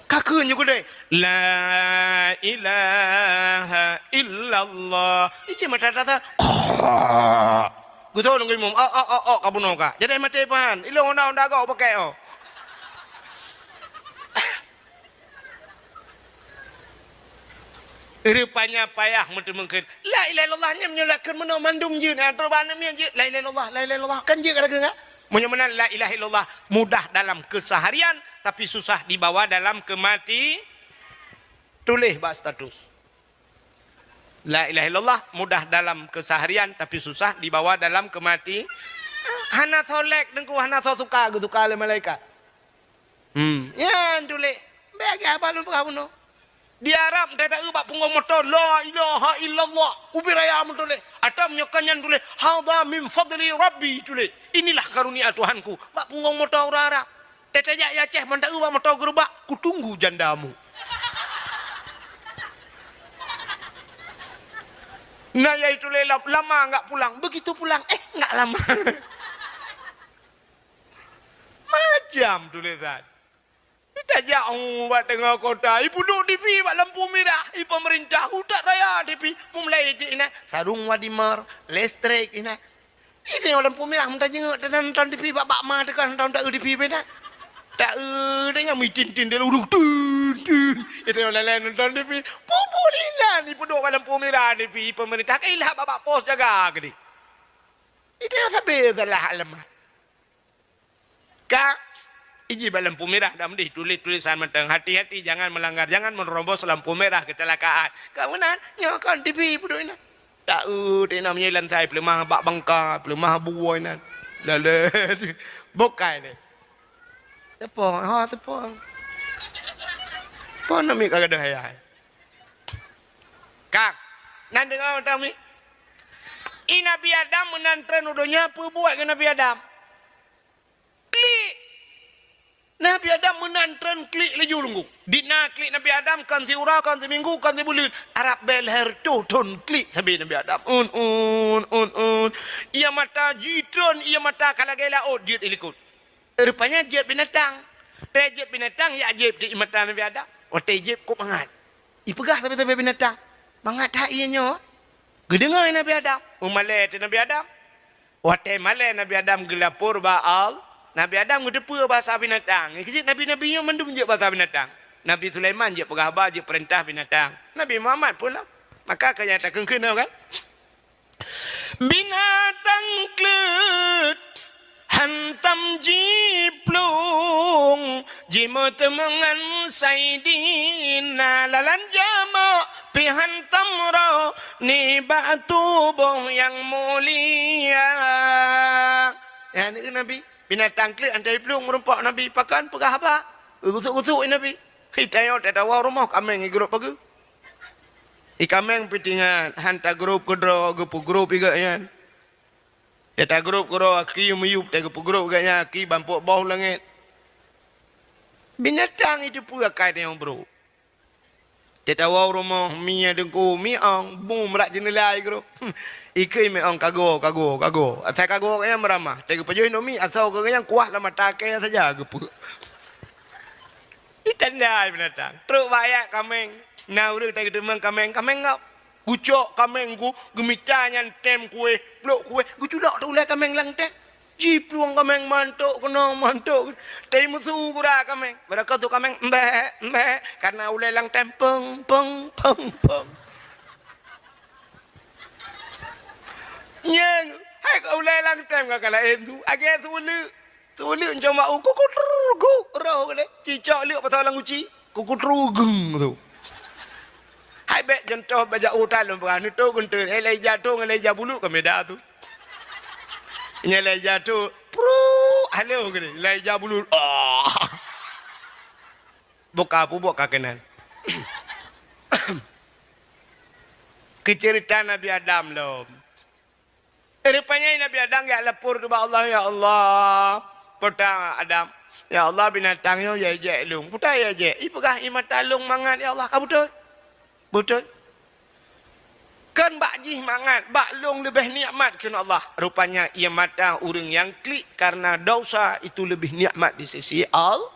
Kakun juga deh. La ilaha illallah. Ini mata tata. Gue tahu nunggu imam. Kamu nongka. Jadi mati pan. Ilong onda kau pakai oh. Rupanya payah mungkin. La ilaha illallahnya menyulakan menau mandum je. Terbana mi je. La ilaha illallah. La ilaha illallah. Kan je kata enggak? Menyamakan la ilaha illallah mudah dalam keseharian tapi susah dibawa dalam kemati. Tulis bak status. La ilaha illallah mudah dalam keseharian tapi susah dibawa dalam kemati. Hana tholek dengku hana suka gitu kali malaikat. Ya tulis. Bagi apa lu kamu no? Di Arab tidak ubah punggung motor la ilaha illallah ubiraya tulis. Atau menyokannya tulis hadza min fadli rabbi tulis. Inilah karunia Tuhanku. Bak punggung motor Arab. Tetejak ya ceh mendak ubah motor gerobak kutunggu jandamu. Nah ya itu lama enggak pulang. Begitu pulang enggak lama. Macam tulisan. Kita jauh buat tengah kota. Ibu duduk di pi buat lampu merah. Ibu pemerintah hutak raya di pi. Mulai di ina sarung wadimar, listrik ina. Ini lampu merah minta jenguk dan nonton di pi bak ma tekan nonton tak di pi bena. Tak dia mitin-tin dia uruk tun. Itu lain nonton di pi. Populinan ibu duduk buat lampu merah di pi pemerintah kailah bak pos jaga gede. Itu sampai salah alamat. Kak iji lampu merah dah mendih tulisan menteng hati-hati jangan melanggar jangan menerobos lampu merah kecelakaan. Kamu nan nyokan TV budak ini. Tak dia namanya lantai pelemah bak bangka pelemah buai nan. Lalu bokai ni. Tepung tepung. Pon nami kagak ada hayai. Kang nan dengar tahu ni. Nabi Adam menantren udonya apa buat ke Nabi Adam? Klik. Nabi Adam menantren klik laju lunggu. Dina klik Nabi Adam kan si ura kan si minggu kan si bulan. Arab bel herto ton klik sampai Nabi Adam. Ia mata jitron ia mata kalagela oh jit ilikut. Rupanya jit binatang. Jit binatang ya jit di mata Nabi Adam. Oh jit kok mangat. Ipegah tapi binatang. Mangat tak ianya. Gedengar Nabi Adam. Umalai Nabi Adam. Wate malai Nabi Adam gelapur baal. Nabi Adam ngedepu bahasa binatang. Kejit Nabi-Nabi yang mendum je bahasa binatang. Nabi Sulaiman je pegahbar je perintah binatang. Nabi Muhammad pula. Maka kaya tak kena kan? Binatang klet hantam jiplung jimut mengan saidina lalan jama pihantam ro ni batubuh yang mulia. Ya ni Nabi binatang klik antai pelung merempak Nabi pakan pegah apa? Gusuk-gusuk Nabi. Hitayo tak tahu rumah kameng grup pagi. Kameng pitingan hantar grup kedro gupu grup juga yan. Kita grup kedro aki meyup tak gupu grup gaknya aki bampuk bawah langit. Binatang itu pula kait yang bro. Tak tahu rumah mia dengku miang bum rak jenela grup. Ikai miang kago. Atai kago kaya meramah. Tegu pajuh nomi asal kaya kuat lah mata kaya saja gupu. Itanda binatang. Teruk bayak kameng. Nah udah tak ketemu kameng ngap. Gucok kameng ku gemita nyantem kue, blok kue. Guculak tu lah kameng lang teh. Jipluang kameng mantuk kena mantuk. Tei musuh kura kameng. Beraka tu kameng mbeh karena ulai lang tem peng. Yang hai kau ulai lang tem kau kalain tu. Agak Sulu cuma kukutrugu roh kale. Cicak liuk pasal lang uci. Kukutrugeng tu. Hai bet jentoh baca utan lumpang tu kuntur. Elai jatuh ngelai jabulu ke meda tu. Nyelai jatuh. Halo kene. Elai jabulu. Buka apa buat kakenan. Kecerita Nabi Adam lom. Rupanya Nabi Adam ya lapor tu Allah ya Allah. Pertama Adam, ya Allah binatangnya ya je lung. Putai ya je. Ipakah imat talung mangat ya Allah. Kau betul? Betul. Kan bakji mangat, baklung lebih nikmat kena Allah. Rupanya ia mata orang yang klik karena dosa itu lebih nikmat di sisi Allah.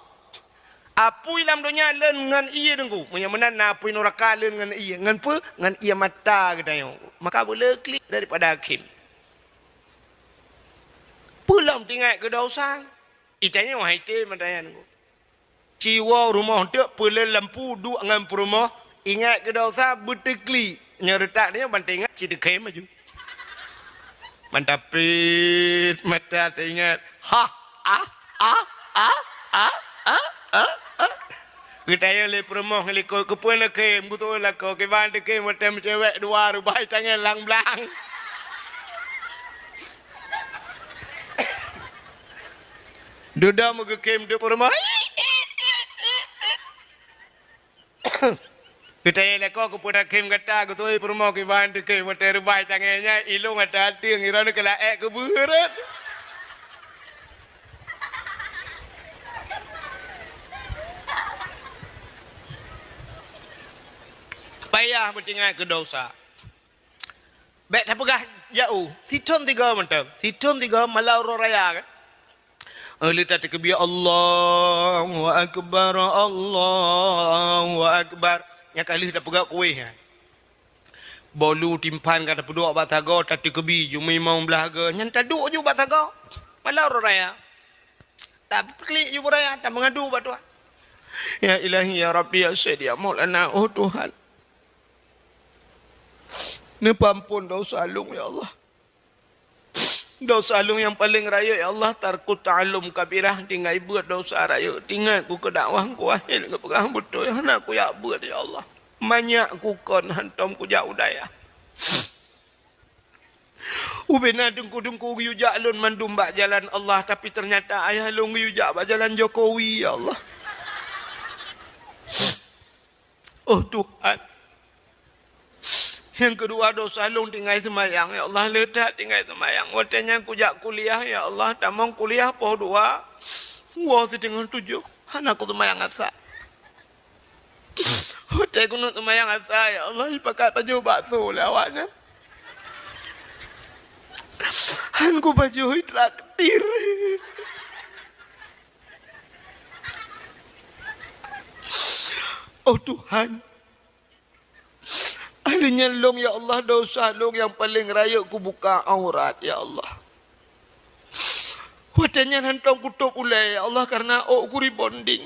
Apui dalam dunia len dengan ia dengku. Menyamanan apui neraka len dengan ia. Dengan apa? Dengan ia mata katanya. Maka boleh klik daripada hakim. Belum tinggal ke dosa. Itanya wahai te matanya dengku. Ciwa rumah tak boleh lampu duk dengan rumah. Ingat ke dosa berteklik. Nyeretak dia banting ingat cerita kem maju. Mantapit mata teringat. Kita yang le promo le ko pun le kem betul lah ko ke ban de kem macam cewek dua rubai tangan lang blang. Duda mau ke kem de promo. Kita yang lekor kepada kem kata ketua perumah ke ban de kem macam rubai tangannya ilung ada hati ngira nak laek ke berat. Payah bertinggal ke dosa. Baik tak pegah jauh. Siton tiga macam. Siton tiga malau raya kan. Lita tekbir Allahu Akbar Allahu Akbar. Yang kali tak pegah kuih. Bolu timpan kata peduk bataga tak tekbir ju memang belaga. Yang tak duk ju bataga. Malau raya. Tak klik ju raya tak mengadu batu. Ya Ilahi ya Rabbi ya Sayyid ya Maulana oh Tuhan. Ni pampun dosa alung ya Allah. Dosa alung yang paling raya ya Allah. Tarku ta'alum kabirah. Tinggal buat dosa raya. Tinggal ku ke dakwah ku ahil. Ku pegang betul. Ya nak ku ya buat ya Allah. Banyak ku kon hantam ku jauh daya. Ubena dengku-dengku yujak alun mandumbak jalan Allah. Tapi ternyata ayah alung yujak jalan Jokowi ya Allah. Oh Tuhan. Yang kedua dosa alung tinggal semayang. Ya Allah letak tinggal semayang. Waktunya kujak kuliah. Ya Allah tamang kuliah poh dua. Wah setengah 7. Anak aku semayang asa. Waktu aku nak semayang asa. Ya Allah pakai baju bakso lah awaknya. Aku baju traktir. Oh Tuhan. Akhirnya long ya Allah dosa long yang paling raya ku buka aurat ya Allah. Wadahnya hantam kutuk ulai ya Allah karena ku rebonding.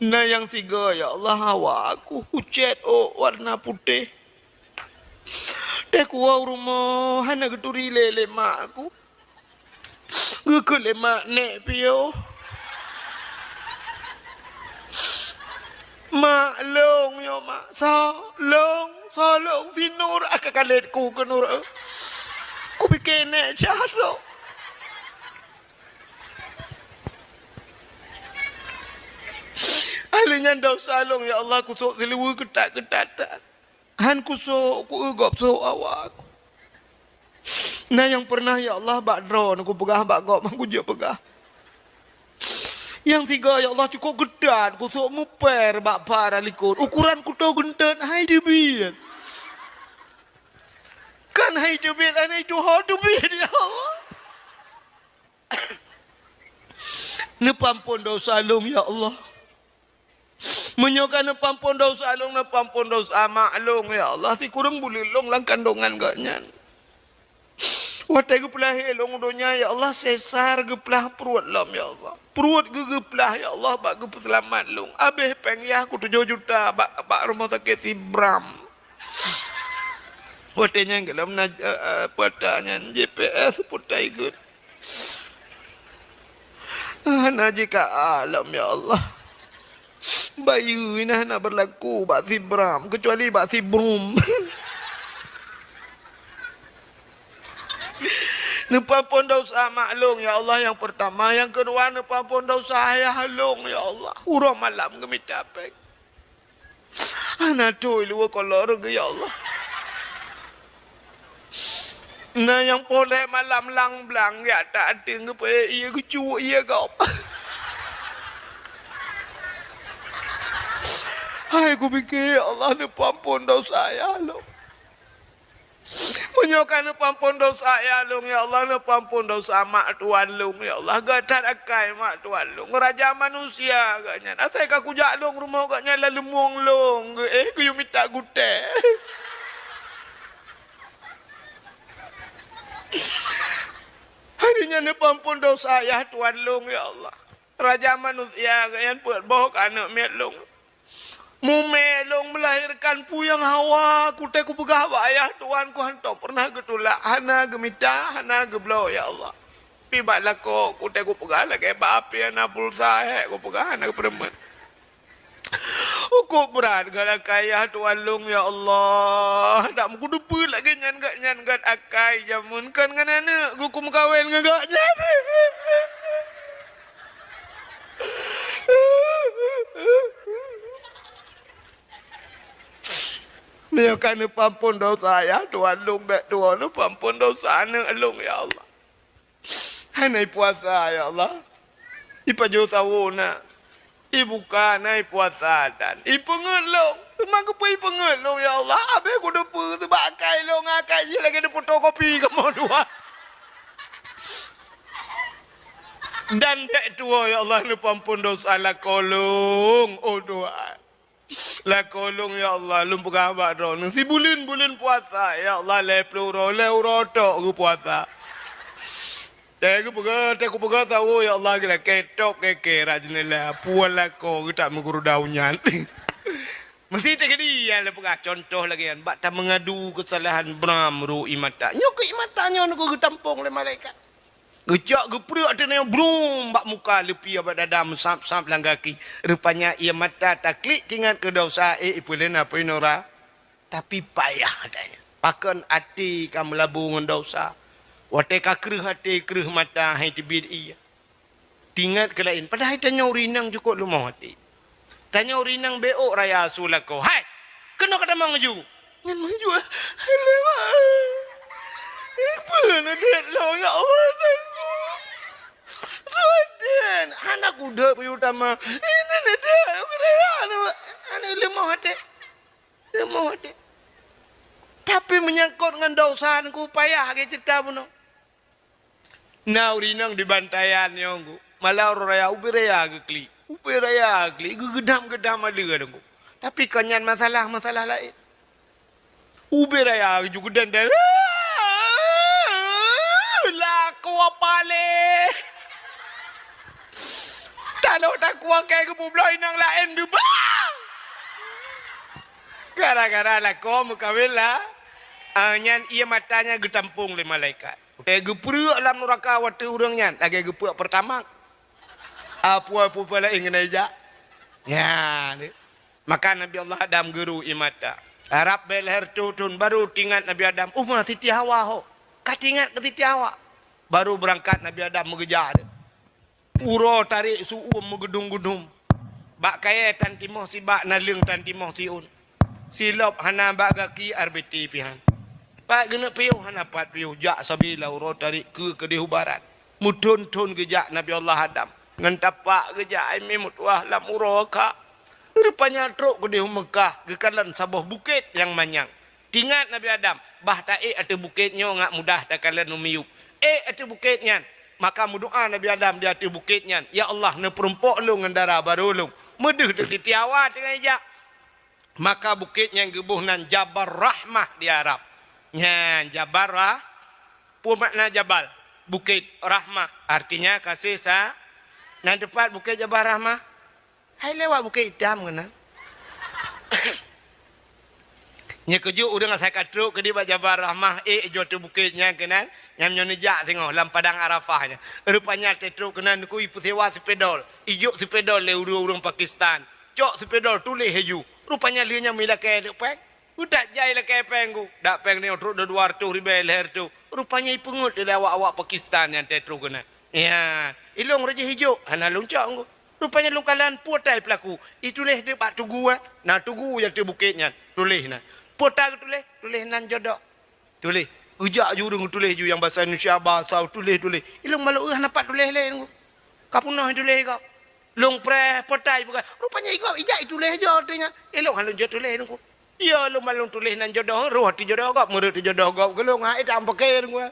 Nah yang tiga ya Allah hawa aku hucet warna putih. Dek kuau rumah hana geturi lele mak aku. Gekele mak nek pio. Mak long yo mak long sinur akakalet ku ke nur. Ku pikir nek jaro. Ahlinya dosa long ya Allah ku sok seliwu ketat-ketatan. Han ku sok ku egop sok awak. Nah yang pernah ya Allah bak drone ku pegah bak gop aku je pegah. Yang tiga ya Allah cukup gedan ku sok muper bak para likut. Ukuran ku tu gentan hai debit. Kan hai debit anai tu ha debit ya Allah. Nepampun dosa long ya Allah. Menyokan nepampun dosa long nepampun dosa maklong ya Allah. Si kurang boleh long lang kandungan ganyan. Watai gepelah elong dunia ya Allah sesar gepelah perut lam ya Allah. Perut gepelah ya Allah bak gep selamat long. Abeh pengyah ku 7 juta bak rumah sakit Ibram. Watainya dalam pertanyaan GPS putai good. Najika alam ya Allah. Bayu ini nak berlaku bak Ibram kecuali bak Ibrum. Nepampun dosa maklum ya Allah yang pertama, yang kedua nepampun dosa ayah halung ya Allah. Urang malam gemitapek. Ana tu lu kolor ya Allah. Nah yang boleh malam lang blang ya tak ada ngapa ia kecu ia kau. Hai aku fikir ya Allah nepampun dosa ayah halung. Menyokan pampun dosa ya lung ya Allah, pampun dosa mak tuan lung ya Allah, gatat akai mak tuan lung raja manusia agaknya asai kaku jak lung rumah agaknya la lemong lung ku minta gute. Harinya ne pampun dosa ya tuan lung ya Allah, raja manusia agaknya buat bohong anak miat lung. Mumelong melahirkan puyang Hawa, kute ku pegah ayah tuan ku hantar pernah getulak hana gemita hana geblo ya Allah. Pibat lako kute ku pegah lagi api hana pulsa ku pegah hana keperemen. Ku berat gara kaya tuan lung ya Allah. Tak mau dupu lagi nyan gat akai jamun kan anak ku kawin ngagak nyan. Dia kan pampun dosa ya tuan lung bek tuan pampun dosa anak lung ya Allah. Hanai puasa ya Allah. Ipa jo tawuna. Ibu kanai puasa dan ipa ngelong. Memang kepa ipa ngelong ya Allah. Abe ku depu tebakai long akai je lagi de fotokopi kamu dua. Dan bek tua ya Allah ni pampun dosa la kolong oh Tuhan. La kolong ya Allah lum pegawak ron si bulan puasa ya Allah le pluro le urotok ku puasa. Aku pegah tahu ya Allah gila ketok keke rajinlah puala ko kita menguru daunnya. Mesti tak dia le pegah contoh lagi kan bak tak mengadu kesalahan bramru imata. Nyok imatanya nak ku tampung le malaikat. Gejak geprek ada yang brum bak muka lepi abad dadam sap-sap lang kaki. Rupanya ia mata tak klik ingat ke dosa ipulen apa inora. Tapi payah adanya. Pakan hati kamu labungan dosa. Watai kakrih hati kerih mata hai tibid iya. Tingat ke lain. Padahal tanya urinang cukup lumah hati. Tanya urinang beok raya sulako. Hai! Kena kata maju? Yang maju? Apa nak lo ya Allah aku. Roden. Anak kuda pi utama. Ini ada. Anak lemah hati. Lemah hati. Tapi menyangkut dengan dosaanku payah ke cerita pun. Nah urinang di bantayan yang malah raya ubiraya gekli. Ubiraya gekli gedam-gedam ada kadang. Tapi kanyan masalah lain. Ubiraya juga dan laku apa le? Kalau tak kuat kayak kebublai nang lain juga. Gara-gara laku mukawin lah. Nyan ia matanya getampung le malaikat. Geprek dalam neraka waktu orangnya. Lagi geprek pertama. Apa-apa pula ingin aja. Ya. Maka Nabi Allah Adam guru imata. Harap belher tutun baru tinggal Nabi Adam. Umar Siti Hawa ho. Katingat ke Siti Hawa. Baru berangkat Nabi Adam mengejar. Uro tarik suum megedung-gedung. Bak kaya tan timoh si bak nalung tan timoh si un. Silop hana bak gaki arbeti pihan. Pak gena piu hana pat piu jak sabila uro tarik ke dihubaran. Mudun-tun gejak Nabi Allah Adam. Ngan tapak gejak aimi mutwah lam uro ka. Rupanya truk ke di Mekah ke kalan sabah bukit yang manyang. Tingat Nabi Adam, bah taik atau bukitnya ngak mudah tak kalan numiup. Atau bukitnya, maka berdoa Nabi Adam di atas bukitnya. Ya Allah, ne perumpok lu ngendara baru lu. Meduh de titiawa tengah ijak. Maka bukitnya gebuh nan Jabal Rahmah di Arab. Nya Jabal Rah, pun makna Jabal. Bukit Rahmah, artinya kasih sa. Nan depan bukit Jabal Rahmah. Hai lewat bukit hitam kena. Nya keju urang saya katruk ke di Jabal Rahmah jotu bukitnya kena. Nyam nyonejak tengok dalam padang Arafahnya. Rupanya tetruk kena ku ipu sewa sepedol. Ijuk sepedol le urang Pakistan. Cok sepedol tulis heju. Rupanya lianya mila ke lepek. Utak jai lah kepeng ku. Dak peng ni terus dua tu ribe leher tu. Rupanya ipungut dia awak-awak Pakistan yang tetru kena. Ya, ilong raja hijau. Hana loncak ku. Rupanya lungkalan putai pelaku. Itulah dia pak tugu ah. Nah tugu yang tu bukitnya. Tulis nah. Putai tulis nan jodoh. Tulis. Ujak jurung tulis ju yang bahasa Indonesia bahasa tulis. Ilong malu nampak tulis lain ku. Kapunah tulis kau. Long pre potai bukan. Rupanya ikut ijak tulis je artinya. Elok halun je tulis nunggu. Ya lu malung tulis nan jodoh roh ti jodoh kau murid ti jodoh kau gelong ai tak pakai nunggu.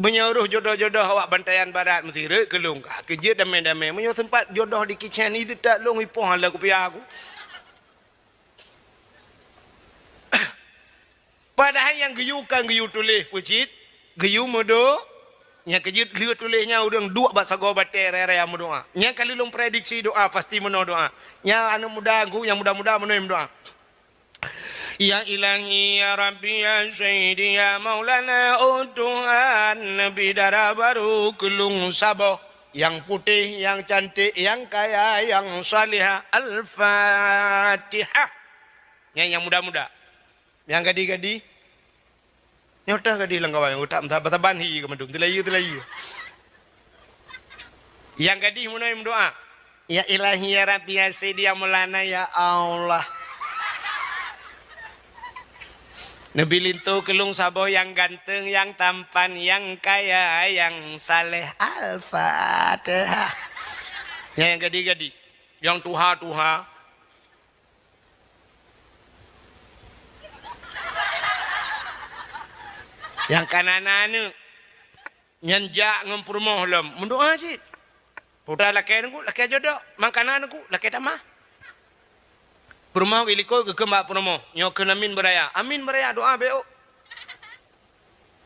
Menyuruh jodoh-jodoh awak bantaian barat mesti rek gelong ka kerja damai-damai. Menyo sempat jodoh di kitchen itu tak long ipoh lah ku piah aku. Padahal yang geyukan geyu tulis pucit. Geyu modo yang kejut lihat tulisnya udang dua bahasa gua bater raya doa. Yang kali long prediksi doa pasti meno doa. Yang anu muda aku yang muda-muda meno doa. Ya ilahi ya rabbi ya sayyidi ya maulana oh Tuhan nabi darah baru kelung saboh yang putih yang cantik yang kaya yang salihah al-fatihah. Yang muda-muda. Yang gadi-gadi nyota gadi lang kawan utak taban hi kemandung telayu. Yang gadi munai doa. Ya ilahi ya rabbi ya sayyidi ya maulana ya Allah. Nabi lintu kelung sabo yang ganteng, yang tampan, yang kaya, yang saleh al-fatihah. Yang gadi-gadi, yang tuha-tuha. Yang kanan-anu nyanjak ngempurmoh lem mendoa sih putra laki nunggu laki jodoh makanan nunggu laki tamah purmoh iliko ke kembak purmoh nyok amin beraya doa beo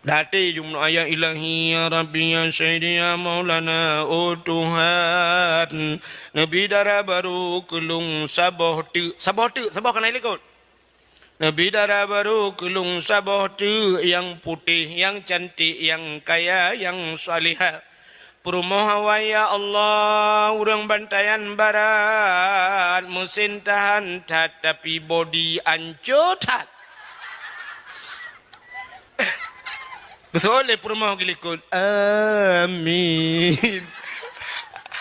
dati jumlah ayat ilahi ya rabbi ya sayyidi ya maulana oh Tuhan nabi darah baru kelung saboh kena iliko Nabi darah baru kelung saboh tu yang putih, yang cantik, yang kaya, yang salihah. Perumoh ya Allah, urang bantaian barat, musim tahan tapi body ancotat. Betul le perumoh gilikun. Amin.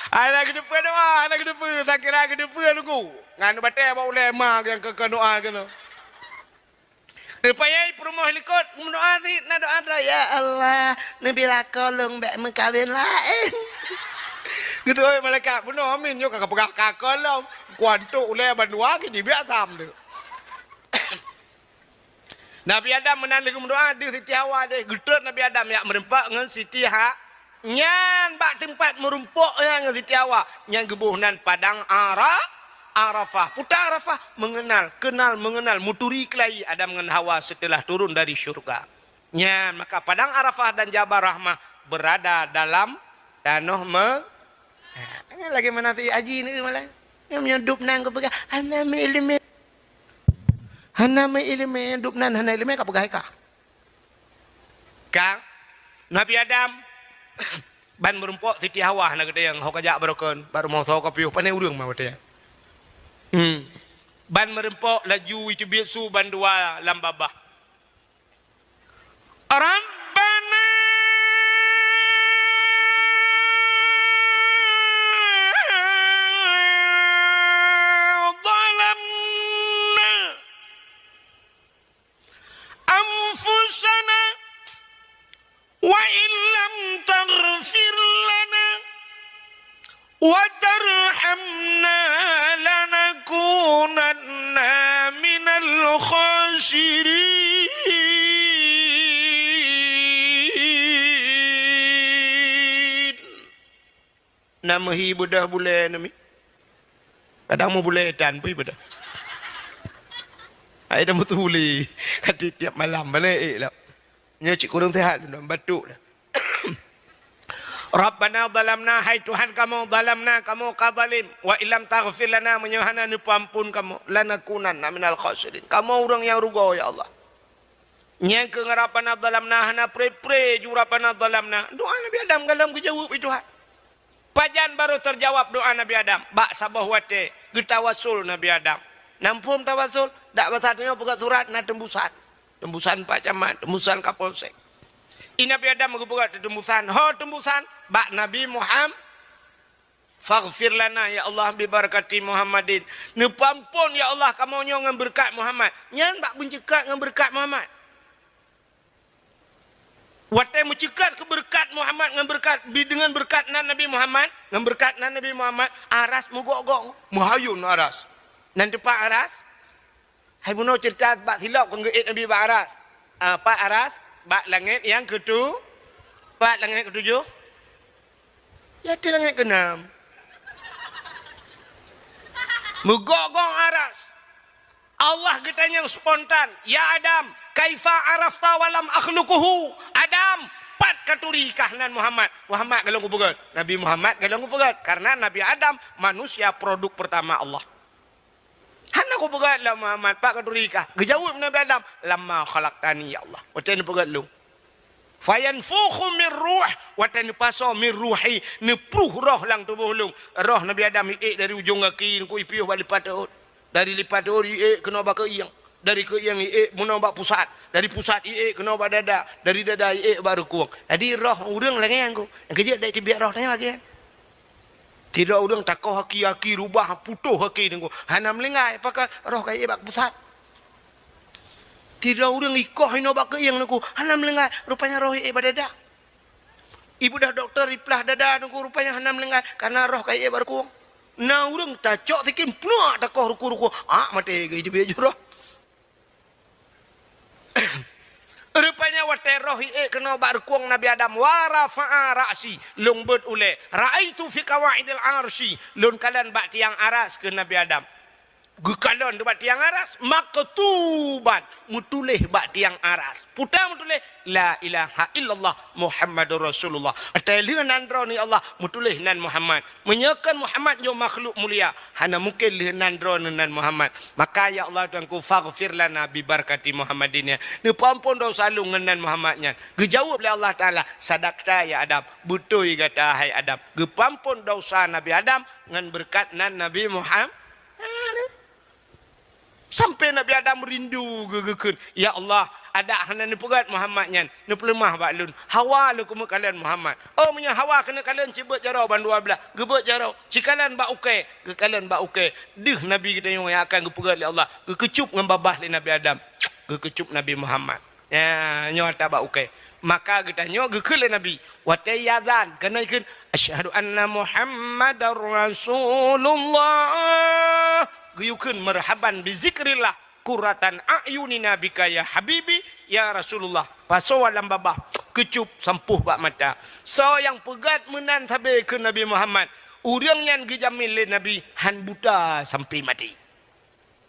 Anak kedepan doa, anak kedepan, tak kira kedepan aku. Nganu batai bawa ulama yang ke doa kena. Rupanya perumoh likut mendoa sih na doa ya Allah nabi lakolong bek mengkawin lain gitu oi malaikat penuh amin yo kakak pegah kakolong kuantuk ule bandua ki biak sam tu Nabi Adam menan lagu mendoa di Siti Hawa deh gedut Nabi Adam yak merempak ngan Siti Ha nyan bak tempat merumpuk yang Siti Hawa yang gebuhnan padang Arafah, putar Arafah mengenal muturi kelai Adam dengan Hawa setelah turun dari syurga. Ya, maka padang Arafah dan Jabal Rahmah berada dalam danau lagi mana tu aji ni malah. Yang menyudup nang ke pegang hana me ilmu dup nan hana ilmu ka pegang ka. Kang Nabi Adam ban merumpuk Siti Hawa nak gede yang hok ajak barokon baru mau sok kopi panai urang mah dia. Ban merempok laju itu bisu ban dua lambabah. Rabbana zalamna anfusana wa illam taghfir lana wa tarhamna lanakunanna minal khasirin. Nama hi budah boleh nami. Kadang mau boleh dan pun budah. Ai dah mutuli. Kati tiap malam balik lah. Nya cik kurang sehat dah batuk dah. Rabbana zalamna hai Tuhan kamu zalamna kamu kazalim wa illam taghfir lana menyuhana ni ampun kamu lanakunanna minal khasirin kamu orang yang rugo ya Allah nya ke rabbana zalamna hana pre ju rabbana zalamna doa Nabi Adam galam dijawab itu Tuhan pajan baru terjawab doa Nabi Adam bak sabah wate getawasul Nabi Adam Nampum tawasul, dak basatnya pegat surat na tembusan. Tembusan Pak Camat, tembusan Kapolsek. Nabi Adam pegat tembusan. Ho tembusan bak Nabi Muhammad. Faghfir lana ya Allah bi barakati Muhammadin. Ne pampun ya Allah kamu nyo ngan berkat Muhammad. Nyan bak bencekat ngan berkat Muhammad. Watai mencekat ke berkat Muhammad ngan berkat dengan berkat Nabi Muhammad, ngan berkat Nabi Muhammad, aras mogok-gok, mahayun aras. Nanti Pak Aras, hai buno cerita bak silap kon geet Nabi Pak Aras. Pak Aras, bak langit yang ketujuh. Pak langit ketujuh. Ya di langit keenam. Megogong aras. Allah kita yang spontan. Ya Adam, kaifa arafta walam akhluquhu. Adam, pat katuri kahnan Muhammad. Muhammad kalau ngupegat. Nabi Muhammad kalau ngupegat. Karena Nabi Adam manusia produk pertama Allah. Hana aku pegat lah Muhammad, pak katuri kah. Gejawab Nabi Adam, lama khalaqtani ya Allah. Watan pegat lu. Fayanfukhu min ruh, watan paso min ruhi, ne pruh roh lang tubuh lung. Roh Nabi Adam dari ujung kaki ku ipiuh balik patut. Dari lipat ori kena bak iang. Dari ke iang muna bak pusat. Dari pusat kena bak dada. Dari dada baru kuang. Jadi roh urang lagi aku. Yang kerja dak tibiak roh tanya lagi. Tidak urang takoh haki rubah putuh haki dengan hana melengai pakai roh kaya bak pusat. Tidak urang ikoh ino bak iang aku hana melengai rupanya roh badada. Ibu dah doktor iplah dada aku rupanya hana melengai karena roh kaya baru kuang. Nah urang tacok tikin penuh takoh ruku-ruku. Mati gaya dia jurah. Rupanya watai rohi kena barkuang Nabi Adam warafa'a ra'si lungbut ule ra'aitu fi qawaidil arsy lun kalan bak tiang aras ke Nabi Adam gekalon bak tiang aras maktuban mutulih bak tiang aras putar mutulih la ilaha illallah Muhammadur Rasulullah atai leunan ni Allah mutulih nan Muhammad menyekan Muhammad jo makhluk mulia hana mungkin leunan nan Muhammad maka ya Allah Tuhanku faghfir lana bi barakati Muhammadin ne pampun dosa lu ngenan Muhammadnya gejawab oleh Allah taala sadaqta ya Adam betul kata hai Adam gepampun dosa Nabi Adam ngan berkat nan Nabi Muhammad. Sampai Nabi Adam rindu gegekeun. Ya Allah, ada hana ni pegat Muhammadnya. Ni pelemah bak lun. Hawa lu kumu kalian Muhammad. Oh punya hawa kena kalian cibut jarau bandua belah. Gebut jarau. Cikalan bak ukai. Gekalian bak ukai. Dih Nabi kita yang akan gepegat oleh Allah. Gekecup dengan babah li Nabi Adam. Gekecup Nabi Muhammad. Ya, nyata bak ukai. Maka kita nyok gekele Nabi. Watai yadhan. Kena ikut. Asyhadu anna Muhammadar Rasulullah. Guyukun marhaban bizikrillah kuratan a'yunina bika ya habibi ya Rasulullah paso alam babah kecup sampuh bak mata so yang pegat menan tabe ke Nabi Muhammad urang nyan gejamin le Nabi han buta sampai mati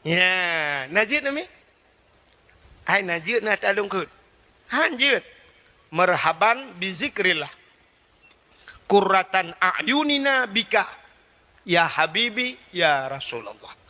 ya najid nami ai najid na talung ke hanjid marhaban bizikrillah kuratan a'yunina bika ya habibi ya Rasulullah.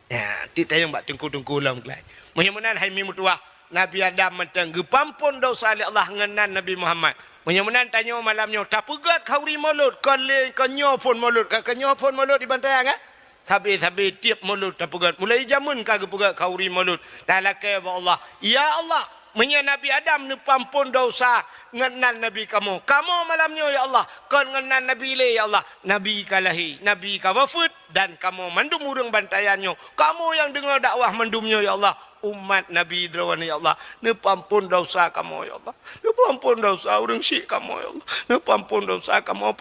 Ya, kita yang bak tengku-tengku ulang kelai. Mudah-mudahan hai mutuah Nabi Adam mentang gepampun dosa oleh Allah ngenan Nabi Muhammad. Mudah-mudahan tanya malamnya tak pegat kauri mulut kali kenyo pun mulut kenyo pun mulut di bantai kan? Sabi tiap mulut tak pegat. Mulai jamun kagak pegat kauri mulut. Talakai Allah. Ya Allah, menya Nabi Adam ni pampun dosa ngenan Nabi kamu. Kamu malamnya ya Allah. Kau ngenan Nabi le ya Allah. Nabi kalahi. Nabi ka wafud. Dan kamu mandum urang bantayannya. Kamu yang dengar dakwah mandumnya ya Allah. Umat Nabi Drawan ya Allah. Ni pampun dosa kamu ya Allah. Ni pampun dosa urang syik kamu ya Allah. Ni pampun dosa kamu.